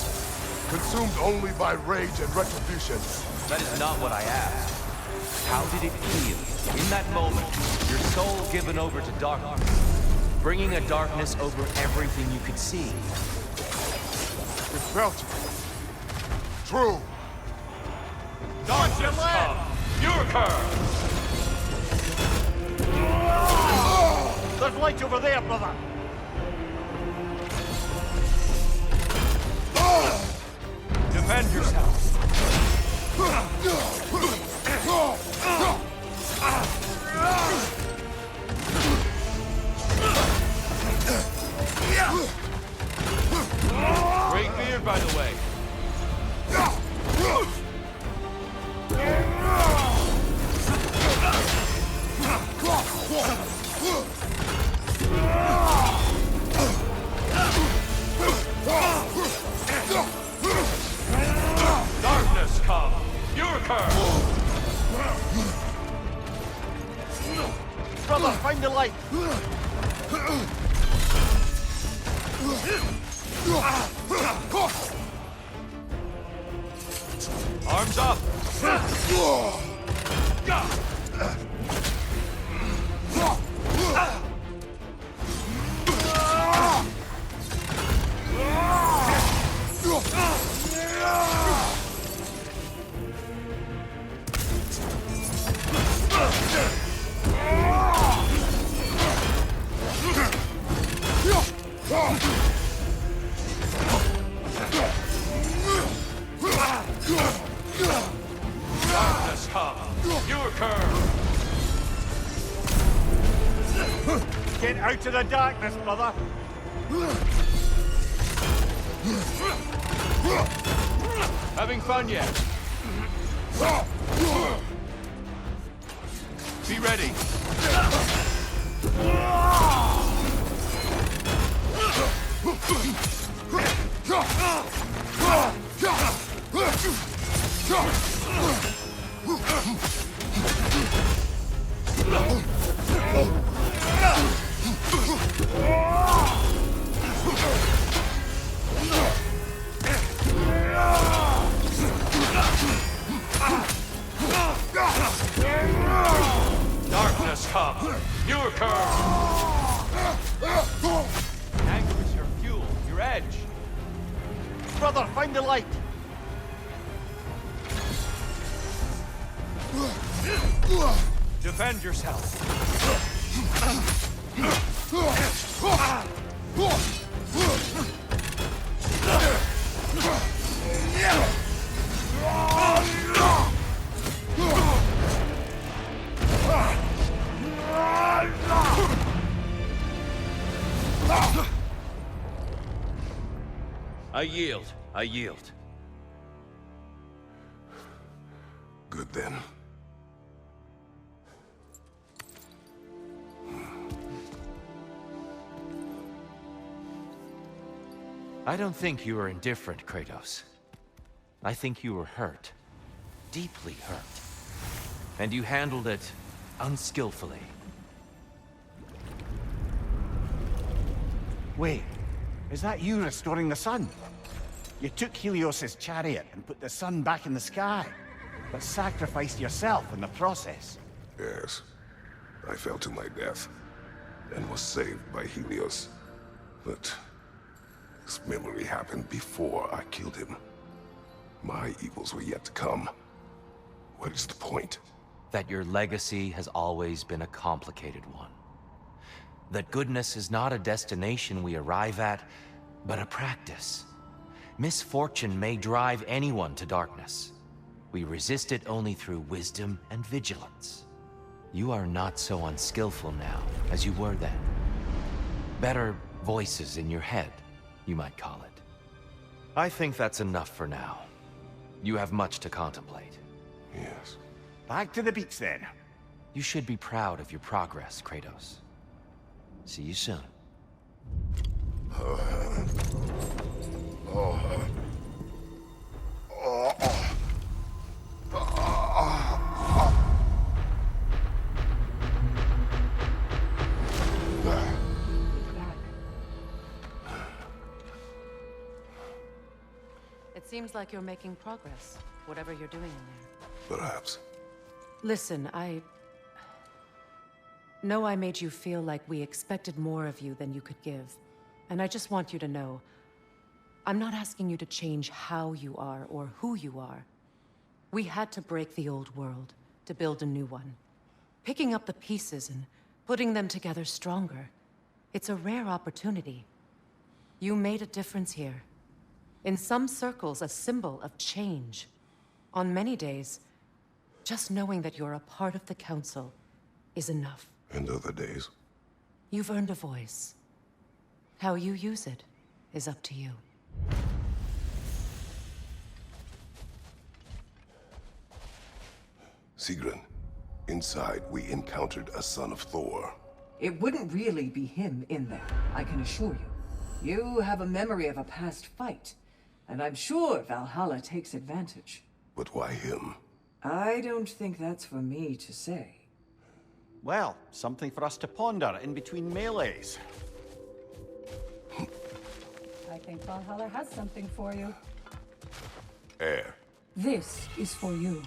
Speaker 1: consumed only by rage and retribution.
Speaker 8: That is not what I asked. How did it feel, in that moment, your soul given over to darkness, bringing a darkness over everything you could see?
Speaker 1: It felt true.
Speaker 9: Darkness come! Your curse!
Speaker 10: There's light over there, brother!
Speaker 9: Defend yourself! Great beard, by the way. Darkness come! Your curse!
Speaker 10: Brother, find the light!
Speaker 9: Arms up! Darkness come! Your curse!
Speaker 10: Get out of the darkness, brother!
Speaker 9: Having fun yet? Be ready! Darkness come! Your curse! Anger is your fuel, your edge.
Speaker 10: Brother, find the light!
Speaker 9: Defend yourself. I yield. I yield.
Speaker 1: Good then.
Speaker 8: I don't think you were indifferent, Kratos. I think you were hurt. Deeply hurt. And you handled it unskillfully.
Speaker 2: Wait, is that you restoring the sun? You took Helios's chariot and put the sun back in the sky, but sacrificed yourself in the process.
Speaker 1: Yes. I fell to my death, and was saved by Helios. But this memory happened before I killed him. My evils were yet to come. What is the point?
Speaker 8: That your legacy has always been a complicated one. That goodness is not a destination we arrive at, but a practice. Misfortune may drive anyone to darkness. We resist it only through wisdom and vigilance. You are not so unskillful now as you were then. Better voices in your head, you might call it. I think that's enough for now. You have much to contemplate.
Speaker 1: Yes.
Speaker 2: Back to the beach then.
Speaker 8: You should be proud of your progress, Kratos. See you soon.
Speaker 3: Seems like you're making progress, whatever you're doing in there.
Speaker 1: Perhaps.
Speaker 3: Listen, I know I made you feel like we expected more of you than you could give. And I just want you to know, I'm not asking you to change how you are or who you are. We had to break the old world to build a new one. Picking up the pieces and putting them together stronger. It's a rare opportunity. You made a difference here. In some circles, a symbol of change. On many days, just knowing that you're a part of the Council is enough.
Speaker 1: And other days?
Speaker 3: You've earned a voice. How you use it is up to you.
Speaker 1: Sigrun, inside we encountered a son of Thor.
Speaker 4: It wouldn't really be him in there, I can assure you. You have a memory of a past fight, and I'm sure Valhalla takes advantage.
Speaker 1: But why him?
Speaker 4: I don't think that's for me to say.
Speaker 10: Well, something for us to ponder in between melees.
Speaker 5: I think Valhalla has something for you.
Speaker 1: Air.
Speaker 5: This is for you.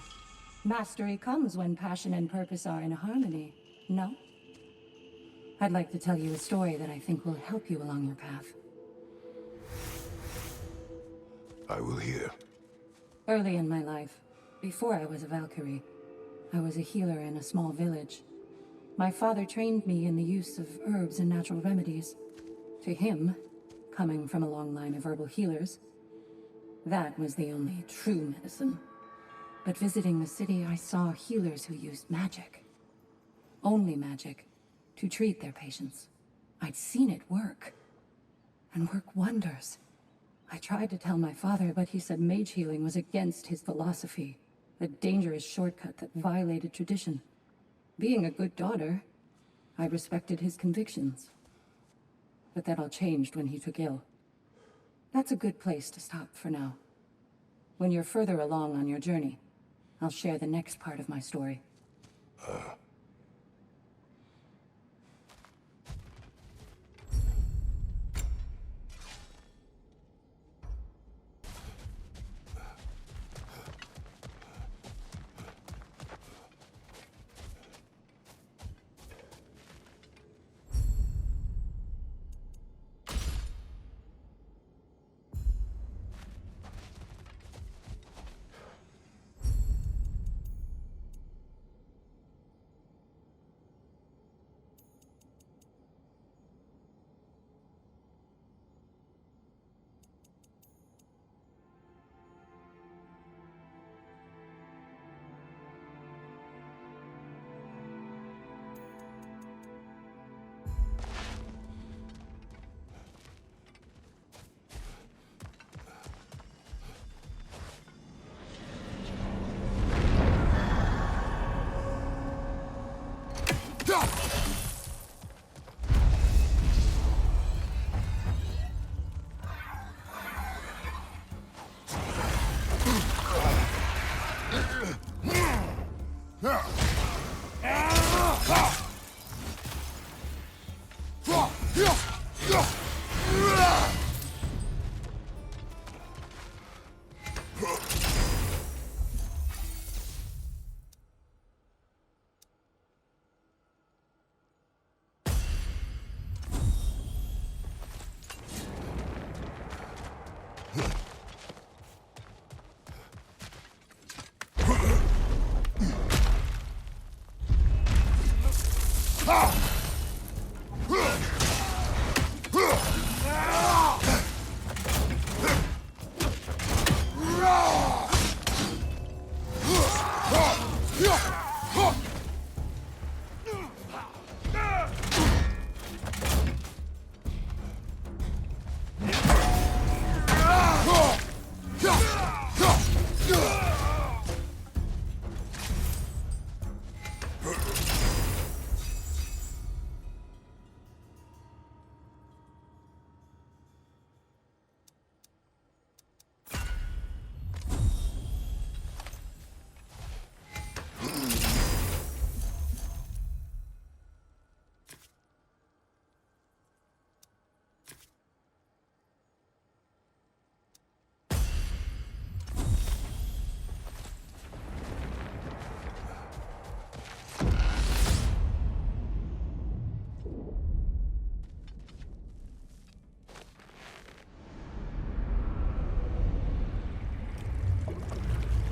Speaker 5: Mastery comes when passion and purpose are in harmony, no? I'd like to tell you a story that I think will help you along your path.
Speaker 1: I will hear.
Speaker 5: Early in my life, before I was a Valkyrie, I was a healer in a small village. My father trained me in the use of herbs and natural remedies. To him, coming from a long line of herbal healers, that was the only true medicine. But visiting the city, I saw healers who used magic. Only magic, to treat their patients. I'd seen it work. And work wonders. I tried to tell my father, but he said mage healing was against his philosophy. A dangerous shortcut that violated tradition. Being a good daughter, I respected his convictions. But that all changed when he took ill. That's a good place to stop for now. When you're further along on your journey, I'll share the next part of my story.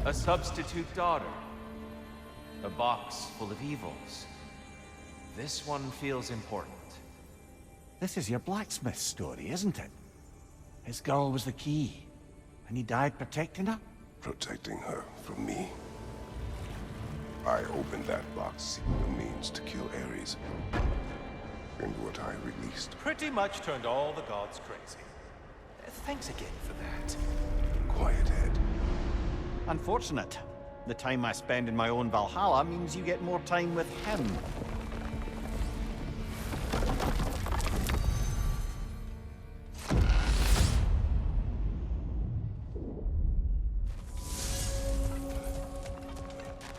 Speaker 8: A substitute daughter. A box full of evils. This one feels important.
Speaker 2: This is your blacksmith story, isn't it? His girl was the key, and he died protecting her?
Speaker 1: Protecting her from me. I opened that box seeking a means to kill Ares. And what I released.
Speaker 7: Pretty much turned all the gods crazy. Thanks again for that.
Speaker 1: Quiet head.
Speaker 2: Unfortunate. The time I spend in my own Valhalla means you get more time with him.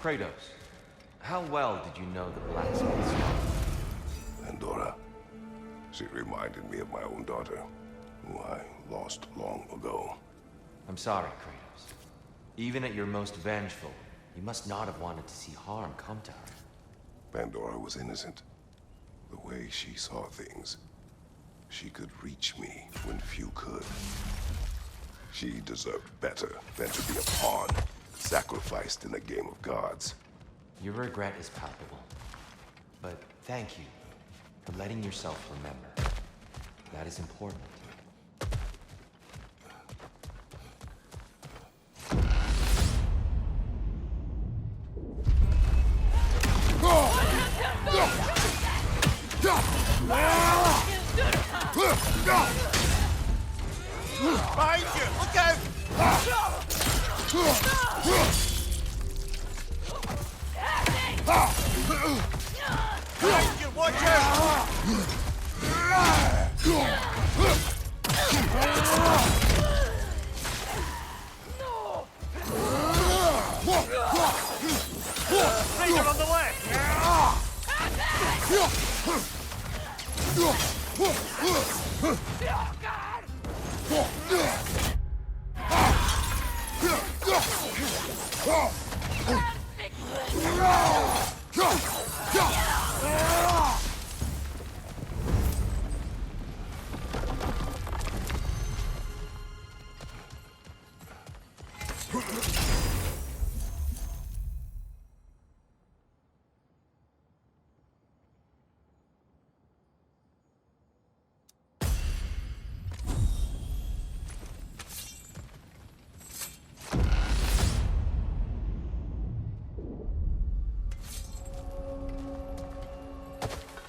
Speaker 8: Kratos, how well did you know the blacksmith's daughter?
Speaker 1: Pandora. She reminded me of my own daughter, who I lost long ago.
Speaker 8: I'm sorry, Kratos. Even at your most vengeful, you must not have wanted to see harm come to her.
Speaker 1: Pandora was innocent. The way she saw things. She could reach me when few could. She deserved better than to be a pawn, sacrificed in a game of gods.
Speaker 8: Your regret is palpable. But thank you for letting yourself remember. That is important.
Speaker 10: Behind you! Look out! Behind you! Watch out! Ranger on the left!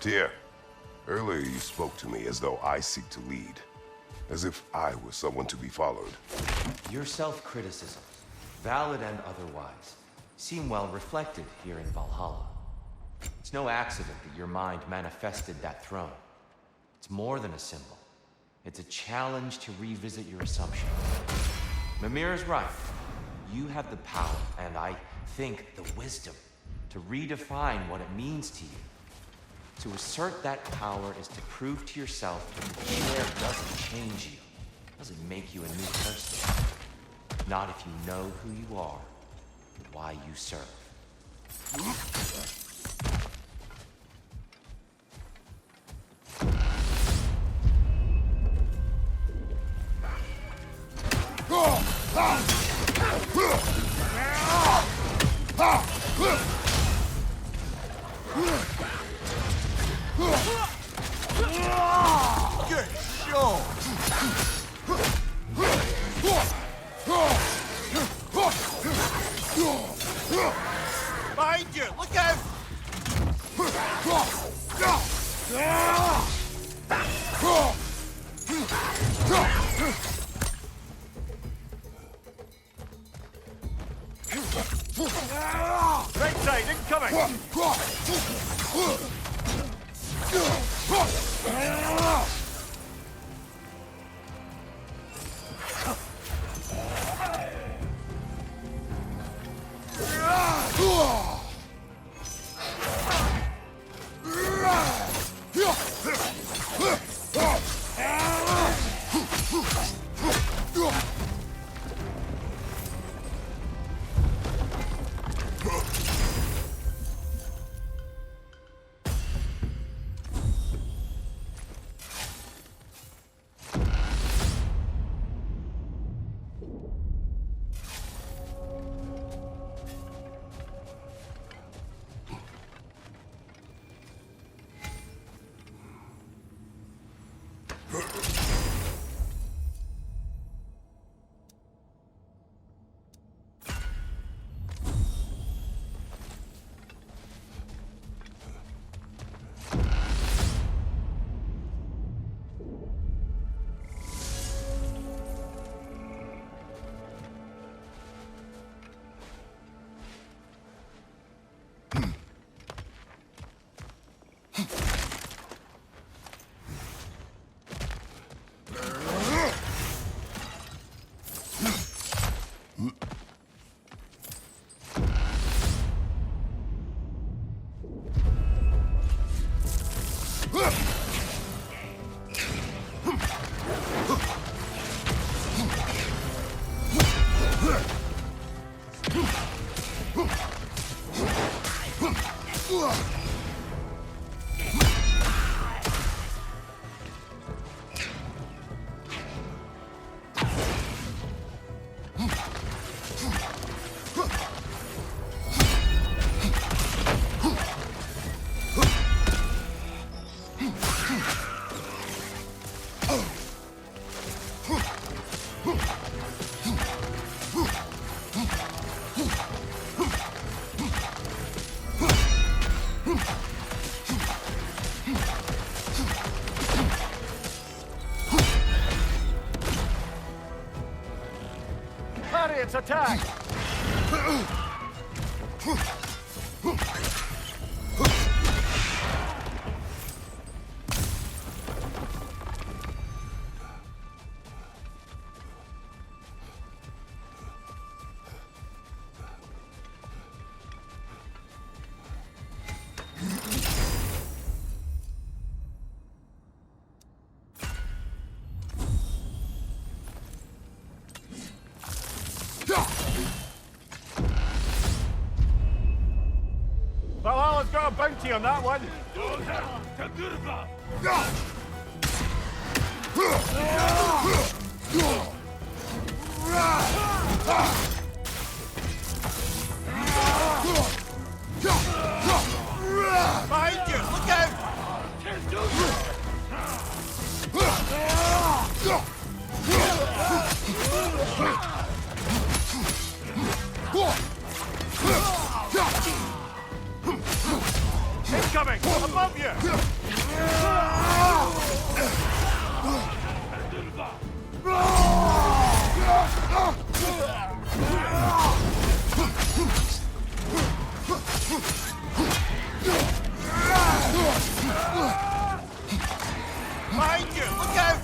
Speaker 1: Tyr, earlier you spoke to me as though I seek to lead. As if I were someone to be followed.
Speaker 8: Your self-criticisms, valid and otherwise, seem well reflected here in Valhalla. It's no accident that your mind manifested that throne. It's more than a symbol. It's a challenge to revisit your assumptions. Mimir is right. You have the power, and I think the wisdom, to redefine what it means to you. To assert that power is to prove to yourself that the share doesn't change you, doesn't make you a new person. Not if you know who you are and why you serve.
Speaker 10: Good show! Behind you! Look out! Right side, incoming! It's attack! Valhalla's got a bounty on that one. Behind you! Look out! Incoming! Above you! Behind you! Look out!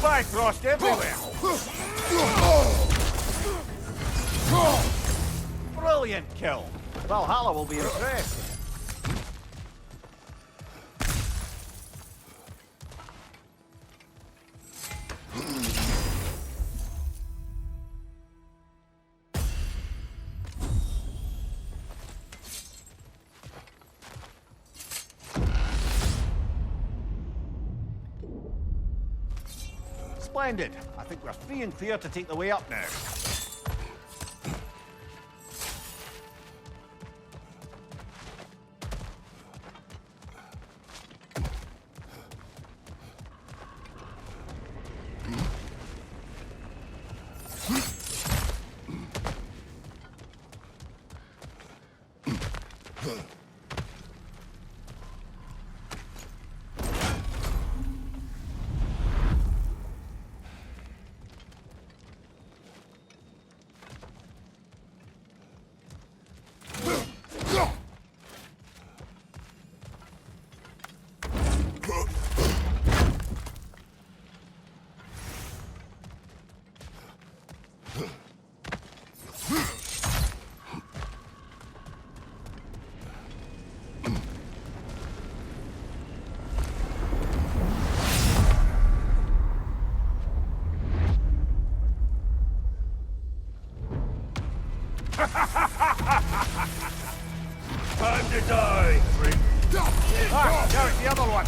Speaker 10: Bifrost everywhere! Brilliant kill! Valhalla will be impressed. Splendid. I think we're free and clear to take the way up now.
Speaker 9: Time to die, freak.
Speaker 10: Ah, there's the other one.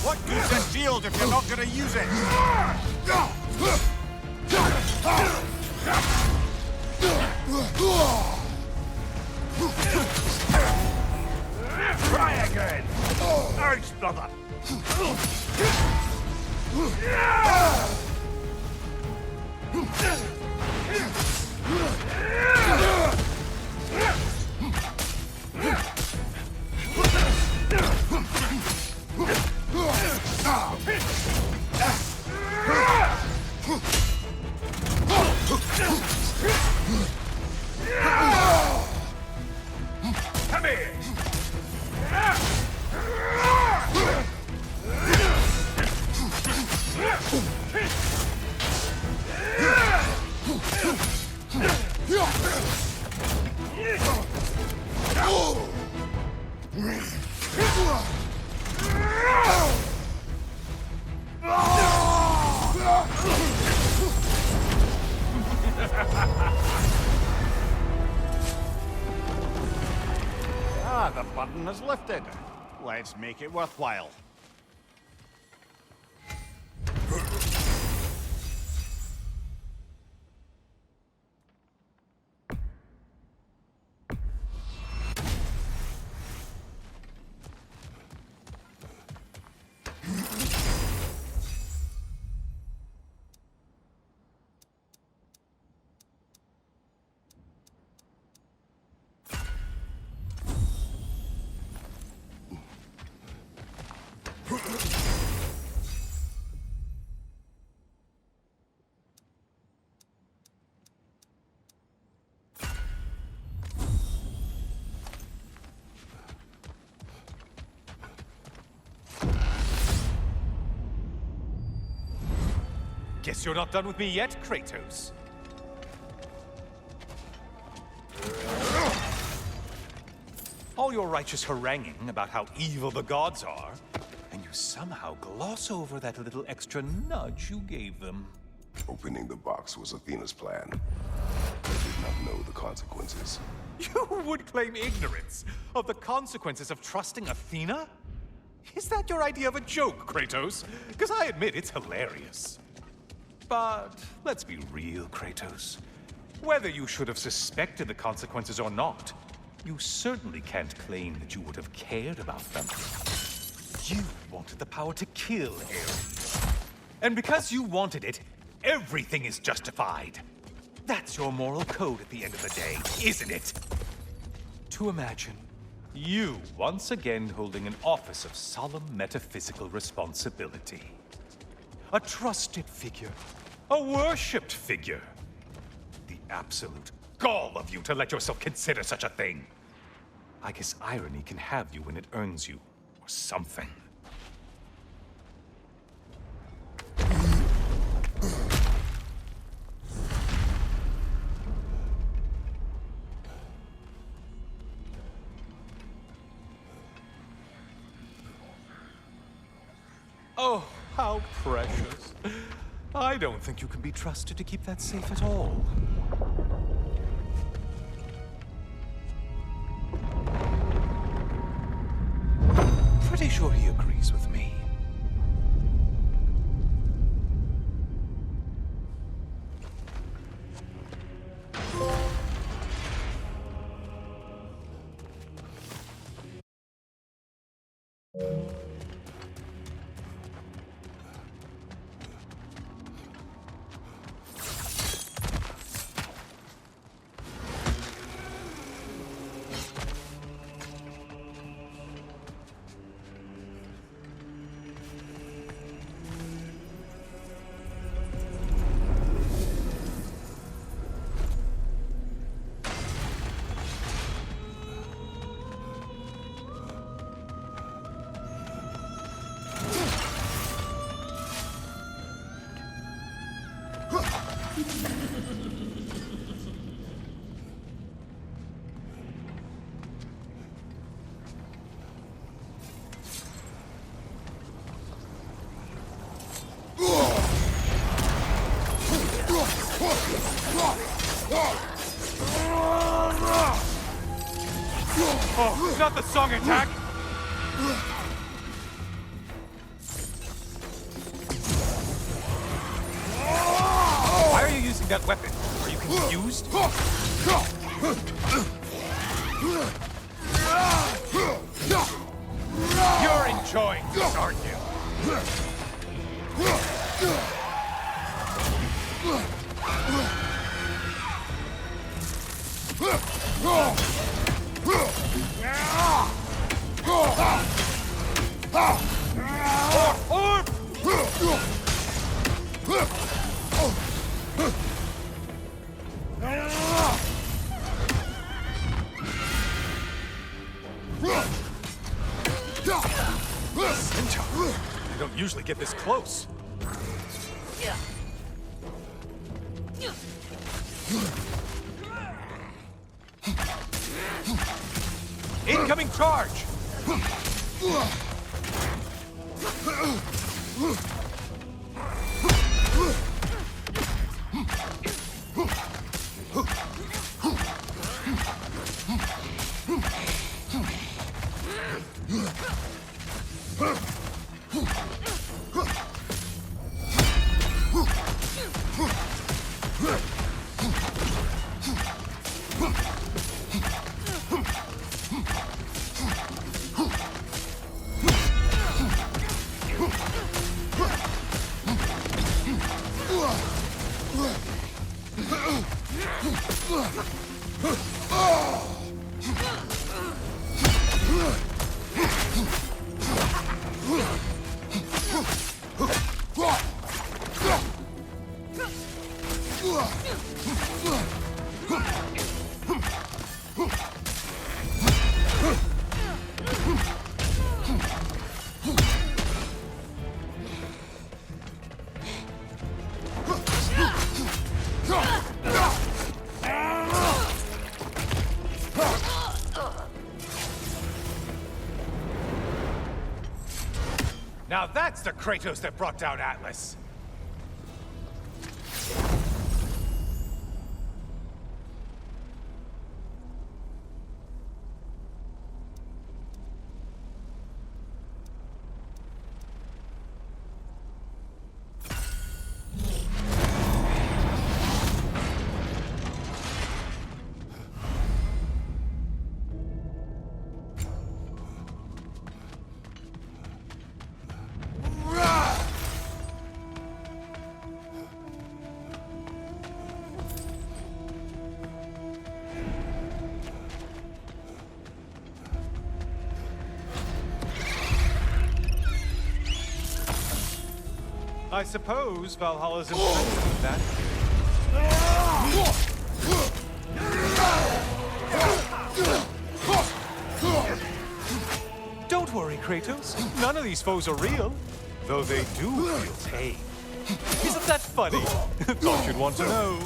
Speaker 10: What good's a shield if you're not going to use it? Try again! Urge, brother!
Speaker 2: Ah, the burden is lifted. Let's make it worthwhile.
Speaker 7: Guess you're not done with me yet, Kratos. All your righteous haranguing about how evil the gods are, and you somehow gloss over that little extra nudge you gave them.
Speaker 1: Opening the box was Athena's plan. I did not know the consequences.
Speaker 7: You would claim ignorance of the consequences of trusting Athena? Is that your idea of a joke, Kratos? Because I admit it's hilarious. But let's be real, Kratos. Whether you should have suspected the consequences or not, you certainly can't claim that you would have cared about them. You wanted the power to kill Ares. And because you wanted it, everything is justified. That's your moral code at the end of the day, isn't it? To imagine you once again holding an office of solemn metaphysical responsibility. A trusted figure. A worshipped figure. The absolute gall of you to let yourself consider such a thing. I guess irony can have you when it earns you, or something. Oh, how precious. I don't think you can be trusted to keep that safe at all. Pretty sure he agrees with me. Oh, not the song attack! Why are you using that weapon? Are you confused? You're enjoying this, aren't you? I don't usually get this close. Incoming charge! Now that's the Kratos that brought down Atlas! I suppose Valhalla's impressed with that. Don't worry, Kratos. None of these foes are real, though they do feel pain. Isn't that funny? Thought you'd want to know.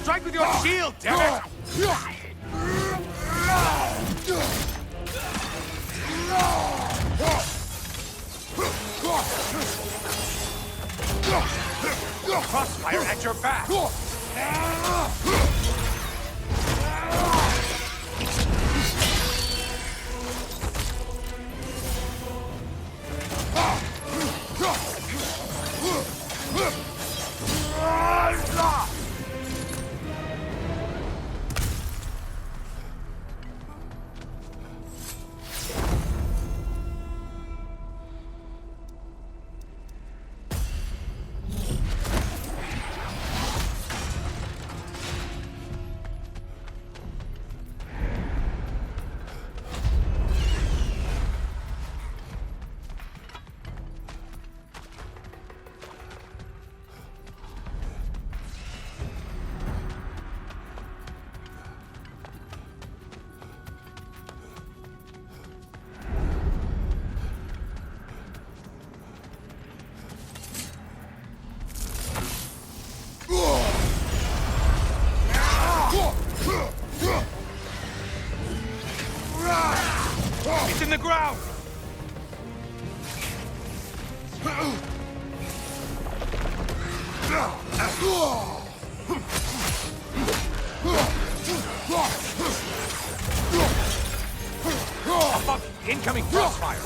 Speaker 7: Strike with your shield, damn it! Crossfire at your back! It's in the ground! Above, incoming crossfire!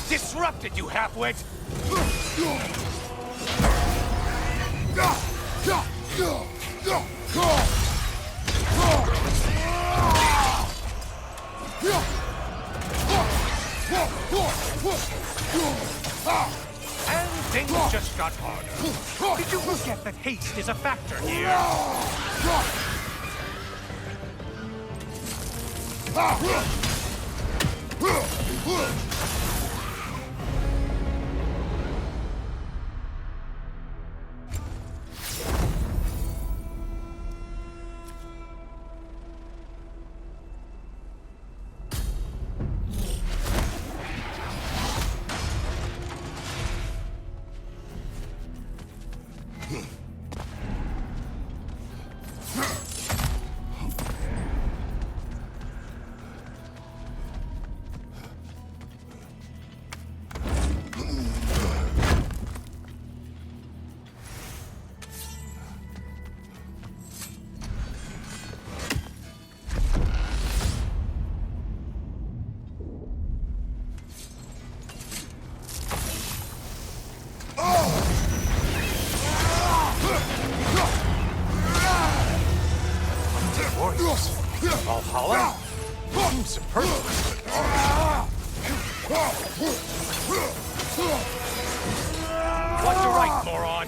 Speaker 9: Disrupted, you halfwit! And things just got harder. Did you forget that haste is a factor here? Valhalla? Superfluous. Watch your right, moron!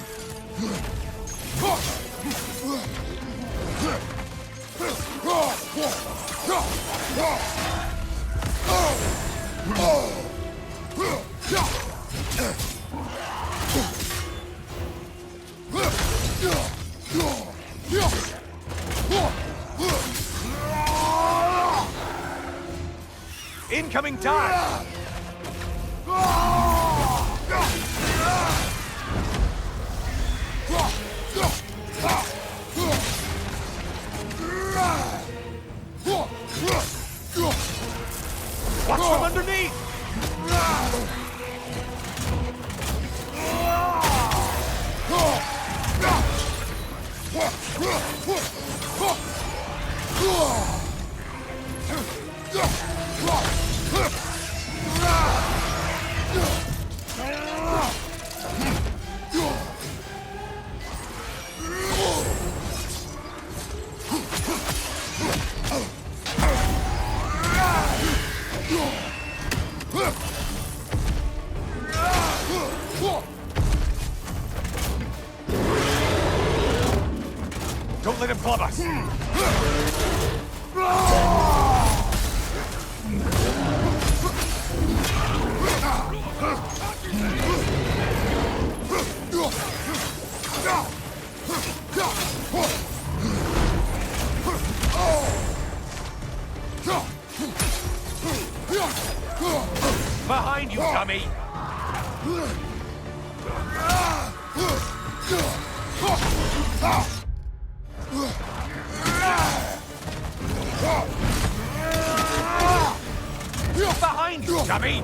Speaker 9: Incoming dive! Watch from underneath! Don't let him club us! Behind you, dummy! Behind you, dummy!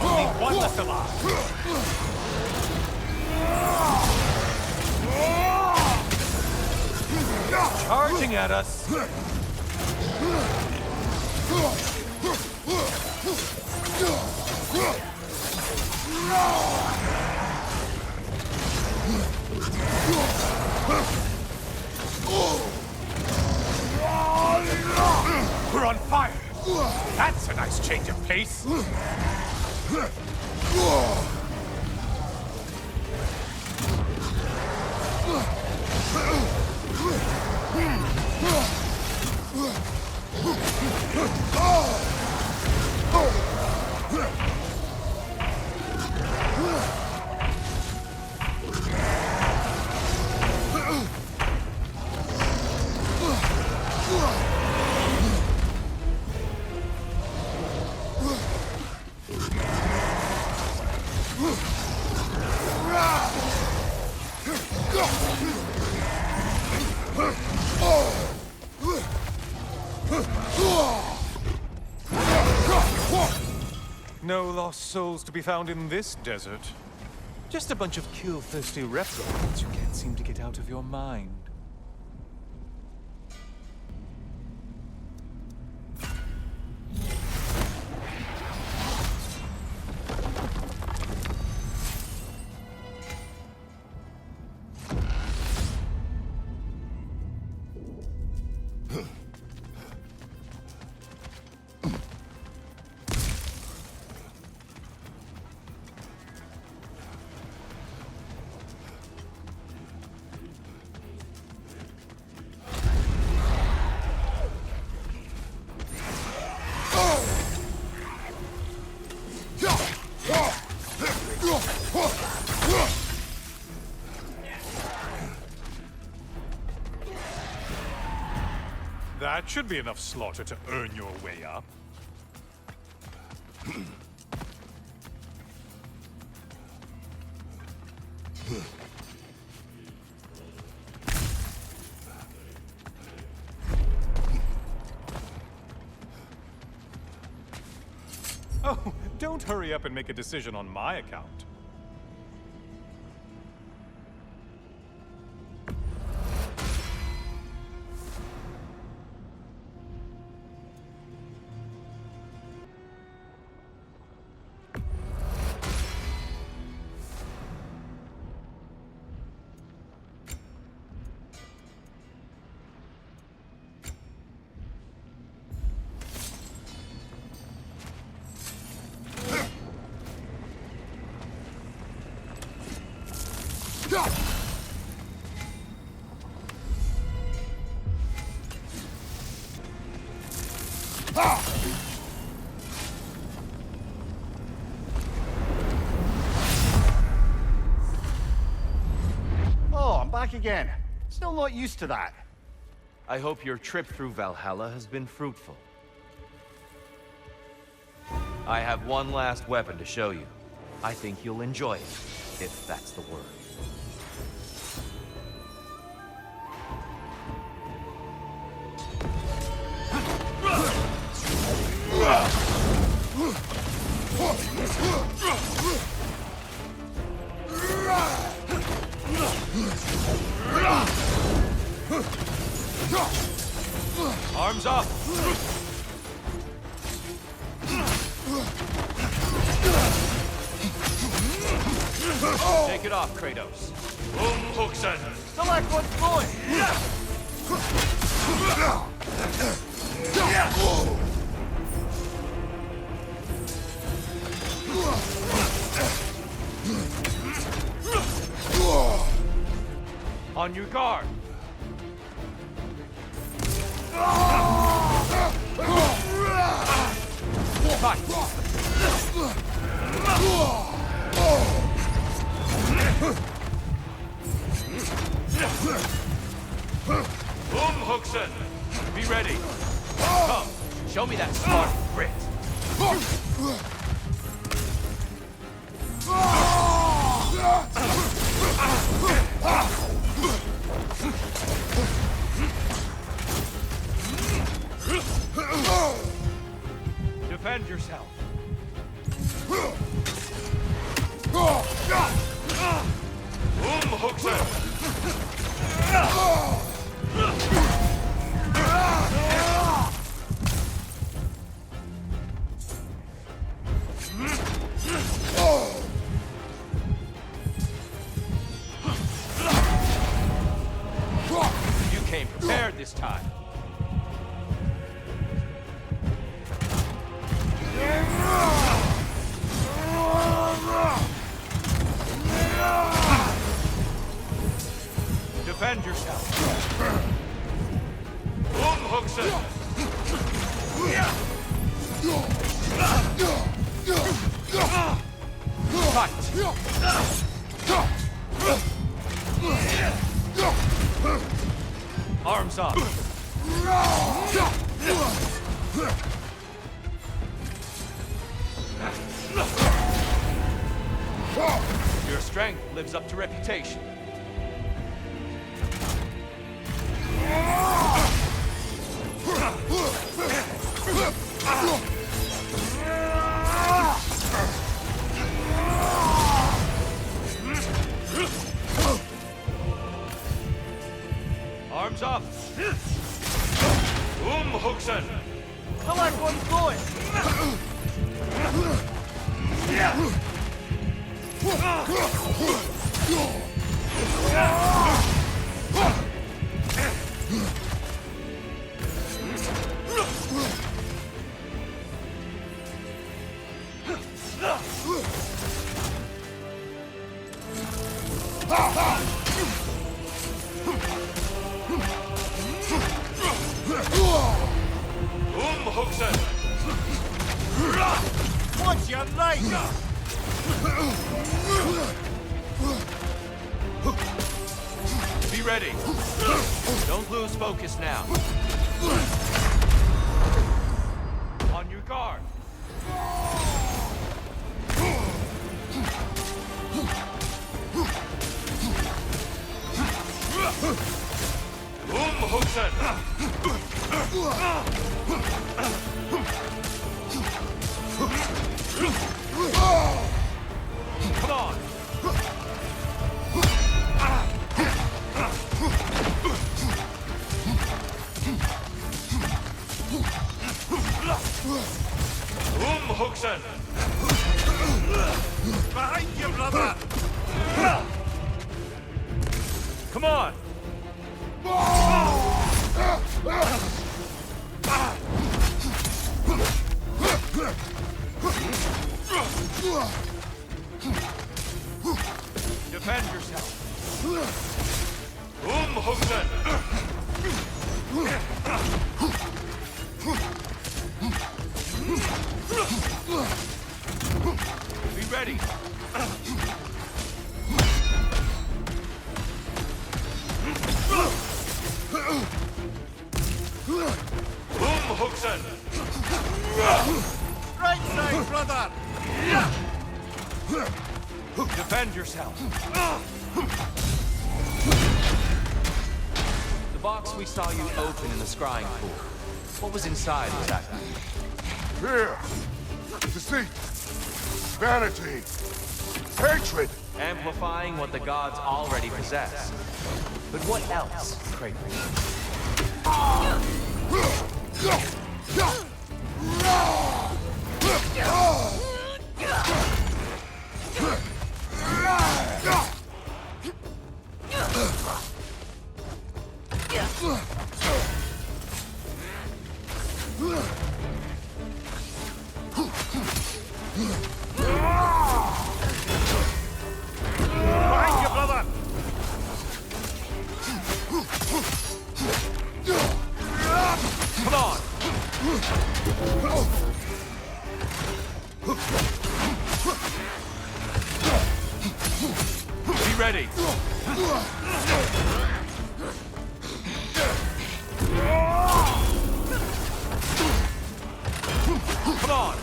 Speaker 9: Only one left alive.
Speaker 7: Charging at us! We're on fire! That's a nice change of pace! No lost souls to be found in this desert. Just a bunch of kill-thirsty reptiles you can't seem to get out of your mind. That should be enough slaughter to earn your way up. Oh, don't hurry up and make a decision on my account.
Speaker 2: Oh, I'm back again. Still not used to that.
Speaker 8: I hope your trip through Valhalla has been fruitful. I have one last weapon to show you. I think you'll enjoy it, if that's the word. Arms up! Take it off, Kratos. Umhuxen!
Speaker 2: Select what's going!
Speaker 8: On your guard! Fight! Umhuxen! Be ready! Come, show me that Spartan grit! Defend yourself!
Speaker 9: You came prepared this time. Defend yourself. Arms up. Your strength lives up to reputation. Arms up. Hooksen.
Speaker 10: The last one's going. What's your name?
Speaker 9: Be ready. Don't lose focus now. On your guard. Hooksen. Come on. Hooksen.
Speaker 10: Behind you, brother!
Speaker 9: Come on. Defend yourself. Hooksen. Be ready. Hooksen.
Speaker 10: Right side, brother!
Speaker 9: Defend yourself. The box we saw you open in the scrying pool. What was inside exactly?
Speaker 1: Fear, deceit, vanity, hatred.
Speaker 8: Amplifying what the gods already possess. But what else, Kratos?
Speaker 10: Behind you, brother!
Speaker 9: Come on. Be ready. Come on.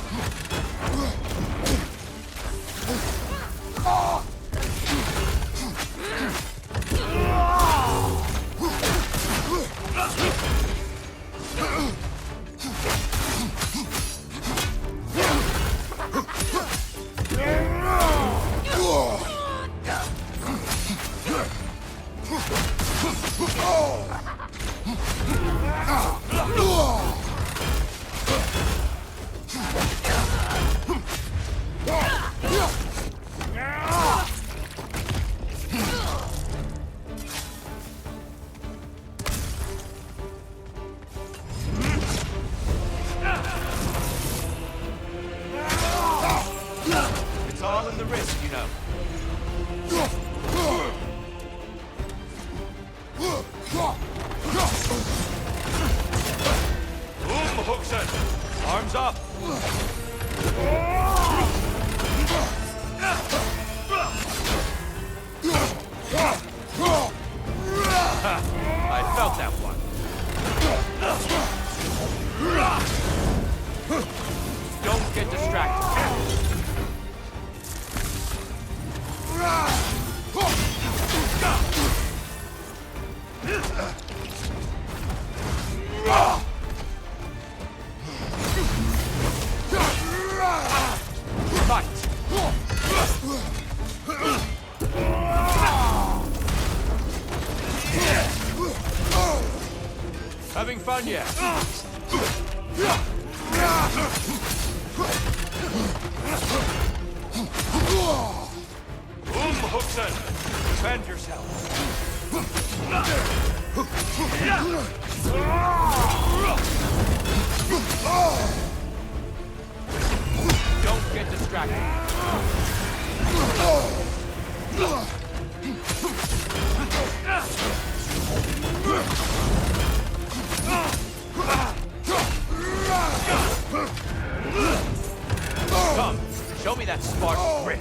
Speaker 9: It's all in the wrist, you know. Hookson! Arms up! I felt that one. Don't get distracted. Fight! Having fun yet? Hookson! Defend yourself! Don't get distracted. Come, show me that Spartan grit.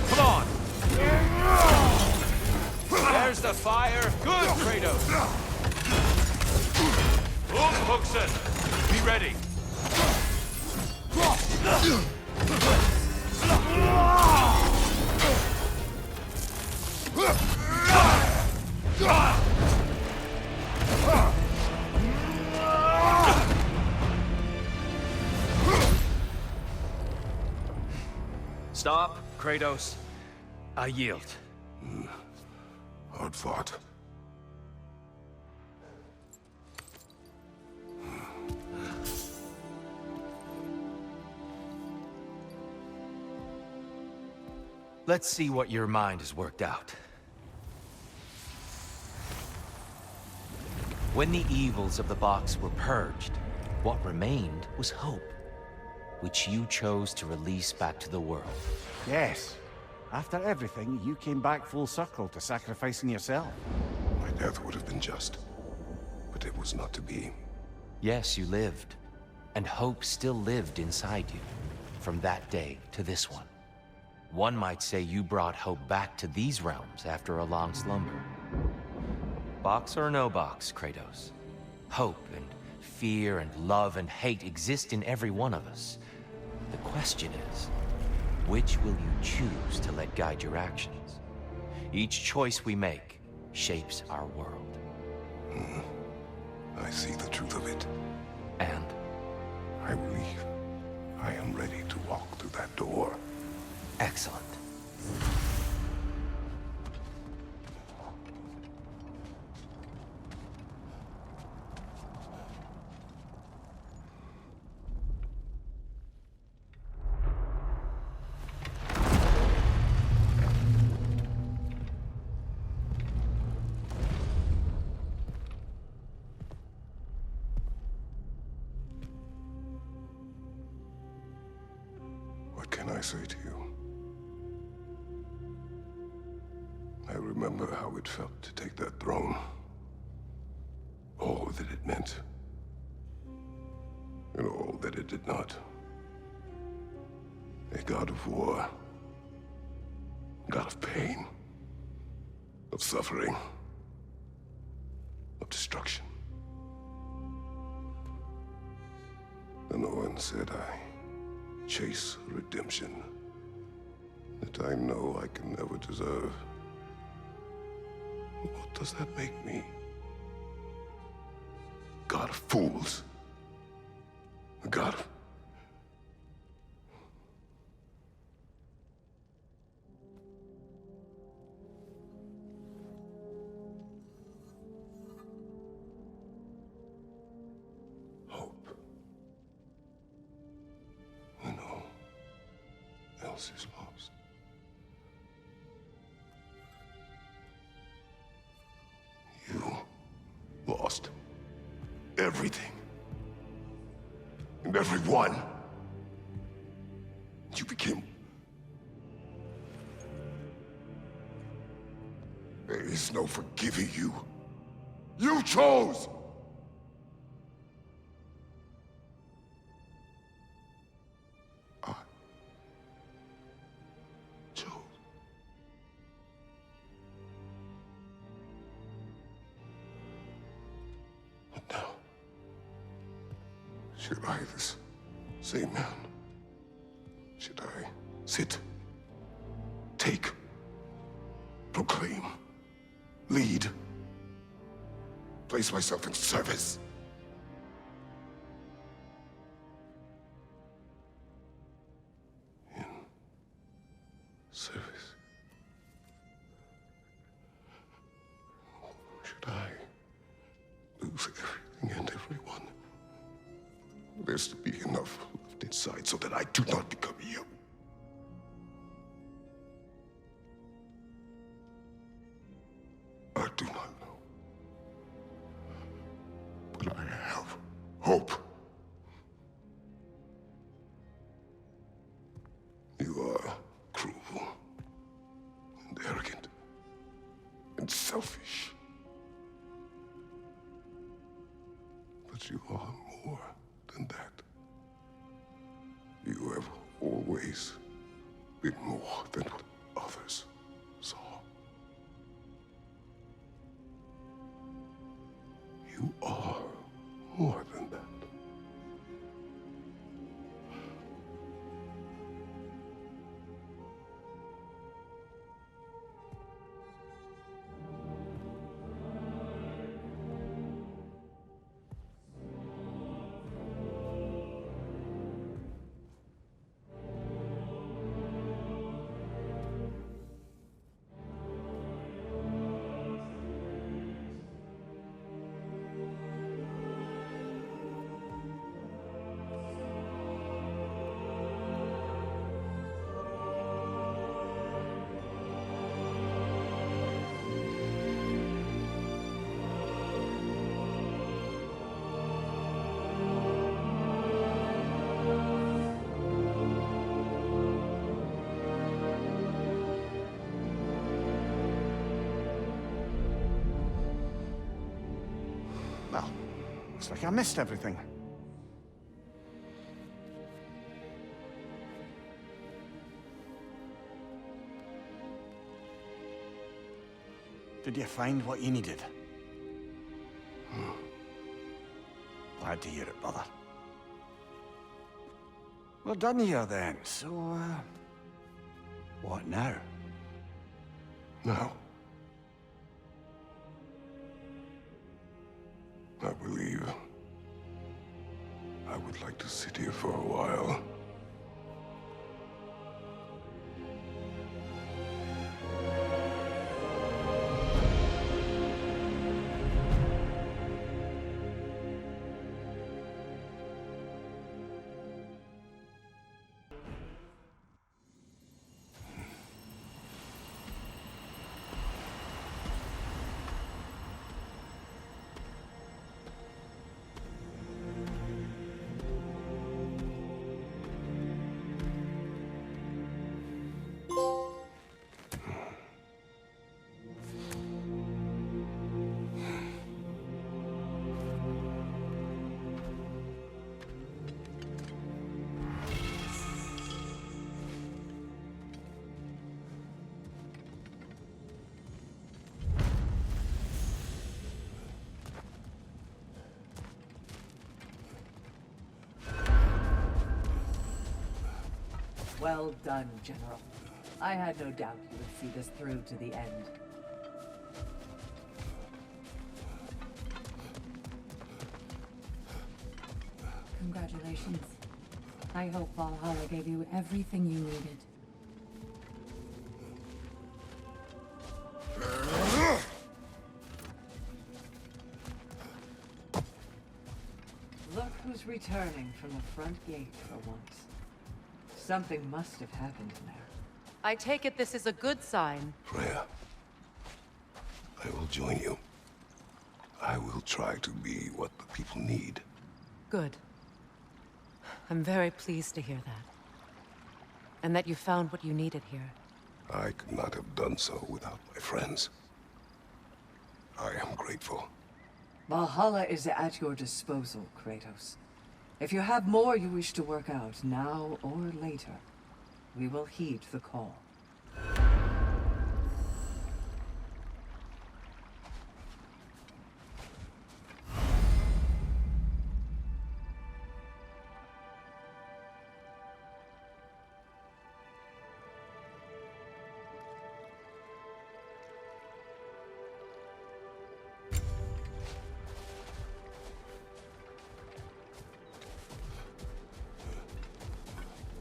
Speaker 9: Come on! There's the fire. Good, Kratos. Hookson, be ready. Stop, Kratos. I yield.
Speaker 1: Hard fought.
Speaker 8: Let's see what your mind has worked out. When the evils of the box were purged, what remained was hope, which you chose to release back to the world.
Speaker 2: Yes. After everything, you came back full circle to sacrificing yourself.
Speaker 1: My death would have been just, but it was not to be.
Speaker 8: Yes, you lived, and hope still lived inside you, from that day to this one. One might say you brought hope back to these realms after a long slumber. Box or no box, Kratos. Hope and fear and love and hate exist in every one of us. The question is, which will you choose to let guide your actions? Each choice we make shapes our world.
Speaker 1: I see the truth of it.
Speaker 8: And?
Speaker 1: I believe I am ready to walk through that door.
Speaker 8: Excellent.
Speaker 1: What can I say to you? I remember how it felt to take that throne. All that it meant. And all that it did not. A god of war. God of pain. Of suffering. Of destruction. And the one said I chase redemption that I know I can never deserve. What does that make me? God of fools. A god of... hope. When all else is lost. You lost everything. And everyone. You became... There is no forgiving you. You chose! I chose. But now, should I, this same man, should I sit, take, proclaim, lead, place myself in service? In service? Should I lose everything and everyone? There's to be enough left inside so that I do not become you. I do not know. But I have hope. You are cruel and arrogant and selfish. But you are more than that. You have always been more than what others saw. You are more than that.
Speaker 2: Well, looks like I missed everything. Did you find what you needed? Glad to hear it, brother. We're done here then, so, what now?
Speaker 1: Now, I believe I would like to sit here for a while.
Speaker 6: Well done, General. I had no doubt you would see this through to the end.
Speaker 5: Congratulations. I hope Valhalla gave you everything you needed.
Speaker 4: Look who's returning from the front gate for once. Something must have happened in there.
Speaker 3: I take it this is a good sign.
Speaker 1: Freya, I will join you. I will try to be what the people need.
Speaker 3: Good. I'm very pleased to hear that. And that you found what you needed here.
Speaker 1: I could not have done so without my friends. I am grateful.
Speaker 4: Valhalla is at your disposal, Kratos. If you have more you wish to work out, now or later, we will heed the call.